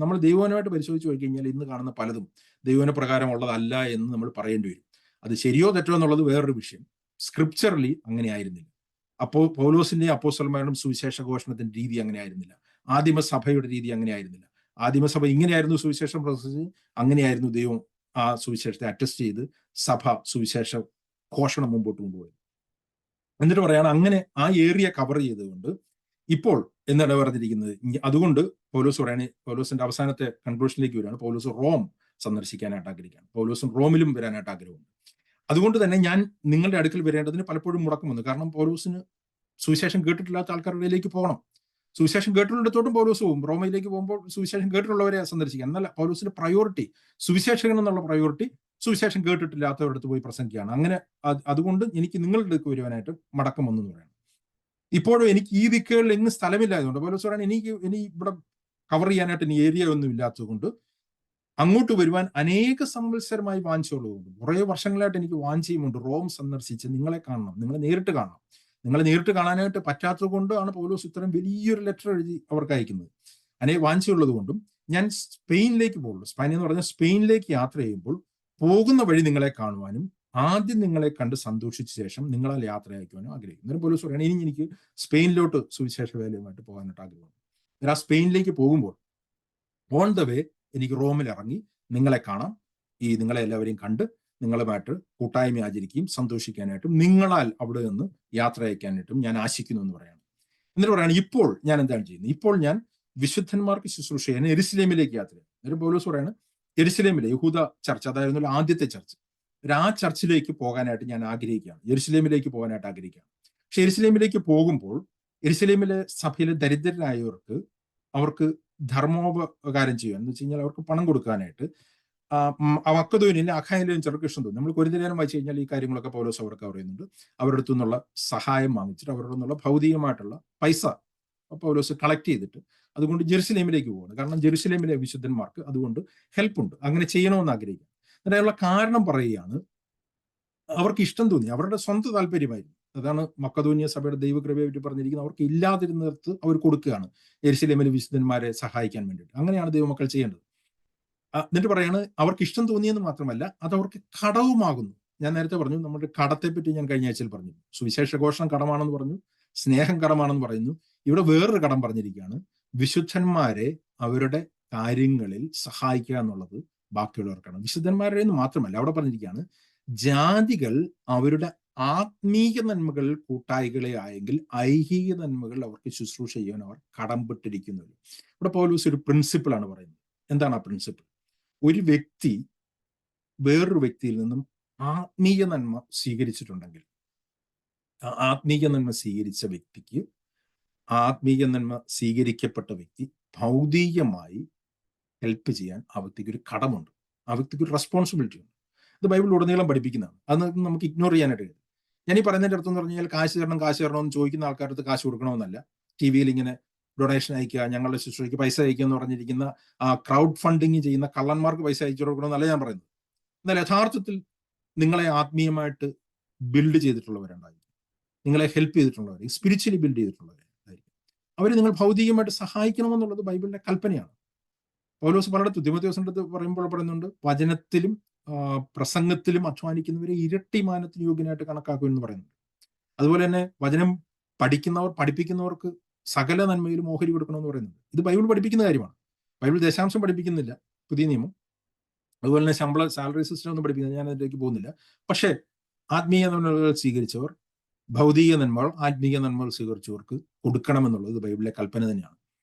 നമ്മൾ ദൈവവചനമായിട്ട് പരിശോധിച്ച് പോയി കഴിഞ്ഞാൽ ഇന്ന് കാണുന്ന പലതും ദൈവവചന പ്രകാരമുള്ളതല്ല എന്ന് നമ്മൾ പറയേണ്ടി വരും. അത് ശരിയോ തെറ്റോ എന്നുള്ളത് വേറൊരു വിഷയം. സ്ക്രിപ്ചറലി അങ്ങനെ ആയിരുന്നില്ല. അപ്പോൾ പൗലോസിന്റെയും അപ്പോസ്തലന്മാരുടെയും സുവിശേഷ ഘോഷണത്തിന്റെ രീതി അങ്ങനെ ആയിരുന്നില്ല. ആദിമസഭയുടെ രീതി അങ്ങനെ ആയിരുന്നില്ല. ആദിമസഭ ഇങ്ങനെയായിരുന്നു സുവിശേഷം പ്രസംഗിച്ചത്, അങ്ങനെയായിരുന്നു ദൈവം ആ സുവിശേഷത്തെ അറ്റസ്റ്റ് ചെയ്ത് സഭ സുവിശേഷ ഘോഷണം മുമ്പോട്ട് കൊണ്ടുപോയി. എന്നിട്ട് പറയാണ് അങ്ങനെ ആ ഏരിയ കവർ ചെയ്തുകൊണ്ട് ഇപ്പോൾ എന്താണ് പറഞ്ഞിരിക്കുന്നത്. അതുകൊണ്ട് പൗലോസ് പറയാണ്, പൗലോസിന്റെ അവസാനത്തെ കൺക്ലൂഷനിലേക്ക് വരികയാണ്. പൗലോസ് റോം സന്ദർശിക്കാനായിട്ട് ആഗ്രഹിക്കുകയാണ്. പൗലോസും റോമിലും വരാനായിട്ട് ആഗ്രഹമുണ്ട്. അതുകൊണ്ട് തന്നെ ഞാൻ നിങ്ങളുടെ അടുക്കൽ വരേണ്ടതിന് പലപ്പോഴും മുടക്കം വന്നു. കാരണം പൗലോസിന് സുവിശേഷം കേട്ടിട്ടില്ലാത്ത ആൾക്കാരുടെ ഇടയിലേക്ക് പോകണം. സുവിശേഷം കേട്ടിട്ടുള്ളിടത്തോട്ടും പൗലോസ് പോകും. റോമയിലേക്ക് പോകുമ്പോൾ സുവിശേഷം കേട്ടിട്ടുള്ളവരെ സന്ദർശിക്കുക. എന്നാൽ പൗലോസിന്റെ പ്രയോറിറ്റി, സുവിശേഷകൻ എന്നുള്ള പ്രയോറിറ്റി സുവിശേഷം കേട്ടിട്ടില്ലാത്തവരുടെ അടുത്ത് പോയി പ്രസംഗിക്കുകയാണ്. അങ്ങനെ അതുകൊണ്ട് എനിക്ക് നിങ്ങളുടെ അടുത്ത് വരുവാനായിട്ട് മടക്കം വന്നു എന്ന് പറയണം. ഇപ്പോഴും എനിക്ക് ഈ ദിക്കുകളിൽ എങ്ങും സ്ഥലമില്ലായതുകൊണ്ട് പൗലോസ് പറയാൻ ഇനി ഇവിടെ കവർ ചെയ്യാനായിട്ട് ഇനി ഏരിയ ഒന്നും ഇല്ലാത്തത് കൊണ്ട് അങ്ങോട്ട് വരുവാൻ അനേക സംവത്സരമായി വാഞ്ചുള്ളതുകൊണ്ട്, കുറേ വർഷങ്ങളായിട്ട് എനിക്ക് വാഞ്ചയുമുണ്ട് റോം സന്ദർശിച്ച് നിങ്ങളെ കാണണം, നിങ്ങളെ നേരിട്ട് കാണണം. നിങ്ങളെ നേരിട്ട് കാണാനായിട്ട് പറ്റാത്തത് കൊണ്ടാണ് പൗലോസ് ഇത്രയും വലിയൊരു ലെറ്റർ എഴുതി അവർക്ക് അയക്കുന്നത്. വാഞ്ചയുള്ളത് കൊണ്ടും ഞാൻ സ്പെയിനിലേക്ക് പോകുള്ളൂ. സ്പെയിൻ എന്ന് പറഞ്ഞാൽ സ്പെയിനിലേക്ക് യാത്ര ചെയ്യുമ്പോൾ പോകുന്ന വഴി നിങ്ങളെ കാണുവാനും ആദ്യം നിങ്ങളെ കണ്ട് സന്തോഷിച്ച ശേഷം നിങ്ങളാൽ യാത്ര അയക്കുവാനും ആഗ്രഹിക്കും. അന്നേരം പൗലോസ് പറയണം, ഇനി എനിക്ക് സ്പെയിനിലോട്ട് സുവിശേഷ വേലയുമായിട്ട് പോകാനായിട്ട് ആഗ്രഹമാണ്. ആ സ്പെയിനിലേക്ക് പോകുമ്പോൾ ഓൺ ദ വേ എനിക്ക് റോമിൽ ഇറങ്ങി നിങ്ങളെ കാണാം, നിങ്ങളെ എല്ലാവരെയും കണ്ട് നിങ്ങളുമായിട്ട് കൂട്ടായ്മ ആചരിക്കുകയും സന്തോഷിക്കാനായിട്ടും നിങ്ങളാൽ അവിടെ നിന്ന് യാത്ര അയക്കാനായിട്ടും ഞാൻ ആശിക്കുന്നു എന്ന് പറയാണ്. എന്നിട്ട് പറയാണ്, ഇപ്പോൾ ഞാൻ എന്താണ് ചെയ്യുന്നത്? ഇപ്പോൾ ഞാൻ വിശുദ്ധന്മാർക്ക് ശുശ്രൂഷ ചെയ്യാൻ യെരുശലേമിലേക്ക് യാത്ര ചെയ്യും. എന്നിട്ട് പൗലോസ് പറയാണ്, യെരുശലേമിലെ യഹൂദ ചർച്ച്, അതായിരുന്നു ആദ്യത്തെ ചർച്ച്, ആ ചർച്ചിലേക്ക് പോകാനായിട്ട് ഞാൻ ആഗ്രഹിക്കുകയാണ്. യെരുശലേമിലേക്ക് പോകാനായിട്ട് ആഗ്രഹിക്കുകയാണ്. പക്ഷെ യെരുശലേമിലേക്ക് പോകുമ്പോൾ യെരുശലേമിലെ സഭയിലെ ദരിദ്രരായവർക്ക് അവർക്ക് ധർമ്മോപകാരം ചെയ്യുക എന്ന് വെച്ച് കഴിഞ്ഞാൽ അവർക്ക് പണം കൊടുക്കാനായിട്ട് മക്കദോന്യയിലെ അഖായിലെയും ചെറുകൃഷ്ണൻ തോന്നി നമ്മൾ കൊരിന്ത്യലേഖനം വായിച്ചു കഴിഞ്ഞാൽ ഈ കാര്യങ്ങളൊക്കെ പൗലോസ് അവർക്ക് പറയുന്നുണ്ട്. അവരുടെ അടുത്തു നിന്നുള്ള സഹായം വാങ്ങിച്ചിട്ട് അവരുടെ നിന്നുള്ള ഭൗതികമായിട്ടുള്ള പൈസ പൗലോസ് കളക്ട് ചെയ്തിട്ട് അതുകൊണ്ട് ജെറുസലേമിലേക്ക് പോവാണ്. കാരണം ജെറുസലേമിലെ വിശുദ്ധന്മാർക്ക് അതുകൊണ്ട് ഹെൽപ്പ് ഉണ്ട്, അങ്ങനെ ചെയ്യണമെന്ന് ആഗ്രഹിക്കുക. അതിനുള്ള കാരണം പറയുകയാണ്, അവർക്ക് ഇഷ്ടം തോന്നി, അവരുടെ സ്വന്തം താല്പര്യമായിരുന്നു. അതാണ് മക്കദോന്യ സഭയുടെ ദൈവകൃപയെ പറ്റി പറഞ്ഞിരിക്കുന്നത്. അവർക്ക് ഇല്ലാതിരുന്നിടത്ത് അവർ കൊടുക്കുകയാണ് യെരുശലേമിലെ വിശുദ്ധന്മാരെ സഹായിക്കാൻ വേണ്ടിയിട്ട്. അങ്ങനെയാണ് ദൈവമക്കൾ ചെയ്യേണ്ടത്. എന്നിട്ട് പറയാണ്, അവർക്ക് ഇഷ്ടം തോന്നിയെന്ന് മാത്രമല്ല അത് അവർക്ക് കടവുമാകുന്നു. ഞാൻ നേരത്തെ പറഞ്ഞു, നമ്മുടെ കടത്തെ പറ്റി ഞാൻ കഴിഞ്ഞ ആഴ്ചയിൽ പറഞ്ഞു. സുവിശേഷ ഘോഷണം കടമാണെന്ന് പറഞ്ഞു, സ്നേഹം കടമാണെന്ന് പറയുന്നു. ഇവിടെ വേറൊരു കടം പറഞ്ഞിരിക്കുകയാണ്, വിശുദ്ധന്മാരെ അവരുടെ കാര്യങ്ങളിൽ സഹായിക്കുക എന്നുള്ളത് ബാക്കിയുള്ളവർക്കാണ്. വിശുദ്ധന്മാരുടെ എന്ന് മാത്രമല്ല, അവിടെ പറഞ്ഞിരിക്കുകയാണ്, ജാതികൾ അവരുടെ ആത്മീയ നന്മകളിൽ കൂട്ടായികളെ ആയെങ്കിൽ ഐഹിക നന്മകൾ അവർക്ക് ശുശ്രൂഷ ചെയ്യാൻ അവർ കടംപെട്ടിരിക്കുന്നു. ഇവിടെ പൗലോസ് ഒരു പ്രിൻസിപ്പിളാണ് പറയുന്നത്. എന്താണ് ആ പ്രിൻസിപ്പിൾ? ഒരു വ്യക്തി വേറൊരു വ്യക്തിയിൽ നിന്നും ആത്മീയ നന്മ സ്വീകരിച്ചിട്ടുണ്ടെങ്കിൽ ആത്മീയ നന്മ സ്വീകരിച്ച വ്യക്തിക്ക്, ആത്മീയ നന്മ സ്വീകരിക്കപ്പെട്ട വ്യക്തി ഭൗതികമായി ഹെൽപ്പ് ചെയ്യാൻ ആ വ്യക്തിക്ക് ഒരു കടമുണ്ട്, ആ വ്യക്തിക്ക് ഒരു റെസ്പോൺസിബിലിറ്റി ഉണ്ട്. ഇത് ബൈബിളിൽ ഉടനീളം പഠിപ്പിക്കുന്നതാണ്. അത് നമുക്ക് ഇഗ്നോർ ചെയ്യാനായിട്ട് കഴിയും. ഞാൻ ഈ പറയുന്നതിന്റെ അടുത്ത് എന്ന് പറഞ്ഞു കഴിഞ്ഞാൽ കാശ് തരണം എന്ന് ചോദിക്കുന്ന ആൾക്കാരുടെ അടുത്ത് കാശ് കൊടുക്കണമെന്നല്ല. ടി വിയിൽ ഇങ്ങനെ ഡൊണേഷൻ അയക്കുക, ഞങ്ങളുടെ ശുശ്രൂഷയ്ക്ക് പൈസ അയക്കുക എന്ന് പറഞ്ഞിരിക്കുന്ന ക്രൗഡ് ഫണ്ടിങ് ചെയ്യുന്ന കള്ളന്മാർക്ക് പൈസ അയച്ചു കൊടുക്കണമെന്നല്ല ഞാൻ പറയുന്നത്. എന്നാൽ യഥാർത്ഥത്തിൽ നിങ്ങളെ ആത്മീയമായിട്ട് ബിൽഡ് ചെയ്തിട്ടുള്ളവരുണ്ടായിരിക്കും, നിങ്ങളെ ഹെൽപ്പ് ചെയ്തിട്ടുള്ളവർ, സ്പിരിച്വലി ബിൽഡ് ചെയ്തിട്ടുള്ളവരായിരിക്കും. അവർ നിങ്ങൾ ഭൗതികമായിട്ട് സഹായിക്കണമെന്നുള്ളത് ബൈബിളിന്റെ കൽപ്പനയാണ്. പൗലോസ് പലയിടത്തും തിമോഥെയോസിന്റെ അടുത്ത് പറയുമ്പോൾ പറയുന്നുണ്ട്, വചനത്തിലും പ്രസംഗത്തിലും അധ്വാനിക്കുന്നവരെ ഇരട്ടിമാനത്തിന് യോഗ്യനായിട്ട് കണക്കാക്കുമെന്ന് പറയുന്നുണ്ട്. അതുപോലെ തന്നെ വചനം പഠിപ്പിക്കുന്നവർക്ക് സകല നന്മയിലും ഓഹരി കൊടുക്കണമെന്ന് പറയുന്നുണ്ട്. ഇത് ബൈബിൾ പഠിപ്പിക്കുന്ന കാര്യമാണ്. ബൈബിൾ ദശാംശം പഠിപ്പിക്കുന്നില്ല, പുതിയ നിയമം. അതുപോലെ തന്നെ സാലറി സിസ്റ്റം ഒന്നും പഠിപ്പിക്കുന്നില്ല, ഞാൻ അതിലേക്ക് പോകുന്നില്ല. പക്ഷേ ആത്മീയ നന്മകൾ സ്വീകരിച്ചവർ ഭൗതിക നന്മകൾ, ആത്മീയ നന്മകൾ സ്വീകരിച്ചവർക്ക് കൊടുക്കണമെന്നുള്ളത് ബൈബിളിലെ കൽപ്പന തന്നെയാണ്.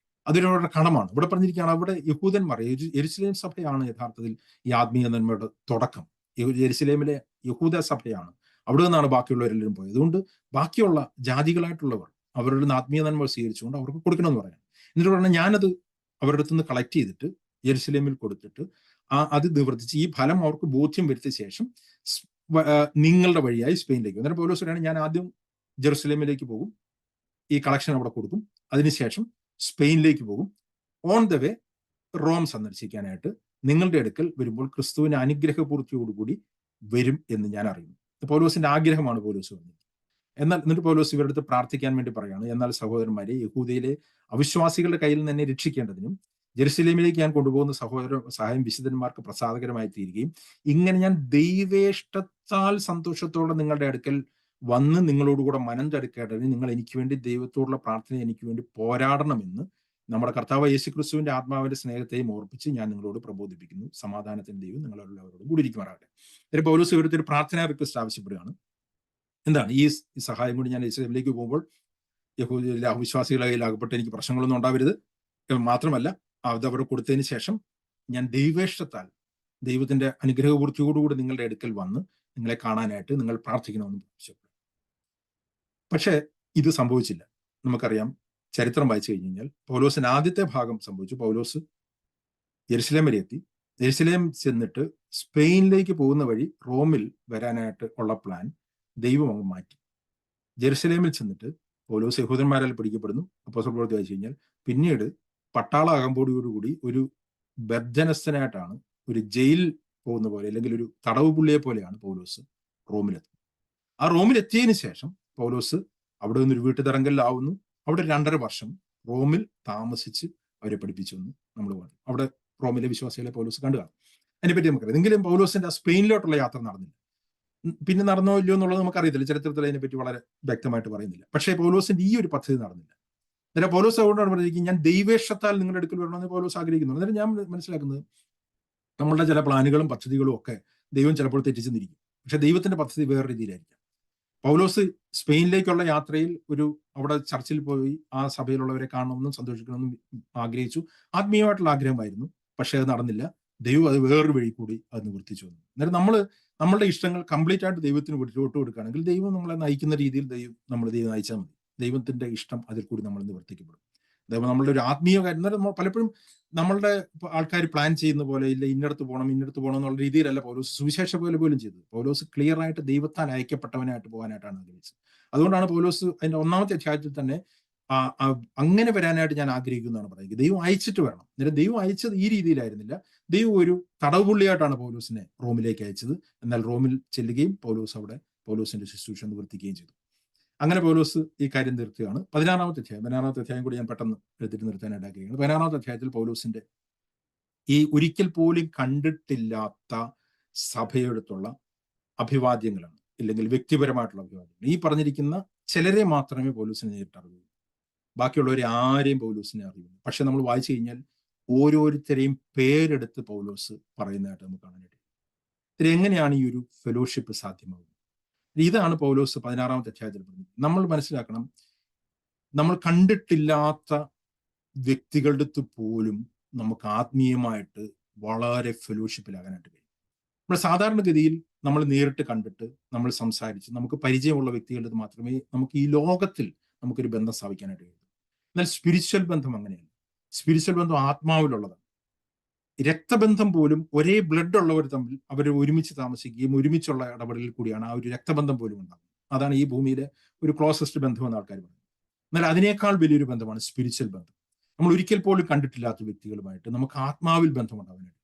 അതിനവരുടെ കടമാണ്. ഇവിടെ പറഞ്ഞിരിക്കുകയാണ്, അവിടെ യഹൂദന്മാർ, യെരുശലേം സഭയാണ് യഥാർത്ഥത്തിൽ ഈ ആത്മീയ നന്മയുടെ തുടക്കം. യെരുശലേമിലെ യഹൂദ സഭയാണ്, അവിടെ നിന്നാണ് ബാക്കിയുള്ളവരെല്ലാവരും പോയത്. അതുകൊണ്ട് ബാക്കിയുള്ള ജാതികളായിട്ടുള്ളവർ അവരുടെ ആത്മീയ നന്മകൾ സ്വീകരിച്ചുകൊണ്ട് അവർക്ക് കൊടുക്കണമെന്ന് പറയാം. എന്നിട്ട് പറഞ്ഞാൽ ഞാനത് അവരുടെ അടുത്ത് നിന്ന് കളക്ട് ചെയ്തിട്ട് യെരുശലേമിൽ കൊടുത്തിട്ട് അത് നിവർത്തിച്ച് ഈ ഫലം അവർക്ക് ബോധ്യം വരുത്തിയ ശേഷം നിങ്ങളുടെ വഴിയായി സ്പെയിനിലേക്ക്. അന്നേരം പൗലോസ് പറയാണ്, ഞാൻ ആദ്യം ജെറുസലേമിലേക്ക് പോകും, ഈ കളക്ഷൻ അവിടെ കൊടുക്കും, അതിനുശേഷം സ്പെയിനിലേക്ക് പോകും, ഓൺ ദ വേ റോം സന്ദർശിക്കാനായിട്ട് നിങ്ങളുടെ അടുക്കൽ വരുമ്പോൾ ക്രിസ്തുവിന്റെ അനുഗ്രഹപൂർത്തിയോടുകൂടി വരും എന്ന് ഞാൻ അറിയുന്നു. പൗലോസിന്റെ ആഗ്രഹമാണ് പൗലോസ് പറഞ്ഞത്. എന്നിട്ട് പൗലോസ് ഇവരുടെ അടുത്ത് പ്രാർത്ഥിക്കാൻ വേണ്ടി പറയാണ്, എന്നാൽ സഹോദരന്മാരെ, യഹൂദയിലെ അവിശ്വാസികളുടെ കയ്യിൽ നിന്ന് എന്നെ രക്ഷിക്കേണ്ടതിനും ജെറുസലേമിലേക്ക് ഞാൻ കൊണ്ടുപോകുന്ന സഹായം വിശുദ്ധന്മാർക്ക് പ്രസാദകരമായി തീരുകയും ഇങ്ങനെ ഞാൻ ദൈവേഷ്ടത്താൽ സന്തോഷത്തോടെ നിങ്ങളുടെ അടുക്കൽ വന്ന് നിങ്ങളോടുകൂടെ മനം തടുക്കേണ്ടതിന് നിങ്ങൾ എനിക്ക് വേണ്ടി ദൈവത്തോടുള്ള പ്രാർത്ഥന എനിക്ക് വേണ്ടി പോരാടണമെന്ന് നമ്മുടെ കർത്താവ് യേശു ക്രിസ്തുവിന്റെ ആത്മാവിന്റെ സ്നേഹത്തെയും ഓർപ്പിച്ച് ഞാൻ നിങ്ങളോട് പ്രബോധിപ്പിക്കുന്നു. സമാധാനത്തിന്റെ ദൈവം നിങ്ങളെല്ലാവരോടും കൂടി ഇരിക്കുമാറാകട്ടെ. പൗലോസ് ഇവരുടെ ഒരു പ്രാർത്ഥനാ റിക്വസ്റ്റ് ആവശ്യപ്പെടുകയാണ്. എന്താണ് ഈ സഹായം കൊണ്ട് ഞാൻ യെരുശലേമിലേക്ക് പോകുമ്പോൾ യഹൂദയിലെ അവിശ്വാസികളെ കയ്യിൽ അകപ്പെട്ട് എനിക്ക് പ്രശ്നങ്ങളൊന്നും ഉണ്ടാവരുത്. മാത്രമല്ല അത് അവർ കൊടുത്തതിന് ശേഷം ഞാൻ ദൈവേഷ്ടത്താൽ ദൈവത്തിന്റെ അനുഗ്രഹപൂർത്തിയോടുകൂടി നിങ്ങളുടെ അടുക്കൽ വന്ന് നിങ്ങളെ കാണാനായിട്ട് നിങ്ങൾ പ്രാർത്ഥിക്കണമെന്ന് ആവശ്യപ്പെട്ടു. പക്ഷെ ഇത് സംഭവിച്ചില്ല. നമുക്കറിയാം, ചരിത്രം വായിച്ചു കഴിഞ്ഞ് കഴിഞ്ഞാൽ പൗലോസിന്റെ ആദ്യത്തെ ഭാഗം സംഭവിച്ചു. പൗലോസ് യെരുശലേം വരെ എത്തി. യെരുശലേം ചെന്നിട്ട് സ്പെയിനിലേക്ക് പോകുന്ന വഴി റോമിൽ വരാനായിട്ട് ഉള്ള പ്ലാൻ ദൈവം അങ്ങ് മാറ്റി. ജെറുസലേമിൽ ചെന്നിട്ട് പൗലോസ് യഹൂദന്മാരാൽ പിടിക്കപ്പെടുന്നു. അപ്പോസ്തല പ്രവൃത്തി വായിച്ചു കഴിഞ്ഞാൽ പിന്നീട് പട്ടാള അകമ്പോടിയോടുകൂടി ഒരു ബദ്ധനസ്ഥനായിട്ടാണ്, ഒരു ജയിൽ പോകുന്ന പോലെ അല്ലെങ്കിൽ ഒരു തടവ് പുള്ളിയെ പോലെയാണ് പൗലോസ് റോമിലെത്തുന്നത്. ആ റോമിലെത്തിയതിനു ശേഷം പൗലോസ് അവിടെ നിന്നൊരു വീട്ടുതടങ്കലിലാവുന്നു. അവിടെ 2.5 വർഷം റോമിൽ താമസിച്ച് അവരെ പഠിപ്പിച്ചു എന്ന് നമ്മൾ പറഞ്ഞു. അവിടെ റോമിലെ വിശ്വാസികളെ പൗലോസ് കണ്ടു കാണും. അതിനെപ്പറ്റി നമുക്കറിയാം. എങ്കിലും പൗലോസിന്റെ സ്പെയിനിലോട്ടുള്ള യാത്ര നടന്നില്ല. പിന്നെ നടന്നോ ഇല്ലയോ എന്നുള്ളത് നമുക്കറിയത്തില്ല. ചരിത്രത്തിൽ അതിനെപ്പറ്റി വളരെ വ്യക്തമായിട്ട് പറയുന്നില്ല. പക്ഷേ പൗലോസിന്റെ ഈ ഒരു പദ്ധതി നടന്നില്ല. അന്നേരം പൗലോസ് അതുകൊണ്ടാണ് പറഞ്ഞിരിക്കുന്നത്, ഞാൻ ദൈവേഷ്ടത്താൽ നിങ്ങളുടെ അടുക്കൽ വരണമെന്ന് പൗലോസ് ആഗ്രഹിക്കുന്നു. അന്നേരം ഞാൻ മനസ്സിലാക്കുന്നത്, നമ്മളുടെ ചില പ്ലാനുകളും പദ്ധതികളും ഒക്കെ ദൈവം ചിലപ്പോൾ തെറ്റിച്ചെന്നിരിക്കും. പക്ഷെ ദൈവത്തിന്റെ പദ്ധതി വേറെ രീതിയിലായിരിക്കും. പൗലോസ് സ്പെയിനിലേക്കുള്ള യാത്രയിൽ അവിടെ ചർച്ചിൽ പോയി ആ സഭയിലുള്ളവരെ കാണണമെന്നും സന്തോഷിക്കണമെന്നും ആഗ്രഹിച്ചു. ആത്മീയമായിട്ടുള്ള ആഗ്രഹമായിരുന്നു. പക്ഷെ അത് നടന്നില്ല. ദൈവം അത് വേറൊരു വഴി കൂടി അത് നിവർത്തിച്ചു വന്നു. അന്നേരം നമ്മളുടെ ഇഷ്ടങ്ങൾ കംപ്ലീറ്റ് ആയിട്ട് ദൈവത്തിന് വിട്ടു കൊടുക്കുകയാണെങ്കിൽ ദൈവം നമ്മളെ നയിക്കുന്ന രീതിയിൽ ദൈവം നയിച്ചാൽ മതി. ദൈവത്തിന്റെ ഇഷ്ടം അതിൽ കൂടി നമ്മൾ നിവർത്തിക്കപ്പെടും. ദൈവം നമ്മളുടെ ഒരു ആത്മീയ കാര്യം പലപ്പോഴും നമ്മളുടെ ആൾക്കാർ പ്ലാൻ ചെയ്യുന്ന പോലെ, ഇല്ല ഇന്നടത്ത് പോകണം എന്നുള്ള രീതിയിലല്ല പൗലോസ് സുവിശേഷ പോലെ പോലും ചെയ്തത്. പൗലോസ് ക്ലിയർ ആയിട്ട് ദൈവത്താൽ അയക്കപ്പെട്ടവനായിട്ട് പോകാനായിട്ടാണ് ആഗ്രഹിച്ചത്. അതുകൊണ്ടാണ് പൗലോസ് അതിന്റെ 1-ാമത്തെ അധ്യായത്തിൽ തന്നെ അങ്ങനെ വരാനായിട്ട് ഞാൻ ആഗ്രഹിക്കുന്നതാണ് പറയുന്നത്. ദൈവം അയച്ചിട്ട് വരണം. അന്നേരം ദൈവം അയച്ചത് ഈ രീതിയിലായിരുന്നില്ല. ദൈവം ഒരു തടവുപുള്ളിയായിട്ടാണ് പൗലോസിനെ റോമിലേക്ക് അയച്ചത്. എന്നാൽ റോമിൽ ചെല്ലുകയും പൗലോസിന്റെ ശുശ്രൂഷ നിവർത്തിക്കുകയും ചെയ്തു. അങ്ങനെ പൗലോസ് ഈ കാര്യം തീർക്കുകയാണ്. 16-ാമത്തെ അധ്യായം കൂടി ഞാൻ പെട്ടെന്ന് എടുത്തിട്ട് നിർത്താനായിട്ട് ആഗ്രഹിക്കുന്നത്. 16-ാമത്തെ അധ്യായത്തിൽ പൗലോസിന്റെ ഈ ഒരിക്കൽ പോലും കണ്ടിട്ടില്ലാത്ത സഭയെടുത്തുള്ള അഭിവാദ്യങ്ങളാണ്, ഇല്ലെങ്കിൽ വ്യക്തിപരമായിട്ടുള്ള അഭിവാദ്യങ്ങൾ. ഈ പറഞ്ഞിരിക്കുന്ന ചിലരെ മാത്രമേ പൗലോസിനെ നേരിട്ട് അറിയൂ. ബാക്കിയുള്ളവരെ ആരെയും പൗലോസിനെ അറിയില്ല. പക്ഷെ നമ്മൾ വായിച്ചു കഴിഞ്ഞാൽ ഓരോരുത്തരെയും പേരെടുത്ത് പൗലോസ് പറയുന്നതായിട്ട് നമുക്ക് കാണാനായിട്ട്. എങ്ങനെയാണ് ഈ ഒരു ഫെലോഷിപ്പ് സാധ്യമാകുന്നത്? ഇതാണ് പൗലോസ് 16-ാമത്തെ അധ്യായത്തിൽ പറഞ്ഞത്. നമ്മൾ മനസ്സിലാക്കണം, നമ്മൾ കണ്ടിട്ടില്ലാത്ത വ്യക്തികളുടെ അടുത്ത് പോലും നമുക്ക് ആത്മീയമായിട്ട് വളരെ ഫെലോഷിപ്പിലാകാനായിട്ട് കഴിയും. നമ്മൾ സാധാരണഗതിയിൽ നമ്മൾ നേരിട്ട് കണ്ടിട്ട് നമ്മൾ സംസാരിച്ച് നമുക്ക് പരിചയമുള്ള വ്യക്തികളുടെ മാത്രമേ നമുക്ക് ഈ ലോകത്തിൽ നമുക്കൊരു ബന്ധം സ്ഥാപിക്കാനായിട്ട് കഴിയും. എന്നാൽ സ്പിരിച്വൽ ബന്ധം അങ്ങനെയല്ല. സ്പിരിച്വൽ ബന്ധം ആത്മാവിലുള്ളതാണ്. രക്തബന്ധം പോലും ഒരേ ബ്ലഡ് ഉള്ളവർ തമ്മിൽ അവർ ഒരുമിച്ച് താമസിക്കുകയും ഒരുമിച്ചുള്ള ഇടപെടലിൽ കൂടിയാണ് ആ ഒരു രക്തബന്ധം പോലും ഉണ്ടാകുന്നത്. അതാണ് ഈ ഭൂമിയിലെ ഒരു ക്ലോസസ്റ്റ് ബന്ധം എന്ന് ആൾക്കാർ പറയുന്നത്. എന്നാൽ അതിനേക്കാൾ വലിയൊരു ബന്ധമാണ് സ്പിരിച്വൽ ബന്ധം. നമ്മൾ ഒരിക്കൽ പോലും കണ്ടിട്ടില്ലാത്ത വ്യക്തികളുമായിട്ട് നമുക്ക് ആത്മാവിൽ ബന്ധമുണ്ടാകാനായിട്ട്.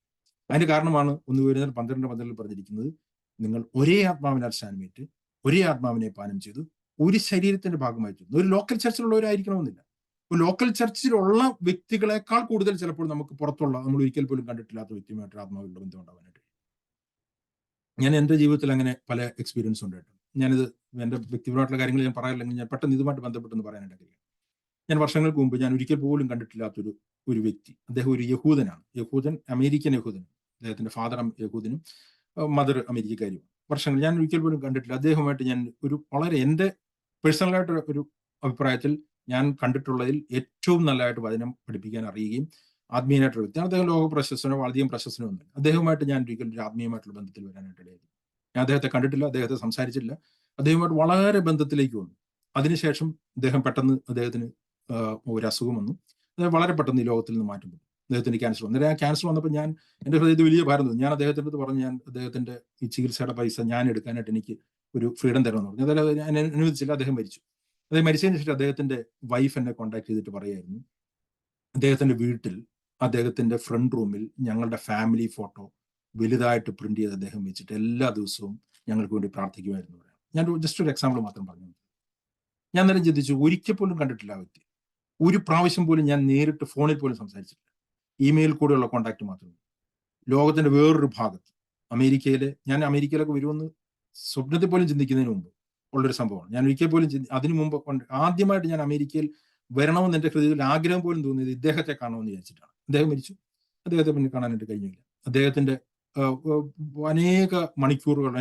അതിന്റെ കാരണമാണ് 1 കൊരിന്ത്യർ 12:12 പറഞ്ഞിരിക്കുന്നത്, നിങ്ങൾ ഒരേ ആത്മാവിനാൽ സ്നാനമേറ്റ് ഒരേ ആത്മാവിനെ പാനം ചെയ്തു ഒരു ശരീരത്തിന്റെ ഭാഗമായി തീർന്നു. ഒരു ലോക്കൽ ചർച്ചിലുള്ളവരായിരിക്കണമെന്നില്ല. ഒരു ലോക്കൽ ചർച്ചിലുള്ള വ്യക്തികളെക്കാൾ കൂടുതൽ ചിലപ്പോൾ നമുക്ക് പുറത്തുള്ള നമ്മൾ ഒരിക്കൽ പോലും കണ്ടിട്ടില്ലാത്ത വ്യക്തിയുമായിട്ട് ആത്മാവിലുള്ള ബന്ധം ഉണ്ടാവാനായിട്ട്. ഞാൻ എൻ്റെ ജീവിതത്തിൽ അങ്ങനെ പല എക്സ്പീരിയൻസ് ഉണ്ട് കേട്ടോ. ഞാനിത് എൻ്റെ വ്യക്തിപരമായിട്ടുള്ള കാര്യങ്ങൾ ഞാൻ പറയാറില്ലെങ്കിൽ ഞാൻ പെട്ടെന്ന് ഇതുമായിട്ട് ബന്ധപ്പെട്ടെന്ന് പറയാനായിട്ട് കഴിയും. ഞാൻ വർഷങ്ങൾക്ക് മുമ്പ് ഞാൻ ഒരിക്കൽ പോലും കണ്ടിട്ടില്ലാത്തൊരു വ്യക്തി, അദ്ദേഹം ഒരു യഹൂദൻ, അമേരിക്കൻ യഹൂദൻ. അദ്ദേഹത്തിന്റെ ഫാദർ യഹൂദനും മദർ അമേരിക്കക്കാരും. വർഷങ്ങൾ ഞാൻ ഒരിക്കൽ പോലും കണ്ടിട്ടില്ല. അദ്ദേഹവുമായിട്ട് ഞാൻ വളരെ എൻ്റെ പേഴ്സണലായിട്ട് ഒരു അഭിപ്രായത്തിൽ ഞാൻ കണ്ടിട്ടുള്ളതിൽ ഏറ്റവും നല്ലതായിട്ട് വചനം പഠിപ്പിക്കാൻ അറിയുകയും ആത്മീയനായിട്ടുള്ള വ്യക്തിയാണ്. അദ്ദേഹം ലോക പ്രശസ്തനോ അധികം പ്രശസ്തനോ ഒന്നുമില്ല. അദ്ദേഹവുമായിട്ട് ഞാൻ ഒരിക്കലും ഒരു ആത്മീയമായിട്ടുള്ള ബന്ധത്തിൽ വരാനായിട്ട് ഇടയായി. ഞാൻ അദ്ദേഹത്തെ കണ്ടിട്ടില്ല, അദ്ദേഹത്തെ സംസാരിച്ചില്ല. അദ്ദേഹവുമായിട്ട് വളരെ ബന്ധത്തിലേക്ക് വന്നു. അതിനുശേഷം അദ്ദേഹത്തിന് ഒരു അസുഖം വന്നു. അദ്ദേഹം വളരെ പെട്ടെന്ന് ഈ ലോകത്തിൽ നിന്ന് മാറ്റപ്പെട്ടു. അദ്ദേഹത്തിന് ക്യാൻസർ വന്നു. അന്നേരം ആ ക്യാൻസർ വന്നപ്പോൾ എൻ്റെ ഹൃദയത്തിൽ വലിയ ഭാരം തോന്നി. ഞാൻ അദ്ദേഹത്തിൻ്റെ അടുത്ത് പറഞ്ഞു, ഞാൻ അദ്ദേഹത്തിന്റെ ഈ ചികിത്സയുടെ പൈസ ഞാൻ എടുക്കാനായിട്ട് എനിക്ക് ഒരു ഫ്രീഡം തരണമെന്ന് പറഞ്ഞു. അതായത് ഞാൻ അനുവദിച്ചില്ല. അദ്ദേഹം മരിച്ചു. അദ്ദേഹം മരിച്ചതിന് ശേഷം അദ്ദേഹത്തിന്റെ വൈഫ് എന്നെ കോൺടാക്ട് ചെയ്തിട്ട് പറയായിരുന്നു, അദ്ദേഹത്തിന്റെ വീട്ടിൽ അദ്ദേഹത്തിന്റെ ഫ്രണ്ട് റൂമിൽ ഞങ്ങളുടെ ഫാമിലി ഫോട്ടോ വലുതായിട്ട് പ്രിന്റ് ചെയ്ത് അദ്ദേഹം വെച്ചിട്ട് എല്ലാ ദിവസവും ഞങ്ങൾക്ക് വേണ്ടി പ്രാർത്ഥിക്കുമായിരുന്നു പറയാം. ഞാൻ ജസ്റ്റ് ഒരു എക്സാമ്പിൾ മാത്രം പറഞ്ഞു. ഞാൻ നേരം ചിന്തിച്ചു, ഒരിക്കൽ പോലും കണ്ടിട്ടില്ല ആ വ്യക്തി. ഒരു പ്രാവശ്യം പോലും ഞാൻ നേരിട്ട് ഫോണിൽ പോലും സംസാരിച്ചിട്ടില്ല. ഇമെയിൽ കൂടെയുള്ള കോൺടാക്ട് മാത്രമേ. ലോകത്തിന്റെ വേറൊരു ഭാഗത്ത് ഞാൻ അമേരിക്കയിലൊക്കെ വരുമെന്ന് സ്വപ്നത്തിൽ പോലും ചിന്തിക്കുന്നതിന് മുമ്പ് ഉള്ളൊരു സംഭവമാണ്. ഞാൻ ഒരിക്കൽ പോലും അതിനു മുമ്പ് ആദ്യമായിട്ട് ഞാൻ അമേരിക്കയിൽ വരണമെന്ന് എൻ്റെ ഹൃദയത്തിൽ ആഗ്രഹം പോലും തോന്നിയത് ഇദ്ദേഹത്തെ കാണുമെന്ന് വിചാരിച്ചിട്ടാണ്. അദ്ദേഹം മരിച്ചു. അദ്ദേഹത്തെ പിന്നെ കാണാനായിട്ട് കഴിഞ്ഞില്ല. അദ്ദേഹത്തിന്റെ അനേക മണിക്കൂറുകൾ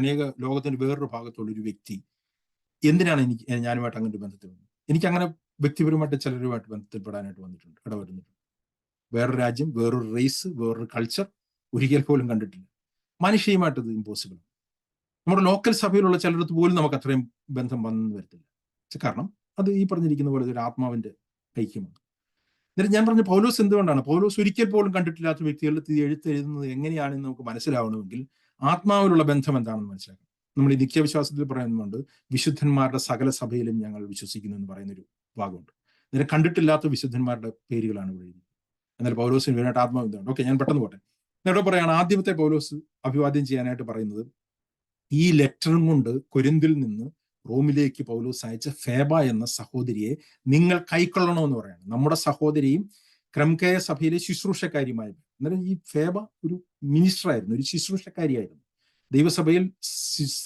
ലോകത്തിന്റെ വേറൊരു ഭാഗത്തുള്ള ഒരു വ്യക്തി എന്തിനാണ് ഞാനുമായിട്ട് അങ്ങനെ ബന്ധത്തിൽ വന്നത്? എനിക്കങ്ങനെ വ്യക്തിപരമായിട്ട് ചിലരുമായിട്ട് ബന്ധത്തിൽപ്പെടാനായിട്ട് ഇടവരുന്നിട്ടുണ്ട്. വേറൊരു രാജ്യം, വേറൊരു റേസ്, വേറൊരു കൾച്ചർ ഒരിക്കൽ പോലും കണ്ടിട്ടില്ല. മനുഷ്യയുമായിട്ട് ഇത് ഇമ്പോസിബിൾ. നമ്മുടെ ലോക്കൽ സഭയിലുള്ള ചിലടത്ത് പോലും നമുക്ക് അത്രയും ബന്ധം വന്നു വരത്തില്ല. കാരണം അത് ഈ പറഞ്ഞിരിക്കുന്ന പോലെ ഒരു ആത്മാവിന്റെ ഐക്യമാണ്. എന്നിട്ട് ഞാൻ പറഞ്ഞ പൗലോസ് എന്തുകൊണ്ടാണ് പൗലോസ് ഒരിക്കൽ പോലും കണ്ടിട്ടില്ലാത്ത വ്യക്തികളുടെ എഴുത്തെഴുതുന്നത് എങ്ങനെയാണെന്ന് നമുക്ക് മനസ്സിലാവണമെങ്കിൽ ആത്മാവിലുള്ള ബന്ധം എന്താണെന്ന് മനസ്സിലാക്കണം. നമ്മൾ ഈ നിത്യവിശ്വാസത്തിൽ പറയുന്നുണ്ട് വിശുദ്ധന്മാരുടെ സകല സഭയിലും ഞങ്ങൾ വിശ്വസിക്കുന്നു എന്ന് പറയുന്നൊരു ഭാഗമുണ്ട്. നേരെ കണ്ടിട്ടില്ലാത്ത വിശുദ്ധന്മാരുടെ പേരുകളാണ് ഇവിടെ എഴുതിയത്. എന്നാൽ പൗലോസിന് വീണായിട്ട് ആത്മാവിന്ദുണ്ട്. ഓക്കെ, ഞാൻ പെട്ടെന്ന് പോട്ടെ. എന്നിട്ട് പറയാണ് ആദ്യത്തെ പൗലോസ് അഭിവാദ്യം ചെയ്യാനായിട്ട് പറയുന്നത് ഈ ലെറ്ററും കൊണ്ട് കൊരിന്തിൽ നിന്ന് റോമിലേക്ക് പൗലോസ് അയച്ച ഫേബ എന്ന സഹോദരിയെ നിങ്ങൾ കൈക്കൊള്ളണമെന്ന് പറയാണ്. നമ്മുടെ സഹോദരിയും ക്രംകേയ സഭയിലെ ശുശ്രൂഷക്കാരിയുമായ, അന്നേരം ഈ ഫേബ ഒരു മിനിസ്റ്റർ ആയിരുന്നു, ഒരു ശുശ്രൂഷക്കാരിയായിരുന്നു. ദൈവസഭയിൽ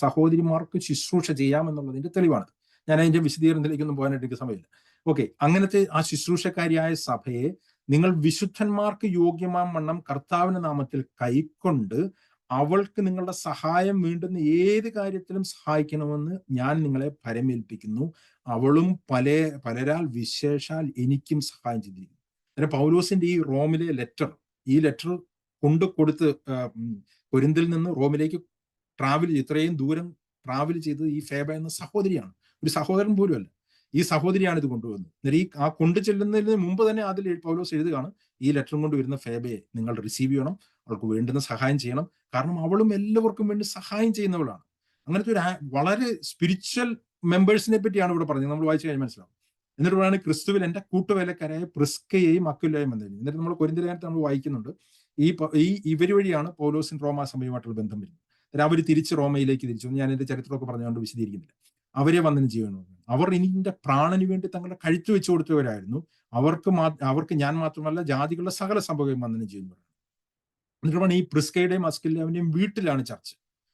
സഹോദരിമാർക്ക് ശുശ്രൂഷ ചെയ്യാമെന്നുള്ളതിന്റെ തെളിവാണ്. ഞാൻ അതിന്റെ വിശദീകരണത്തിലേക്കൊന്നും പോകാനായിട്ട് എനിക്ക് സമയമില്ല. ഓക്കെ, അങ്ങനത്തെ ആ ശുശ്രൂഷക്കാരിയായ സഭയെ നിങ്ങൾ വിശുദ്ധന്മാർക്ക് യോഗ്യമാം വണ്ണം കർത്താവിന്റെ നാമത്തിൽ കൈക്കൊണ്ട് അവൾക്ക് നിങ്ങളുടെ സഹായം വേണ്ടുന്ന ഏത് കാര്യത്തിലും സഹായിക്കണമെന്ന് ഞാൻ നിങ്ങളെ പരമേൽപ്പിക്കുന്നു. അവളും പലരാൽ വിശേഷാൽ എനിക്കും സഹായം ചെയ്തിരിക്കുന്നു. അന്നേരം പൗലോസിന്റെ ഈ റോമിലെ ലെറ്റർ, ഈ ലെറ്റർ കൊടുത്ത് കൊരിന്തിൽ നിന്ന് റോമിലേക്ക് ഇത്രയും ദൂരം ട്രാവൽ ചെയ്തത് ഈ ഫേബ എന്ന സഹോദരിയാണ്. ഒരു സഹോദരൻ പോലുമല്ല, ഈ സഹോദരിയാണ് ഇത് കൊണ്ടുവന്നത്. അന്നേരം ഈ കൊണ്ടു ചെല്ലുന്നതിന് മുമ്പ് തന്നെ അതിൽ പൗലോസ് എഴുതുകയാണ് ഈ ലെറ്ററും കൊണ്ട് വരുന്ന ഫേബയെ നിങ്ങൾ റിസീവ് ചെയ്യണം, അവൾക്ക് വേണ്ടുന്ന സഹായം ചെയ്യണം. കാരണം അവളും എല്ലാവർക്കും വേണ്ടി സഹായം ചെയ്യുന്നവളാണ്. അങ്ങനത്തെ ഒരു വളരെ സ്പിരിച്വൽ മെമ്പേഴ്സിനെ പറ്റിയാണ് ഇവിടെ പറഞ്ഞത്. നമ്മൾ വായിച്ചു കഴിഞ്ഞാൽ മനസ്സിലാവും. എന്നിട്ട് പറയുന്നത് ക്രിസ്തുവിൽ എന്റെ കൂട്ടുവേലക്കാരായ പ്രിസ്കയെയും അക്വിലയെയും വന്നിരുന്നു. എന്നിട്ട് നമ്മൾ കൊരിന്ത്യലേഖനത്തിൽ നമ്മൾ വായിക്കുന്നുണ്ട് ഇവർ വഴിയാണ് പൗലോസിൻ റോമാ സഭയുമായിട്ടുള്ള ബന്ധം വരുന്നത്. അവർ തിരിച്ച് റോമയിലേക്ക് തിരിച്ചു. ഞാൻ എന്റെ ചരിത്രമൊക്കെ പറഞ്ഞുകൊണ്ട് വിശദീകരിക്കുന്നില്ല. അവരെ വന്ദനം ചെയ്യുന്നു. അവർ ഇനിന്റെ പ്രാണന് വേണ്ടി തങ്ങളുടെ കഴുത്ത് വെച്ചു കൊടുത്തവരായിരുന്നു. അവർക്ക് ഞാൻ മാത്രമല്ല ജാതികളുടെ സകല സംഭവം വന്ദനം ചെയ്യുന്നു. എന്നിട്ട് ഈ പ്രിസ്കയുടെയും അസ്കിലിന്റെയും വീട്ടിലാണ് ചർച്ച്.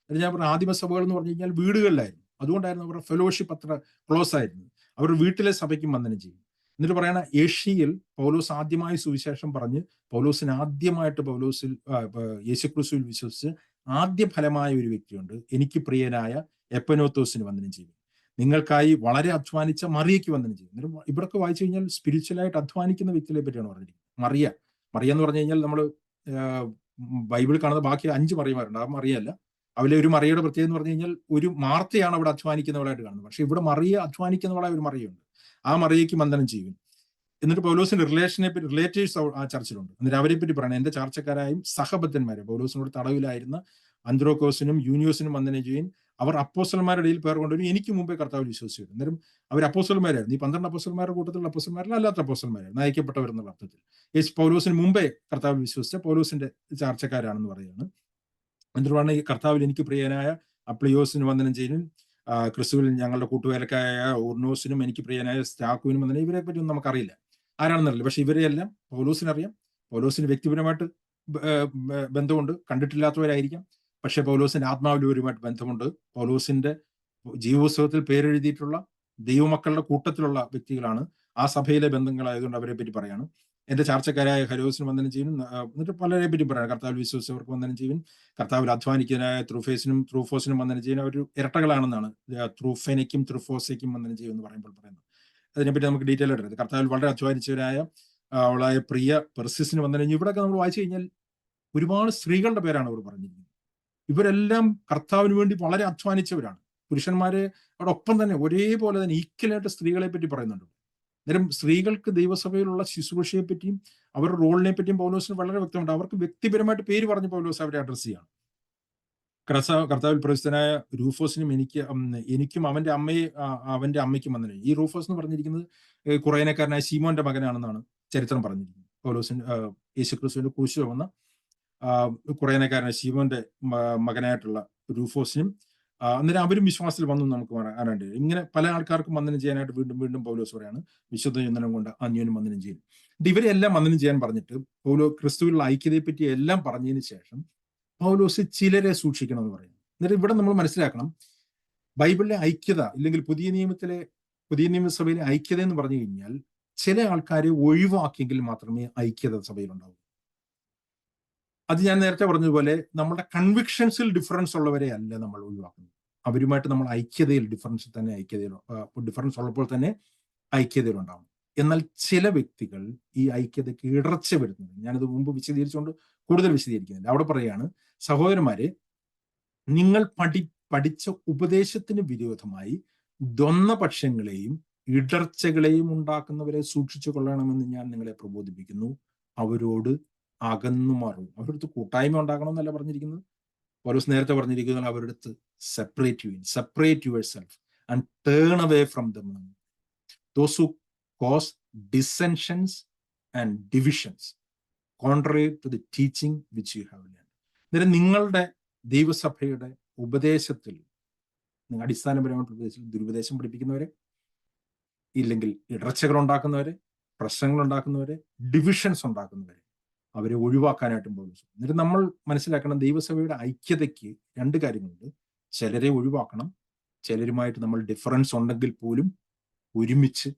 ഞാൻ പറഞ്ഞ ആദിമസഭകൾ എന്ന് പറഞ്ഞു കഴിഞ്ഞാൽ വീടുകളിലായിരുന്നു. അതുകൊണ്ടായിരുന്നു അവരുടെ ഫെലോഷിപ്പ് അത്ര ക്ലോസ് ആയിരുന്നു. അവർ വീട്ടിലെ സഭയ്ക്കും വന്ദനം ചെയ്യും. എന്നിട്ട് പറയണ ഏഷ്യയിൽ പൗലോസ് ആദ്യമായി സുവിശേഷം പറഞ്ഞ് പൗലോസിന് ആദ്യമായിട്ട് യേശുക്രിസ്തുവിൽ വിശ്വസിച്ച് ആദ്യ ഫലമായ ഒരു വ്യക്തിയുണ്ട്. എനിക്ക് പ്രിയനായ എപ്പനോത്തോസിന് വന്ദനം ചെയ്യും. നിങ്ങൾക്കായി വളരെ അധ്വാനിച്ച മറിയയ്ക്ക് വന്ദനം ചെയ്യും. എന്നിട്ട് ഇവിടൊക്കെ വായിച്ചു കഴിഞ്ഞാൽ സ്പിരിച്വലായിട്ട് അധ്വാനിക്കുന്ന വ്യക്തികളെ പറ്റിയാണ് പറഞ്ഞിരിക്കുന്നത്. മറിയ എന്ന് പറഞ്ഞു കഴിഞ്ഞാൽ നമ്മൾ ബൈബിളിൽ കാണുന്ന ബാക്കി 5 മറിയമാരുണ്ട്. ആ മറിയല്ല, അവലെ ഒരു മറിയയുടെ പ്രത്യേകത എന്ന് പറഞ്ഞു കഴിഞ്ഞാൽ ഒരു മാർത്തയാണ് അവിടെ അധ്വാനിക്കുന്നവളായിട്ട് കാണുന്നത്. പക്ഷെ ഇവിടെ മറിയ അധ്വാനിക്കുന്നവളായ ഒരു മറിയുണ്ട്. ആ മറിയയ്ക്ക് വന്ദനം ചെയ്യും. എന്നിട്ട് പൗലോസിന്റെ റിലേറ്റീവ്സ് ആ ചർച്ചിലുണ്ട്. എന്നിട്ട് അവരെ പറ്റി പറയണം എന്റെ ചാർച്ചക്കാരായും സഹബദ്ധന്മാരെ പൗലോസിനോട് തടവിലായിരുന്ന അന്ത്രോക്കോസിനും യൂനിയോസിനും വന്ദനം ചെയ്യും. അവർ അപ്പോസ്റ്റലന്മാരുടെ ഇടയിൽ പേർ കൊണ്ടുവരും. എനിക്ക് മുമ്പേ കർത്താവിൽ വിശ്വസിച്ചു. അന്നേരം അവർ അപ്പോസ്റ്റലന്മാരായിരുന്നു. ഈ 12 അപ്പോസ്റ്റലന്മാരുടെ കൂട്ടത്തിലുള്ള അപ്പോസ്റ്റലന്മാരിൽ അല്ലാത്ത അപ്പോസ്റ്റലന്മാരായിരുന്നു, നയിക്കപ്പെട്ടവർ എന്നുള്ള അർത്ഥത്തിൽ. പൗലോസിന് മുമ്പേ കർത്താവിൽ വിശ്വസിച്ച പൗലോസിന്റെ ചാർച്ചക്കാരാണെന്ന് പറയുകയാണ്. എന്നിട്ടാണ് ഈ കർത്താവിൽ എനിക്ക് പ്രിയനായ അപ്ലിയോസിന് വന്ദനം ചെയ്യും. ക്രിസ്തുവിൽ ഞങ്ങളുടെ കൂട്ടുവേലക്കായ ഊർണോസിനും എനിക്ക് പ്രിയനായ സ്റ്റാക്കുവിനും വന്ദനം. ഇവരെ പറ്റിയൊന്നും നമുക്കറിയില്ല, ആരാണെന്നറിയില്ല. പക്ഷെ ഇവരെയെല്ലാം പൗലോസിനറിയാം. പൗലോസിന് വ്യക്തിപരമായിട്ട് ബന്ധമുണ്ട്, കണ്ടിട്ടില്ലാത്തവരായിരിക്കാം. പക്ഷെ പൗലോസിന്റെ ആത്മാവിലുപരമായിട്ട് ബന്ധമുണ്ട്. പൗലോസിന്റെ ജീവപുസ്തകത്തിൽ പേരെഴുതിയിട്ടുള്ള ദൈവമക്കളുടെ കൂട്ടത്തിലുള്ള വ്യക്തികളാണ്. ആ സഭയിലെ ബന്ധങ്ങളായതുകൊണ്ട് അവരെ പറ്റി പറയാണ്. എന്റെ ചാർച്ചക്കാരായ ഹരോസിന് വന്ദനം ചെയ്യും. എന്നിട്ട് പലരെ പറ്റി പറയാം. കർത്താവിൽ വിശ്വസിച്ചവർക്ക് വന്ദനം ചെയ്യും. കർത്താവിൽ അധ്വാനിക്കാനായ ത്രൂഫോസിനും വന്ദനം ചെയ്യുന്ന ഒരു ഇരട്ടകളാണെന്നാണ് ത്രൂഫെനയ്ക്കും ത്രൂഫോസയ്ക്കും വന്ദനം ചെയ്യും എന്ന് പറയുമ്പോൾ പറയുന്നത്. അതിനെപ്പറ്റി നമുക്ക് ഡീറ്റെയിൽ ആയിട്ട് കർത്താവിൽ വളരെ അധ്വാനിച്ചവരായ അവളായ പ്രിയ പെർസിസിന് വന്ദനം ചെയ്യും. ഇവിടെയൊക്കെ നമ്മൾ വായിച്ചു കഴിഞ്ഞാൽ ഒരുപാട് സ്ത്രീകളുടെ പേരാണ് അവർ പറഞ്ഞിരിക്കുന്നത്. ഇവരെല്ലാം കർത്താവിന് വേണ്ടി വളരെ അധ്വാനിച്ചവരാണ്. പുരുഷന്മാരെ അവിടെ ഒപ്പം തന്നെ ഒരേപോലെ തന്നെ ഈക്വലായിട്ട് സ്ത്രീകളെ പറ്റി പറയുന്നുണ്ട്. അന്നേരം സ്ത്രീകൾക്ക് ദൈവസഭയിലുള്ള ശുശ്രൂഷയെ പറ്റിയും അവരുടെ റോളിനെ പറ്റിയും പൗലോസിന് വളരെ വ്യക്തമുണ്ട്. അവർക്ക് വ്യക്തിപരമായിട്ട് പേര് പറഞ്ഞ് പൗലോസ് അവരെ അഡ്രസ് ചെയ്യാണ്. കർത്താവിൽ പ്രസിദ്ധനായ റൂഫോസിനും എനിക്കും അവന്റെ അമ്മയ്ക്കും വന്ദനം. ഈ റൂഫോസ് എന്ന് പറഞ്ഞിരിക്കുന്നത് കുറേനക്കാരനായ ശീമോന്റെ മകനാണെന്നാണ് ചരിത്രം പറഞ്ഞിരിക്കുന്നത്. പൗലോസിന്റെ യേശുക്രിസ്തുവിന്റെ ക്രൂശിൽ ചുമന്ന കുറേനക്കാരനായ ശീമോന്റെ മകനായിട്ടുള്ള റൂഫോസിനും അന്നേരം അവരും വിശ്വാസത്തിൽ വന്നു നമുക്ക് അറിയേണ്ടി. ഇങ്ങനെ പല ആൾക്കാർക്കും വന്ദനം ചെയ്യാനായിട്ട് വീണ്ടും വീണ്ടും പൗലോസ് പറയാണ് വിശുദ്ധ ചന്ദനം കൊണ്ട് അന്യോന്യം വന്ദനം ചെയ്യും. ഇവരെല്ലാം വന്ദനം ചെയ്യാൻ പറഞ്ഞിട്ട് ക്രിസ്തുവിലുള്ള ഐക്യതയെ പറ്റി എല്ലാം പറഞ്ഞതിന് ശേഷം പൗലോസ് ചിലരെ സൂക്ഷിക്കണം എന്ന് പറയുന്നു. എന്നിട്ട് ഇവിടെ നമ്മൾ മനസ്സിലാക്കണം, ബൈബിളിലെ ഐക്യത ഇല്ലെങ്കിൽ പുതിയ നിയമസഭയിലെ ഐക്യത എന്ന് പറഞ്ഞു കഴിഞ്ഞാൽ ചില ആൾക്കാരെ ഒഴിവാക്കിയെങ്കിൽ മാത്രമേ ഐക്യത സഭയിലുണ്ടാവൂ. അത് ഞാൻ നേരത്തെ പറഞ്ഞതുപോലെ നമ്മുടെ കൺവിക്ഷൻസിൽ ഡിഫറൻസ് ഉള്ളവരെ അല്ല നമ്മൾ ഒഴിവാക്കുന്നത്. അവരുമായിട്ട് നമ്മൾ ഐക്യതയിൽ ഡിഫറൻസ് ഉള്ളപ്പോൾ തന്നെ ഐക്യതയിലുണ്ടാവും. എന്നാൽ ചില വ്യക്തികൾ ഈ ഐക്യതയ്ക്ക് ഇടർച്ച വരുന്നത് ഞാനത് മുമ്പ് വിശദീകരിച്ചുകൊണ്ട് കൂടുതൽ വിശദീകരിക്കുന്നില്ല. അവിടെ പറയാണ്, സഹോദരന്മാരെ, നിങ്ങൾ പഠിച്ച ഉപദേശത്തിന് വിരോധമായി ദ്വന്ദ്പക്ഷങ്ങളെയും ഇടർച്ചകളെയും ഉണ്ടാക്കുന്നവരെ സൂക്ഷിച്ചു കൊള്ളണമെന്ന് ഞാൻ നിങ്ങളെ പ്രബോധിപ്പിക്കുന്നു. അവരോട് അകന്നു മാറും. അവരടുത്ത് കൂട്ടായ്മ ഉണ്ടാക്കണമെന്നല്ല പറഞ്ഞിരിക്കുന്നത്. പൗലോസ് നേരത്തെ പറഞ്ഞിരിക്കുന്നത് അവരുടെ അടുത്ത് separate yourself and turn away from them those who cause dissensions and divisions contrary to the teaching which you have learn. അന്നേരം നിങ്ങളുടെ ദൈവസഭയുടെ ഉപദേശത്തിൽ നിങ്ങൾ അടിസ്ഥാനപരമായിട്ടുള്ള ഉപദേശത്തിൽ ദുരുപദേശം പഠിപ്പിക്കുന്നവരെ, ഇല്ലെങ്കിൽ ഇടർച്ചകൾ ഉണ്ടാക്കുന്നവരെ, പ്രശ്നങ്ങൾ ഉണ്ടാക്കുന്നവരെ, ഡിവിഷൻസ് ഉണ്ടാക്കുന്നവരെ, അവരെ ഒഴിവാക്കാനായിട്ടും പൗലോസ്. എന്നിട്ട് നമ്മൾ മനസ്സിലാക്കണം, ദൈവസഭയുടെ ഐക്യതയ്ക്ക് രണ്ട് കാര്യങ്ങളുണ്ട്. ചിലരെ ഒഴിവാക്കണം, ചിലരുമായിട്ട് നമ്മൾ ഡിഫറൻസ് ഉണ്ടെങ്കിൽ പോലും ഒരുമിച്ച്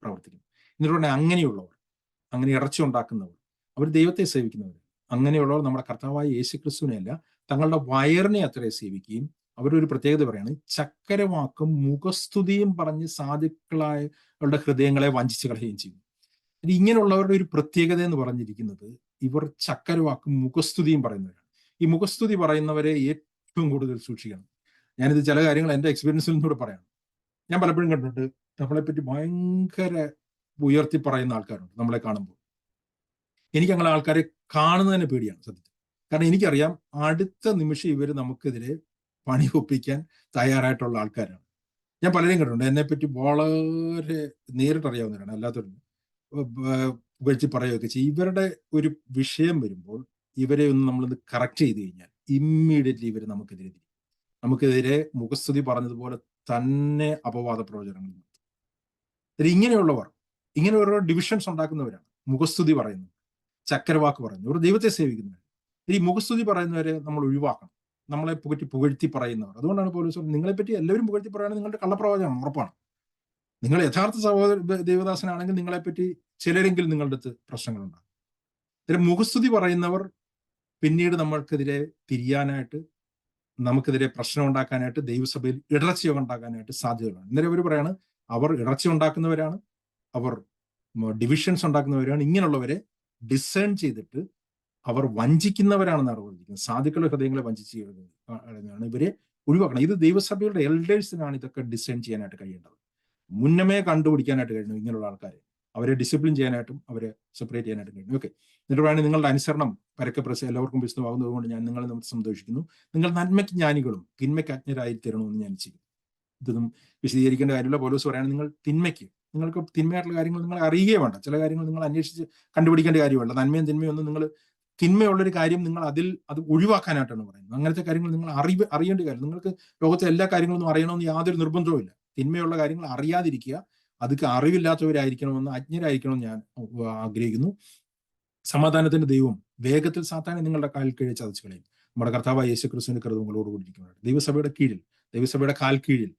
പ്രവർത്തിക്കണം. എന്നിട്ട് പറഞ്ഞാൽ അങ്ങനെയുള്ളവർ, അങ്ങനെ ഇടർച്ച ഉണ്ടാക്കുന്നവർ, അവർ ദൈവത്തെ സേവിക്കുന്നവർ, അങ്ങനെയുള്ളവർ നമ്മുടെ കർത്താവായ യേശുക്രിസ്തുവിനെയല്ല തങ്ങളുടെ വയറിനെ അത്രേ സേവിക്കുകയും അവരൊരു പ്രത്യേകത പറയാണ്, ചക്കരവാക്കും മുഖസ്തുതിയും പറഞ്ഞ് സാധുക്കളായവരുടെ ഹൃദയങ്ങളെ വഞ്ചിച്ച് കളയുകയും ചെയ്യും. ഇങ്ങനെയുള്ളവരുടെ ഒരു പ്രത്യേകത എന്ന് പറഞ്ഞിരിക്കുന്നത്, ഇവർ ചക്കരവാക്കും മുഖസ്തുതിയും പറയുന്നവരാണ്. ഈ മുഖസ്തുതി പറയുന്നവരെ ഏറ്റവും കൂടുതൽ സൂക്ഷിക്കണം. ഞാനിത് ചില കാര്യങ്ങൾ എൻ്റെ എക്സ്പീരിയൻസിൽ നിന്നൂടെ പറയാം. ഞാൻ പലപ്പോഴും കണ്ടിട്ടുണ്ട്, നമ്മളെപ്പറ്റി ഭയങ്കര ഉയർത്തി പറയുന്ന ആൾക്കാരുണ്ട് നമ്മളെ കാണുമ്പോൾ. എനിക്ക് അങ്ങനെ ആൾക്കാരെ കാണുന്നതിന് പേടിയാണ് സത്യത്തിൽ. കാരണം എനിക്കറിയാം അടുത്ത നിമിഷം ഇവർ നമുക്കെതിരെ പണി ഒപ്പിക്കാൻ തയ്യാറായിട്ടുള്ള ആൾക്കാരാണ്. ഞാൻ പലരെയും കണ്ടിട്ടുണ്ട്, എന്നെപ്പറ്റി വളരെ നേരിട്ടറിയാവുന്നവരാണ്, അല്ലാത്തവരും ഉപയോഗിച്ച് പറയുകയൊക്കെ ചെയ്യും. ഇവരുടെ ഒരു വിഷയം വരുമ്പോൾ ഇവരെ ഒന്ന് നമ്മളൊന്ന് കറക്റ്റ് ചെയ്ത് കഴിഞ്ഞാൽ ഇമ്മീഡിയറ്റ്ലി ഇവർ നമുക്കെതിരെ മുഖസ്തുതി പറഞ്ഞതുപോലെ തന്നെ അപവാദ പ്രവചനങ്ങൾ നടത്തും. ഇങ്ങനെ ഓരോ ഡിവിഷൻസ് ഉണ്ടാക്കുന്നവരാണ് മുഖസ്തുതി പറയുന്നത്, ചക്കരവാക്ക് പറയുന്നത്. ഇവർ ദൈവത്തെ സേവിക്കുന്നവർ. ഈ മുഖസ്തുതി പറയുന്നവരെ നമ്മൾ ഒഴിവാക്കണം, നമ്മളെ പുകഴ്ത്തി പറയുന്നവർ. അതുകൊണ്ടാണ് പൗലോസ് നിങ്ങളെപ്പറ്റി എല്ലാവരും പുകഴ്ത്തി പറയുന്നത് നിങ്ങളുടെ കള്ളപ്രവചനം ഉറപ്പാണ്. നിങ്ങൾ യഥാർത്ഥ സഹോദര ദേവദാസനാണെങ്കിൽ നിങ്ങളെപ്പറ്റി ചിലരെങ്കിലും നിങ്ങളുടെ അടുത്ത് പ്രശ്നങ്ങളുണ്ടാകും. ഇത്തരം മുഖസ്തുതി പറയുന്നവർ പിന്നീട് നമ്മൾക്കെതിരെ തിരിയാനായിട്ട്, നമുക്കെതിരെ പ്രശ്നം ഉണ്ടാക്കാനായിട്ട്, ദൈവസഭയിൽ ഇടർച്ച ഉണ്ടാക്കാനായിട്ട് സാധ്യതകളാണ്. അന്നേരം അവർ പറയാണ്, അവർ ഇടർച്ച ഉണ്ടാക്കുന്നവരാണ്, അവർ ഡിവിഷൻസ് ഉണ്ടാക്കുന്നവരാണ്. ഇങ്ങനെയുള്ളവരെ ഡിസേൺ ചെയ്തിട്ട് അവർ വഞ്ചിക്കുന്നവരാണെന്നാണ് പറഞ്ഞിരിക്കുന്നത്. സാധുക്കളുടെ ഹൃദയങ്ങളെ വഞ്ചിച്ച് ഇവരെ ഒഴിവാക്കണം. ഇത് ദൈവസഭയുടെ എൽഡേഴ്സിനാണ് ഇതൊക്കെ ഡിസൈൻ ചെയ്യാനായിട്ട് കഴിയേണ്ടത്. മുന്നമേ കണ്ടുപിടിക്കാനായിട്ട് കഴിയണം ഇങ്ങനെയുള്ള ആൾക്കാരെ. അവരെ ഡിസിപ്ലിൻ ചെയ്യാനായിട്ടും അവരെ സെപ്പറേറ്റ് ചെയ്യാനായിട്ടും കഴിയും. ഓക്കെ, എന്നിട്ട് പറയുന്നത് നിങ്ങളുടെ അനുസരണം പരക്കെ എല്ലാവർക്കും വിശദമാകുന്നത് കൊണ്ട് ഞാൻ നിങ്ങളെ സന്തോഷിക്കുന്നു. നിങ്ങൾ നന്മയ്ക്ക് ജ്ഞാനികളും തിന്മയ്ക്ക് അജ്ഞരായി തരണമെന്ന് ഞാൻ ചെയ്യും. ഇതൊന്നും വിശദീകരിക്കേണ്ട കാര്യമില്ല. പൗലോസ് പറയാണ്, നിങ്ങൾക്ക് തിന്മയായിട്ടുള്ള കാര്യങ്ങൾ നിങ്ങൾ അറിയുകയേ വേണ്ട. ചില കാര്യങ്ങൾ നിങ്ങൾ അന്വേഷിച്ച് കണ്ടുപിടിക്കേണ്ട കാര്യമല്ല. നന്മയും തിന്മയും ഒന്നും നിങ്ങൾ, തിന്മയുള്ളൊരു കാര്യം നിങ്ങൾ അത് ഒഴിവാക്കാനായിട്ടാണ് പറയുന്നത്. അങ്ങനത്തെ കാര്യങ്ങൾ നിങ്ങൾ അറിയേണ്ട കാര്യം. നിങ്ങൾക്ക് ലോകത്തെ എല്ലാ കാര്യങ്ങളൊന്നും അറിയണമെന്ന് യാതൊരു നിർബന്ധവും ഇല്ല. തിന്മയുള്ള കാര്യങ്ങൾ അറിയാതിരിക്കുക, അതൊക്കെ അറിവില്ലാത്തവരായിരിക്കണമെന്ന്, അജ്ഞരായിരിക്കണമെന്ന് ഞാൻ ആഗ്രഹിക്കുന്നു. സമാധാനത്തിന്റെ ദൈവം വേഗത്തിൽ സാത്താനെ നിങ്ങളുടെ കാൽ കീഴിൽ ചതച്ചു കളയും. നമ്മുടെ കർത്താവായ യേശുക്രിസ്തുവിന്റെ കൃപ നിങ്ങളോടുകൂടിയിരിക്കുന്നതാണ്. ദൈവസഭയുടെ കാൽ കീഴിൽ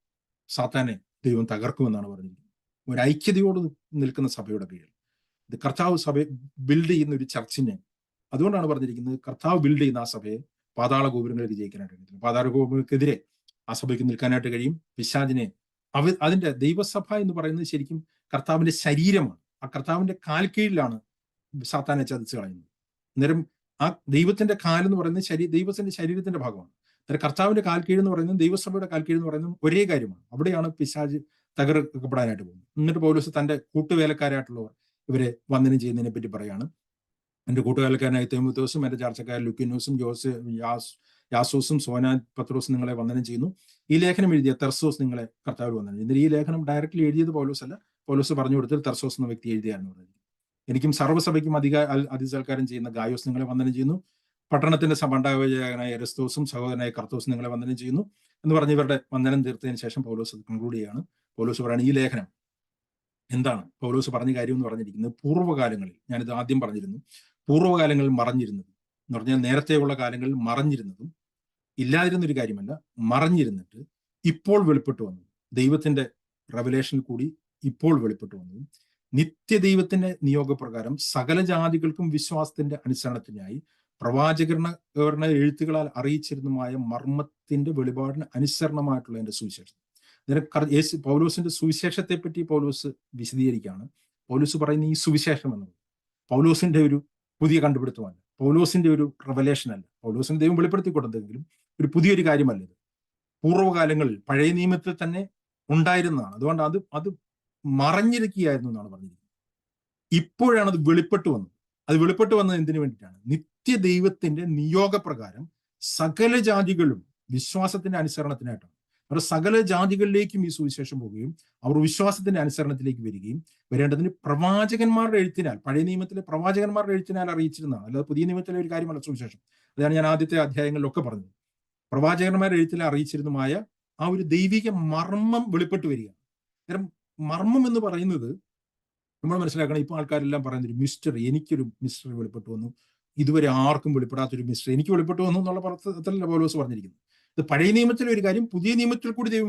സാത്താനെ ദൈവം തകർക്കുമെന്നാണ് പറഞ്ഞിരിക്കുന്നത്. ഒരു ഐക്യതയോട് നിൽക്കുന്ന സഭയുടെ കീഴിൽ ഇത് കർത്താവ് സഭ ബിൽഡ് ചെയ്യുന്ന ഒരു ചർച്ചിനെ, അതുകൊണ്ടാണ് പറഞ്ഞിരിക്കുന്നത് കർത്താവ് ബിൽഡ് ചെയ്യുന്ന ആ സഭയെ പാതാള ഗോപുരങ്ങളിലേക്ക് ജയിക്കാനായിട്ട് കഴിയും. പാതാള ഗോപുരങ്ങൾക്കെതിരെ ആ സഭയ്ക്ക് നിൽക്കാനായിട്ട് കഴിയും. പിശാചിനെ അതിന്റെ ദൈവസഭ എന്ന് പറയുന്നത് ശരിക്കും കർത്താവിന്റെ ശരീരമാണ്. ആ കർത്താവിന്റെ കാൽ കീഴിലാണ് സാത്താനെ ചതിച്ചു കളയുന്നത്. അന്നേരം ആ ദൈവത്തിന്റെ കാൽ എന്ന് പറയുന്നത് ദൈവത്തിന്റെ ശരീരത്തിന്റെ ഭാഗമാണ്. അന്നേരം കർത്താവിന്റെ കാൽ കീഴ് എന്ന് പറയുന്നത് ദൈവസഭയുടെ കാൽ കീഴ് എന്ന് പറയുന്നത് ഒരേ കാര്യമാണ്. അവിടെയാണ് പിശാച് തകർക്കപ്പെടാനായിട്ട് പോകുന്നത്. എന്നിട്ട് പൗലോസ് തന്റെ കൂട്ടുവേലക്കാരായിട്ടുള്ളവർ ഇവരെ വന്ദനം ചെയ്യുന്നതിനെ പറ്റി പറയാണ്. എൻ്റെ കൂട്ടുകാരക്കാരനായ തീമോഥെയോസും എൻ്റെ ചാർച്ചക്കാരൻ ലുക്കിനോസും യാസോസും സോനാ പത്രോസും നിങ്ങളെ വന്ദനം ചെയ്യുന്നു. ഈ ലേഖനം എഴുതിയ തെർസോസ് നിങ്ങളെ കർത്താവിൽ വന്ദനം ചെയ്യുന്നു. ഈ ലേഖനം ഡയറക്റ്റ്ലി എഴുതിയത് പൗലോസ് അല്ല, പൗലോസ് പറഞ്ഞു കൊടുത്തത് തെർസോസ് എന്ന വ്യക്തി എഴുതിയായിരുന്നു പറഞ്ഞത്. എനിക്കും സർവ്വസഭയ്ക്കും അതിസൽക്കാരം ചെയ്യുന്ന ഗായോസ് നിങ്ങളെ വന്ദനം ചെയ്യുന്നു. പട്ടണത്തിന്റെ ഭണ്ഡാരനായ എരസ്തോസും സഹോദരനായ കർത്തോസും നിങ്ങളെ വന്ദനം ചെയ്യുന്നു എന്ന് പറഞ്ഞ് ഇവരുടെ വന്ദനം തീർത്തതിന് ശേഷം പൗലോസ് കൺക്ലൂഡ് ചെയ്യാണ്. പൗലോസ് പറയുന്നത്, ഈ ലേഖനം എന്താണ് പൗലോസ് പറഞ്ഞ കാര്യം എന്ന് പറഞ്ഞിരിക്കുന്നത്, പൂർവ്വകാലങ്ങളിൽ, ഞാനിത് ആദ്യം പറഞ്ഞിരുന്നു, പൂർവ്വകാലങ്ങളിൽ മറഞ്ഞിരുന്നത് എന്ന് പറഞ്ഞാൽ നേരത്തെയുള്ള കാലങ്ങളിൽ മറഞ്ഞിരുന്നതും ഇല്ലാതിരുന്നൊരു കാര്യമല്ല, മറഞ്ഞിരുന്നിട്ട് ഇപ്പോൾ വെളിപ്പെട്ടു വന്നതും, ദൈവത്തിന്റെ റെവലേഷനിൽ കൂടി ഇപ്പോൾ വെളിപ്പെട്ടു വന്നതും, നിത്യദൈവത്തിന്റെ നിയോഗപ്രകാരം സകല ജാതികൾക്കും വിശ്വാസത്തിന്റെ അനുസരണത്തിനായി പ്രവാചകരുടെ എഴുത്തുകളാൽ അറിയിച്ചിരുന്നതുമായ മർമ്മത്തിന്റെ വെളിപാടിന് അനുസരണമായിട്ടുള്ള എൻ്റെ സുവിശേഷം. പൗലോസിന്റെ സുവിശേഷത്തെ പറ്റി പൗലോസ് വിശദീകരിക്കുകയാണ്. പൗലോസ് പറയുന്ന ഈ സുവിശേഷം എന്നത് പൗലോസിന്റെ ഒരു പുതിയ കണ്ടുപിടുത്തമല്ല, പൗലോസിന്റെ ഒരു റെവലേഷൻ അല്ല, പൗലോസിന് ദൈവം വെളിപ്പെടുത്തി കൊടുത്തെങ്കിലും ഒരു പുതിയൊരു കാര്യമല്ല ഇത്. പൂർവ്വകാലങ്ങളിൽ പഴയ നിയമത്തിൽ തന്നെ ഉണ്ടായിരുന്നതാണ്. അതുകൊണ്ട് അത് മറഞ്ഞിരിക്കുകയായിരുന്നു എന്നാണ് പറഞ്ഞിരിക്കുന്നത്. ഇപ്പോഴാണ് അത് വെളിപ്പെട്ട് വന്നത്. അത് വെളിപ്പെട്ട് വന്നത് എന്തിനു വേണ്ടിയിട്ടാണ്? നിത്യദൈവത്തിന്റെ നിയോഗപ്രകാരം സകല ജാതികളും വിശ്വാസത്തിന്റെ അനുസരണത്തിനായിട്ടാണ്. അവർ സകല ജാതികളിലേക്കും ഈ സുവിശേഷം പോവുകയും അവർ വിശ്വാസത്തിന്റെ അനുസരണത്തിലേക്ക് വരികയും വരേണ്ടതിന് പ്രവാചകന്മാരുടെ എഴുത്തിനാൽ, പഴയ നിയമത്തിലെ പ്രവാചകന്മാരുടെ എഴുത്തിനാൽ അറിയിച്ചിരുന്നതാണ്. അല്ലാതെ പുതിയ നിയമത്തിലെ ഒരു കാര്യമല്ല സുവിശേഷം. അതാണ് ഞാൻ ആദ്യത്തെ അധ്യായങ്ങളിലൊക്കെ പറഞ്ഞത്. പ്രവാചകന്മാരുടെ എഴുത്തിൽ അറിയിച്ചിരുന്നതുമായ ആ ഒരു ദൈവിക മർമ്മം വെളിപ്പെട്ട് വരിക. അന്നേരം മർമ്മം എന്ന് പറയുന്നത് നമ്മൾ മനസ്സിലാക്കണം. ഇപ്പോൾ ആൾക്കാരെല്ലാം പറയുന്നൊരു മിസ്റ്ററി, എനിക്കൊരു മിസ്റ്ററി വെളിപ്പെട്ടു വന്നു, ഇതുവരെ ആർക്കും വെളിപ്പെടാത്തൊരു മിസ്റ്ററി എനിക്ക് വെളിപ്പെട്ടു വന്നു എന്നുള്ള അർത്ഥത്തിലല്ല പൗലോസ് പറഞ്ഞിരിക്കുന്നത്. ഇത് പഴയ നിയമത്തിലെ ഒരു കാര്യം പുതിയ നിയമത്തിൽ കൂടി ദൈവം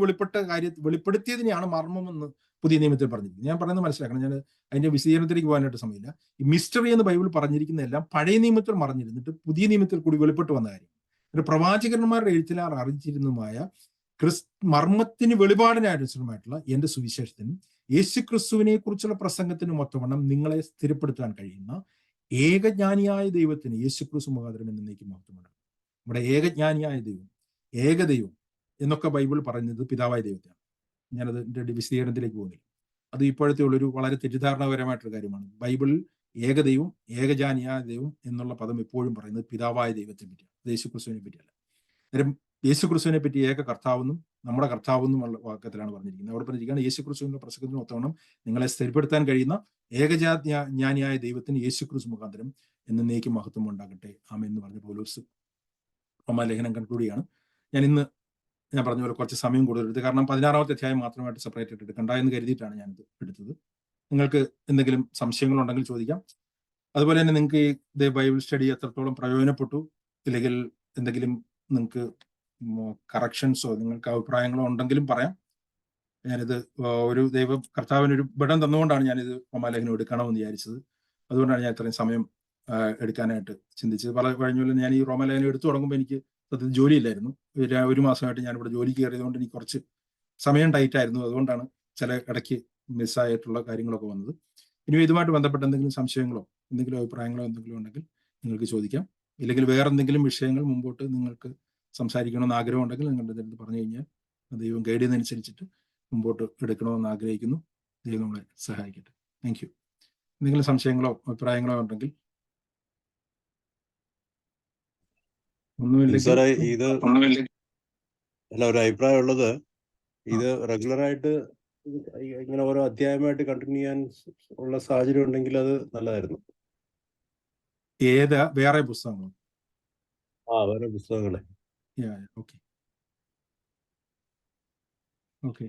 വെളിപ്പെടുത്തിയതിനെയാണ് മർമ്മം എന്ന് പുതിയ നിയമത്തിൽ പറഞ്ഞിരിക്കുന്നത്. ഞാൻ പറയുന്നത് മനസ്സിലാക്കണം. ഞാൻ അതിന്റെ വിശദീകരണത്തിലേക്ക് പോകാനായിട്ട് സമയമില്ല. ഈ മിസ്റ്ററി എന്ന് ബൈബിൾ പറഞ്ഞിരിക്കുന്നതെല്ലാം പഴയ നിയമത്തിൽ മറഞ്ഞിരുന്നിട്ട് പുതിയ നിയമത്തിൽ കൂടി വെളിപ്പെട്ട് വന്ന കാര്യം. ഒരു പ്രവാചകന്മാരുടെ എഴുത്തിലാർ അറിയിച്ചിരുന്നതുമായ മർമ്മത്തിന് വെളിപാടിനാനുസൃതമായിട്ടുള്ള എന്റെ സുവിശേഷത്തിനും യേശുക്രിസ്തുവിനെ കുറിച്ചുള്ള പ്രസംഗത്തിനും ഒത്തവണ്ണം നിങ്ങളെ സ്ഥിരപ്പെടുത്താൻ കഴിയുന്ന ഏകജ്ഞാനിയായ ദൈവത്തിന് യേശുക്രിസ്തു മുഖാന്തരം എന്നേക്കും മഹത്വമുണ്ട്. ഇവിടെ ഏകജ്ഞാനിയായ ദൈവം, ഏകദൈവം എന്നൊക്കെ ബൈബിൾ പറയുന്നത് പിതാവായ ദൈവത്തെയാണ്. ഞാനതിന്റെ വിശദീകരണത്തിലേക്ക് പോകുന്നില്ല. അത് ഇപ്പോഴത്തെ ഉള്ളൊരു വളരെ തെറ്റിദ്ധാരണപരമായിട്ടൊരു കാര്യമാണ്. ബൈബിളിൽ ഏകദൈവം, ഏകജാനിയായ ദൈവം എന്നുള്ള പദം എപ്പോഴും പറയുന്നത് പിതാവായ ദൈവത്തെ പറ്റിയാണ്, യേശുക്രിസ്തുവിനെ പറ്റിയല്ല. അന്നേരം യേശുക്രിസ്തുവിനെ പറ്റി ഏക കർത്താവെന്നും നമ്മുടെ കർത്താവെന്നുമുള്ള വാക്യത്തിലാണ് പറഞ്ഞിരിക്കുന്നത്. അവിടെ പറഞ്ഞിരിക്കുകയാണ് യേശുക്രിസ്തുവിന്റെ പ്രസംഗത്തിന് ഒത്തവണ്ണം നിങ്ങളെ സ്ഥിരപ്പെടുത്താൻ കഴിയുന്ന ഏകജ്ഞാനിയായ ദൈവത്തിന് യേശുക്രിസ്തു മുഖാന്തരം എന്നേക്കും മഹത്വം ഉണ്ടാകട്ടെ ആമേൻ എന്ന് പറഞ്ഞ പൗലോസ് റോമാലേഖനം കൺക്ലൂഡ് ചെയ്യാണ്. ഞാൻ പറഞ്ഞ പോലെ കുറച്ച് സമയം കൂടുതലെടുത്ത്, കാരണം 16-ാമത്തെ അധ്യായം മാത്രമായിട്ട് സെപ്പറേറ്റ് ആയിട്ട് എടുക്കണ്ട എന്ന് കരുതിയിട്ടാണ് ഞാനിത് എടുത്തത്. നിങ്ങൾക്ക് എന്തെങ്കിലും സംശയങ്ങളുണ്ടെങ്കിൽ ചോദിക്കാം. അതുപോലെ തന്നെ നിങ്ങൾക്ക് ഈ ബൈബിൾ സ്റ്റഡി എത്രത്തോളം പ്രയോജനപ്പെട്ടു, ഇല്ലെങ്കിൽ എന്തെങ്കിലും നിങ്ങൾക്ക് കറക്ഷൻസോ നിങ്ങൾക്ക് അഭിപ്രായങ്ങളോ ഉണ്ടെങ്കിലും പറയാം. ഞാനിത് ഒരു കർത്താവിനൊരു ബടം തന്നുകൊണ്ടാണ് ഞാനിത് റോമാലേഖനം എടുക്കണമെന്ന് വിചാരിച്ചത്. അതുകൊണ്ടാണ് ഞാൻ ഇത്രയും സമയം എടുക്കാനായിട്ട് ചിന്തിച്ചത്. പല കഴിഞ്ഞ ഞാൻ ഈ റോമാലേഖനം എടുത്തു തുടങ്ങുമ്പോൾ എനിക്ക് സത്യത്തിൽ ജോലിയില്ലായിരുന്നു. ഒരു മാസമായിട്ട് ഞാനിവിടെ ജോലിക്ക് കയറിയതുകൊണ്ട് എനിക്ക് കുറച്ച് സമയം ടൈറ്റ് ആയിരുന്നു. അതുകൊണ്ടാണ് ചില ഇടയ്ക്ക് മിസ്സായിട്ടുള്ള കാര്യങ്ങളൊക്കെ വന്നത്. ഇനി ഇതുമായിട്ട് ബന്ധപ്പെട്ട എന്തെങ്കിലും സംശയങ്ങളോ എന്തെങ്കിലും അഭിപ്രായങ്ങളോ എന്തെങ്കിലും ഉണ്ടെങ്കിൽ നിങ്ങൾക്ക് ചോദിക്കാം. ഇല്ലെങ്കിൽ വേറെ എന്തെങ്കിലും വിഷയങ്ങൾ മുമ്പോട്ട് നിങ്ങൾക്ക് സംസാരിക്കണമെന്ന് ആഗ്രഹം ഉണ്ടെങ്കിൽ നിങ്ങളുടെ അടുത്ത് പറഞ്ഞു കഴിഞ്ഞാൽ ദൈവം ഗൈഡ് ചെയ്യുന്നതനുസരിച്ചിട്ട് മുമ്പോട്ട് എടുക്കണമെന്ന് ആഗ്രഹിക്കുന്നു. ദൈവം നമ്മളെ സഹായിക്കട്ടെ. Thank you. എന്തെങ്കിലും സംശയങ്ങളോ അഭിപ്രായങ്ങളോ ഉണ്ടെങ്കിൽ ഒരു അഭിപ്രായം ഉള്ളത്, ഇത് റെഗുലറായിട്ട് ഇങ്ങനെ ഓരോ അധ്യായമായിട്ട് കണ്ടിന്യൂ ചെയ്യാൻ ഉള്ള സാഹചര്യം ഉണ്ടെങ്കിൽ അത് നല്ലതായിരുന്നു. വേറെ പുസ്തകങ്ങളോ? വേറെ പുസ്തകങ്ങളെ. ഓക്കെ,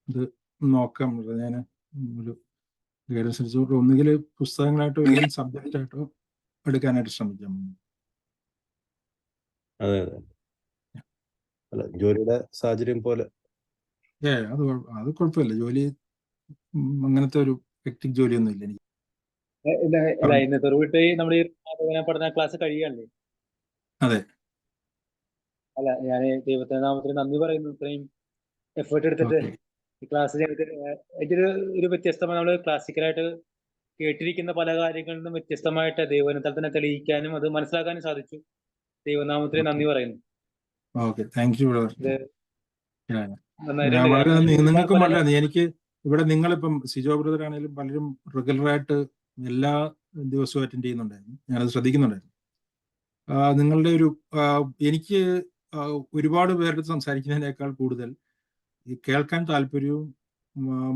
ഇത് നോക്കാം. ഞാൻ ഒരു ഗൈഡൻസ് അനുസരിച്ച് ഒന്നുകിൽ പുസ്തകങ്ങളായിട്ടോ അല്ലെങ്കിൽ സബ്ജക്റ്റ് ആയിട്ടോ എടുക്കാനായിട്ട് ശ്രമിക്കാം. അതെ അതെ, അല്ല ജോലിയുടെ സാഹചര്യം പോലെ. അത് കുഴപ്പമില്ല. ജോലി അങ്ങനത്തെ ഒരു ഹെക്ടിക് ജോലിയൊന്നും ഇല്ല എനിക്ക്. പഠന ക്ലാസ് കഴിയല്ലേ? അതെ. അല്ല, ഞാൻ ദൈവത്തിന്റെ നാമത്തിന് നന്ദി പറയുന്നു. ഇത്രയും എഫേർട്ട് എടുത്തിട്ട് ഈ ക്ലാസ് ഒരു വ്യത്യസ്തമായ, നമ്മള് ക്ലാസിക്കലായിട്ട് കേട്ടിരിക്കുന്ന പല കാര്യങ്ങളിൽ നിന്നും വ്യത്യസ്തമായിട്ട് ദൈവനെ തെളിയിക്കാനും അത് മനസ്സിലാക്കാനും സാധിച്ചു. ദൈവനാമത്തിന് നന്ദി പറയുന്നു. Okay, thank you. നിങ്ങൾക്കും വളരെ എനിക്ക് ഇവിടെ നിങ്ങളിപ്പം സിജോ ബ്രദർ ആണെങ്കിലും പലരും റെഗുലറായിട്ട് എല്ലാ ദിവസവും അറ്റൻഡ് ചെയ്യുന്നുണ്ടായിരുന്നു. ഞാനത് ശ്രദ്ധിക്കുന്നുണ്ടായിരുന്നു. നിങ്ങളുടെ എനിക്ക് ഒരുപാട് പേരുടെ സംസാരിക്കുന്നതിനേക്കാൾ കൂടുതൽ ഈ കേൾക്കാൻ താല്പര്യവും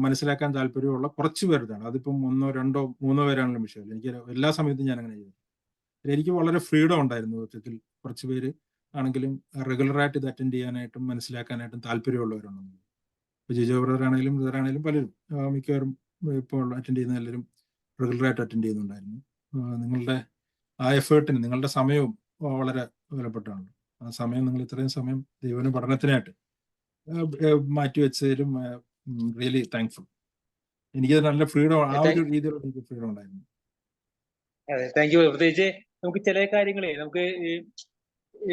മനസ്സിലാക്കാൻ താല്പര്യമുള്ള കുറച്ച് പേരുതാണ്. അതിപ്പം 1, 2, 3 പേരാണെങ്കിലും വിഷയമില്ല. എനിക്ക് എല്ലാ സമയത്തും ഞാൻ അങ്ങനെ ചെയ്തു. എനിക്ക് വളരെ ഫ്രീഡം ഉണ്ടായിരുന്നു. സത്യത്തിൽ കുറച്ച് പേര് ആണെങ്കിലും റെഗുലറായിട്ട് ഇത് അറ്റൻഡ് ചെയ്യാനായിട്ടും മനസ്സിലാക്കാനായിട്ടും താല്പര്യമുള്ളവരുണ്ടെന്ന്. ഇപ്പോൾ ജിജോ ബ്രദറാണെങ്കിലും ബ്രദറാണെങ്കിലും പലരും മിക്കവാറും ഇപ്പോൾ അറ്റൻഡ് ചെയ്യുന്ന എല്ലാവരും റെഗുലറായിട്ട് അറ്റൻഡ് ചെയ്യുന്നുണ്ടായിരുന്നു. നിങ്ങളുടെ ആ എഫേർട്ടിന് നിങ്ങളുടെ സമയവും വളരെ വിലപ്പെട്ടാണ്. ആ സമയം നിങ്ങൾ ഇത്രയും സമയം ദൈവന പഠനത്തിനായിട്ട് മാറ്റിവെച്ചതിലും റിയലി താങ്ക്ഫുൾ. എനിക്ക് നല്ല ഫ്രീഡം, ആ ഒരു രീതിയിലുള്ള എനിക്ക് ഫ്രീഡം ഉണ്ടായിരുന്നു. അതെ, താങ്ക് യു. പ്രത്യേകിച്ച് നമുക്ക് ചില കാര്യങ്ങളെ നമുക്ക്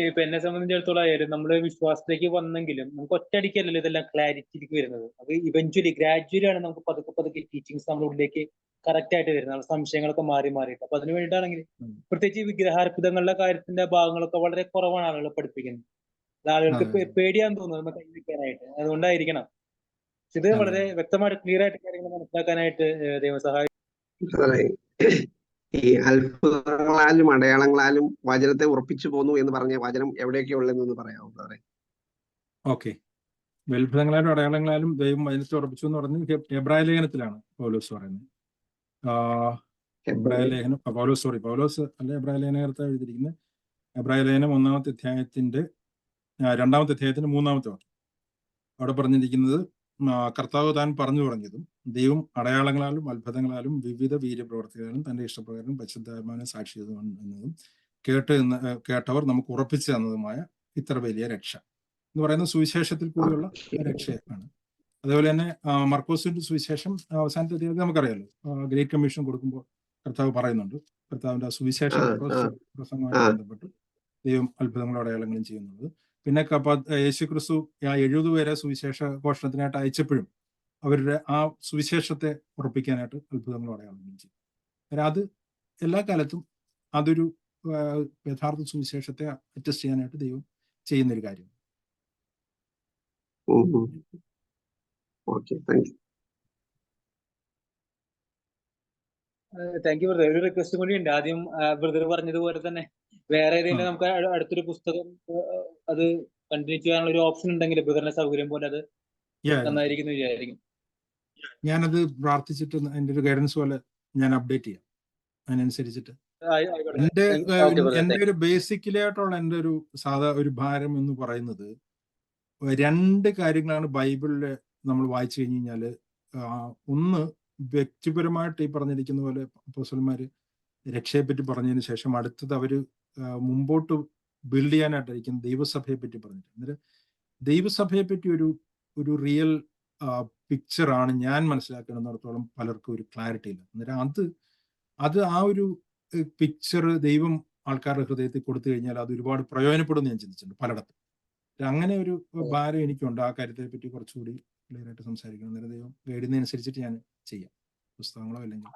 ഇപ്പൊ എന്നെ സംബന്ധിച്ചിടത്തോളം ആയാലും നമ്മുടെ വിശ്വാസത്തിലേക്ക് വന്നെങ്കിലും നമുക്ക് ഒറ്റയടിക്കല്ലല്ലോ ഇതെല്ലാം ക്ലാരിറ്റിയിലേക്ക് വരുന്നത്. അത് ഇവഞ്ച്വലി ഗ്രാജുവലി ആണ് നമുക്ക് പതുക്കെ ടീച്ചിങ്സ് നമ്മുടെ ഉള്ളിലേക്ക് കറക്റ്റ് ആയിട്ട് വരുന്നത്. നമ്മുടെ സംശയങ്ങളൊക്കെ മാറിയിട്ട്. അപ്പൊ അതിന് വേണ്ടിയിട്ടാണെങ്കിൽ പ്രത്യേകിച്ച് വിഗ്രഹാർപ്പിതങ്ങളുടെ കാര്യത്തിന്റെ ഭാഗങ്ങളൊക്കെ വളരെ കുറവാണ് ആളുകളെ പഠിപ്പിക്കുന്നത്. ആളുകൾക്ക് പേടിയാന്ന് തോന്നുന്നത് കൈവയ്ക്കാനായിട്ട്. അതുകൊണ്ടായിരിക്കണം ഇത് അതെ. വളരെ വ്യക്തമായിട്ട് ക്ലിയർ ആയിട്ട് കാര്യങ്ങൾ മനസ്സിലാക്കാനായിട്ട് ദൈവം സഹായിക്കും. അതെ. ഈ അത്ഭുതങ്ങളാലും അടയാളങ്ങളാലും വചനത്തെ ഉറപ്പിച്ചു പോന്നു എന്ന് പറഞ്ഞ വചനം എവിടെയൊക്കെ ഉള്ളതെന്ന് പറയാമോ സാറേ? ഓക്കെ. അത്ഭുതങ്ങളാലും അടയാളങ്ങളാലും ദൈവം വചനത്തെ ഉറപ്പിച്ചു എന്ന് പറഞ്ഞ് എബ്രായ ലേഖനത്തിലാണ് പൗലോസ് പറയുന്നത്. എബ്രായ ലേഖനം പൗലോസ് അല്ല, എബ്രായ ലേഖനത്തെ എഴുതിയിരിക്കുന്നത് എബ്രായ ലേഖനം 1-ാമത്തെ അധ്യായത്തിന്റെ 2-ാമത്തെ അധ്യായത്തിന്റെ 3-ാമത്തെ വാക്യം. അവിടെ പറഞ്ഞിരിക്കുന്നത് കർത്താവ് താൻ പറഞ്ഞതും ദൈവം അടയാളങ്ങളാലും അത്ഭുതങ്ങളാലും വിവിധ വീര്യപ്രവർത്തികളാലും തന്റെ ഇഷ്ടപ്രകാരം പരിശുദ്ധാത്മാവിനെ സാക്ഷി എന്നതും കേട്ടവർ നമുക്ക് ഉറപ്പിച്ചു തന്നതുമായ ഇത്ര വലിയ രക്ഷ എന്ന് പറയുന്ന സുവിശേഷത്തിൽ കൂടിയുള്ള രക്ഷയാണ്. അതുപോലെ തന്നെ മർക്കോസിന്റെ സുവിശേഷം അവസാനത്തെ അധ്യായത്തിൽ നമുക്കറിയാലോ, ഗ്രേറ്റ് കമ്മീഷൻ കൊടുക്കുമ്പോൾ കർത്താവ് പറയുന്നുണ്ട്, കർത്താവിന്റെ സുവിശേഷ പ്രസംഗവുമായി ബന്ധപ്പെട്ട് ദൈവം അത്ഭുതങ്ങളും അടയാളങ്ങളും ചെയ്യുന്നുള്ളത്. പിന്നെ യേശു ക്രിസ്തു 70 പേരെ സുവിശേഷ ഘോഷണത്തിനായിട്ട് അയച്ചപ്പോഴും അവരുടെ ആ സുവിശേഷത്തെ ഉറപ്പിക്കാനായിട്ട് അത്ഭുതങ്ങളും അടയാളങ്ങളും ചെയ്യും. അത് എല്ലാ കാലത്തും അതൊരു യഥാർത്ഥ സുവിശേഷത്തെ അറ്റസ്റ്റ് ചെയ്യാനായിട്ട് ദൈവം ചെയ്യുന്നൊരു കാര്യം. Thank you brother. ഒരു റിക്വസ്റ്റ് കൂടി ഉണ്ട്. ആദ്യം ബ്രദർ പറഞ്ഞതുപോലെ തന്നെ വേറെ ഏതെങ്കിലും നമുക്ക് അടുത്തൊരു പുസ്തകം അത് കണ്ടിന്യൂ ചെയ്യാനുള്ള ഒരു ഓപ്ഷൻ ഉണ്ടെങ്കിൽ ബ്രദറിന്റെ സൗകര്യം പോലെ അത് നന്നായിരിക്കുന്നു വിചാരിക്കും. ഞാനത് പ്രാർത്ഥിച്ചിട്ട് എൻ്റെ ഒരു ഗൈഡൻസ് പോലെ ഞാൻ അപ്ഡേറ്റ് ചെയ്യാം. അതിനനുസരിച്ചിട്ട് എൻ്റെ ഒരു ബേസിക്കലായിട്ടുള്ള എൻ്റെ ഒരു ഒരു ഭാരം എന്ന് പറയുന്നത് 2 കാര്യങ്ങളാണ് ബൈബിളിൽ നമ്മൾ വായിച്ചു കഴിഞ്ഞ് കഴിഞ്ഞാൽ. ഒന്ന്, വ്യക്തിപരമായിട്ട് ഈ പറഞ്ഞിരിക്കുന്ന പോലെ അപ്പോസ്തലന്മാര് രക്ഷയെപ്പറ്റി പറഞ്ഞതിന് ശേഷം അടുത്തത് അവര് മുമ്പോട്ട് ബിൽഡ് ചെയ്യാനായിട്ടായിരിക്കും ദൈവസഭയെ പറ്റി പറഞ്ഞിട്ട്. അന്നേരം ദൈവസഭയെ പറ്റി ഒരു റിയൽ പിക്ചറാണ് ഞാൻ മനസ്സിലാക്കുന്നിടത്തോളം പലർക്കും ഒരു ക്ലാരിറ്റി ഇല്ല. അന്നേരം അത് ആ ഒരു പിക്ചർ ദൈവം ആൾക്കാരുടെ ഹൃദയത്തിൽ കൊടുത്തു കഴിഞ്ഞാൽ അത് ഒരുപാട് പ്രയോജനപ്പെടുമെന്ന് ഞാൻ ചിന്തിച്ചിട്ടുണ്ട് പലയിടത്തും. അങ്ങനെ ഒരു ഭാരം എനിക്കുണ്ട്. ആ കാര്യത്തെ പറ്റി കുറച്ചുകൂടി ക്ലിയർ ആയിട്ട് സംസാരിക്കണം. അന്നേരം ദൈവം ഗൈഡിനനുസരിച്ചിട്ട് ഞാൻ ചെയ്യാം, പുസ്തകങ്ങളോ അല്ലെങ്കിൽ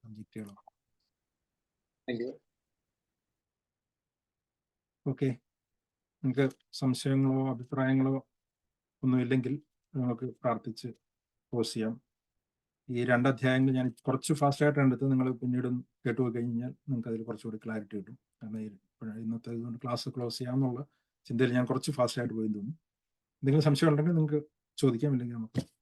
സബ്ജക്റ്റുകളോ. ഓക്കെ, നിങ്ങൾക്ക് സംശയങ്ങളോ അഭിപ്രായങ്ങളോ ഒന്നുമില്ലെങ്കിൽ നമുക്ക് പ്രാർത്ഥിച്ച് ക്ലോസ് ചെയ്യാം. ഈ 2 അധ്യായങ്ങൾ ഞാൻ കുറച്ച് ഫാസ്റ്റായിട്ട് എടുത്ത് നിങ്ങൾ പിന്നീട് കേട്ടുപോയി കഴിഞ്ഞാൽ നിങ്ങൾക്ക് അതിൽ കുറച്ചുകൂടി ക്ലാരിറ്റി കിട്ടും. കാരണം ഇന്നത്തെ ഇതുകൊണ്ട് ക്ലാസ് ക്ലോസ് ചെയ്യാമെന്നുള്ള ചിന്തയിൽ ഞാൻ കുറച്ച് ഫാസ്റ്റായിട്ട് പോയി തോന്നുന്നു. എന്തെങ്കിലും സംശയം ഉണ്ടെങ്കിൽ നിങ്ങൾക്ക് ചോദിക്കാം, ഇല്ലെങ്കിൽ നമുക്ക്